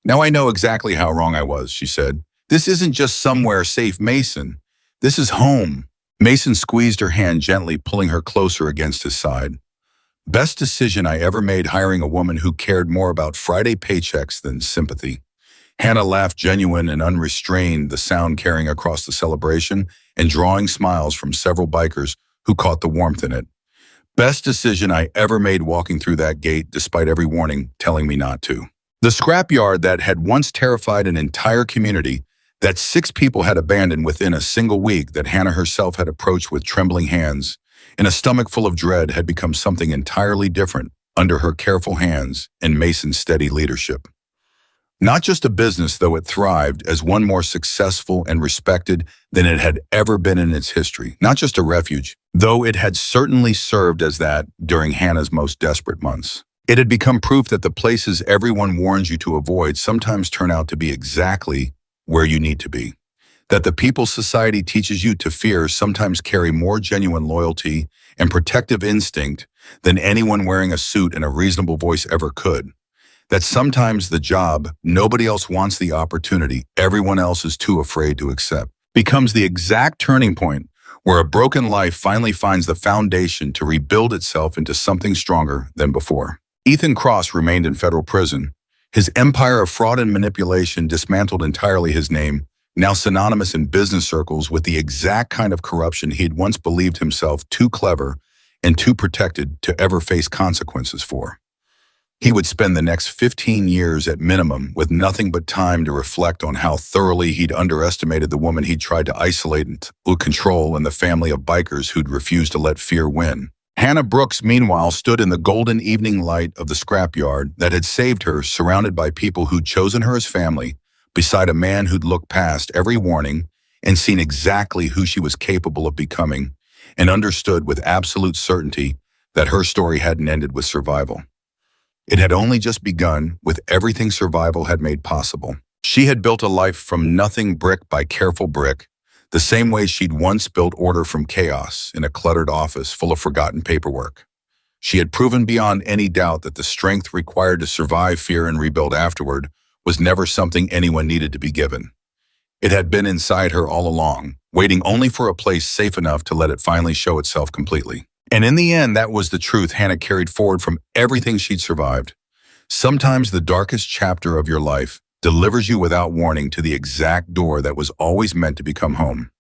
Now I know exactly how wrong I was, she said. This isn't just somewhere safe, Mason. This is home. Mason squeezed her hand gently, pulling her closer against his side. Best decision I ever made, hiring a woman who cared more about Friday paychecks than sympathy. Hannah laughed, genuine and unrestrained, the sound carrying across the celebration and drawing smiles from several bikers who caught the warmth in it. Best decision I ever made, walking through that gate despite every warning telling me not to. The scrapyard that had once terrified an entire community, that 6 people had abandoned within a single week, that Hannah herself had approached with trembling hands, and a stomach full of dread, had become something entirely different under her careful hands and Mason's steady leadership. Not just a business, though it thrived as one more successful and respected than it had ever been in its history. Not just a refuge, though it had certainly served as that during Hannah's most desperate months. It had become proof that the places everyone warns you to avoid sometimes turn out to be exactly where you need to be. That the people society teaches you to fear sometimes carry more genuine loyalty and protective instinct than anyone wearing a suit and a reasonable voice ever could. That sometimes the job nobody else wants, the opportunity everyone else is too afraid to accept, becomes the exact turning point where a broken life finally finds the foundation to rebuild itself into something stronger than before. Ethan Cross remained in federal prison. His empire of fraud and manipulation dismantled entirely, his name now synonymous in business circles with the exact kind of corruption he'd once believed himself too clever and too protected to ever face consequences for. He would spend the next 15 years at minimum with nothing but time to reflect on how thoroughly he'd underestimated the woman he'd tried to isolate and control, and the family of bikers who'd refused to let fear win. Hannah Brooks, meanwhile, stood in the golden evening light of the scrapyard that had saved her, surrounded by people who'd chosen her as family, beside a man who'd looked past every warning and seen exactly who she was capable of becoming, and understood with absolute certainty that her story hadn't ended with survival. It had only just begun with everything survival had made possible. She had built a life from nothing, brick by careful brick, the same way she'd once built order from chaos in a cluttered office full of forgotten paperwork. She had proven beyond any doubt that the strength required to survive fear and rebuild afterward was never something anyone needed to be given. It had been inside her all along, waiting only for a place safe enough to let it finally show itself completely. And in the end, that was the truth Hannah carried forward from everything she'd survived. Sometimes the darkest chapter of your life delivers you without warning to the exact door that was always meant to become home.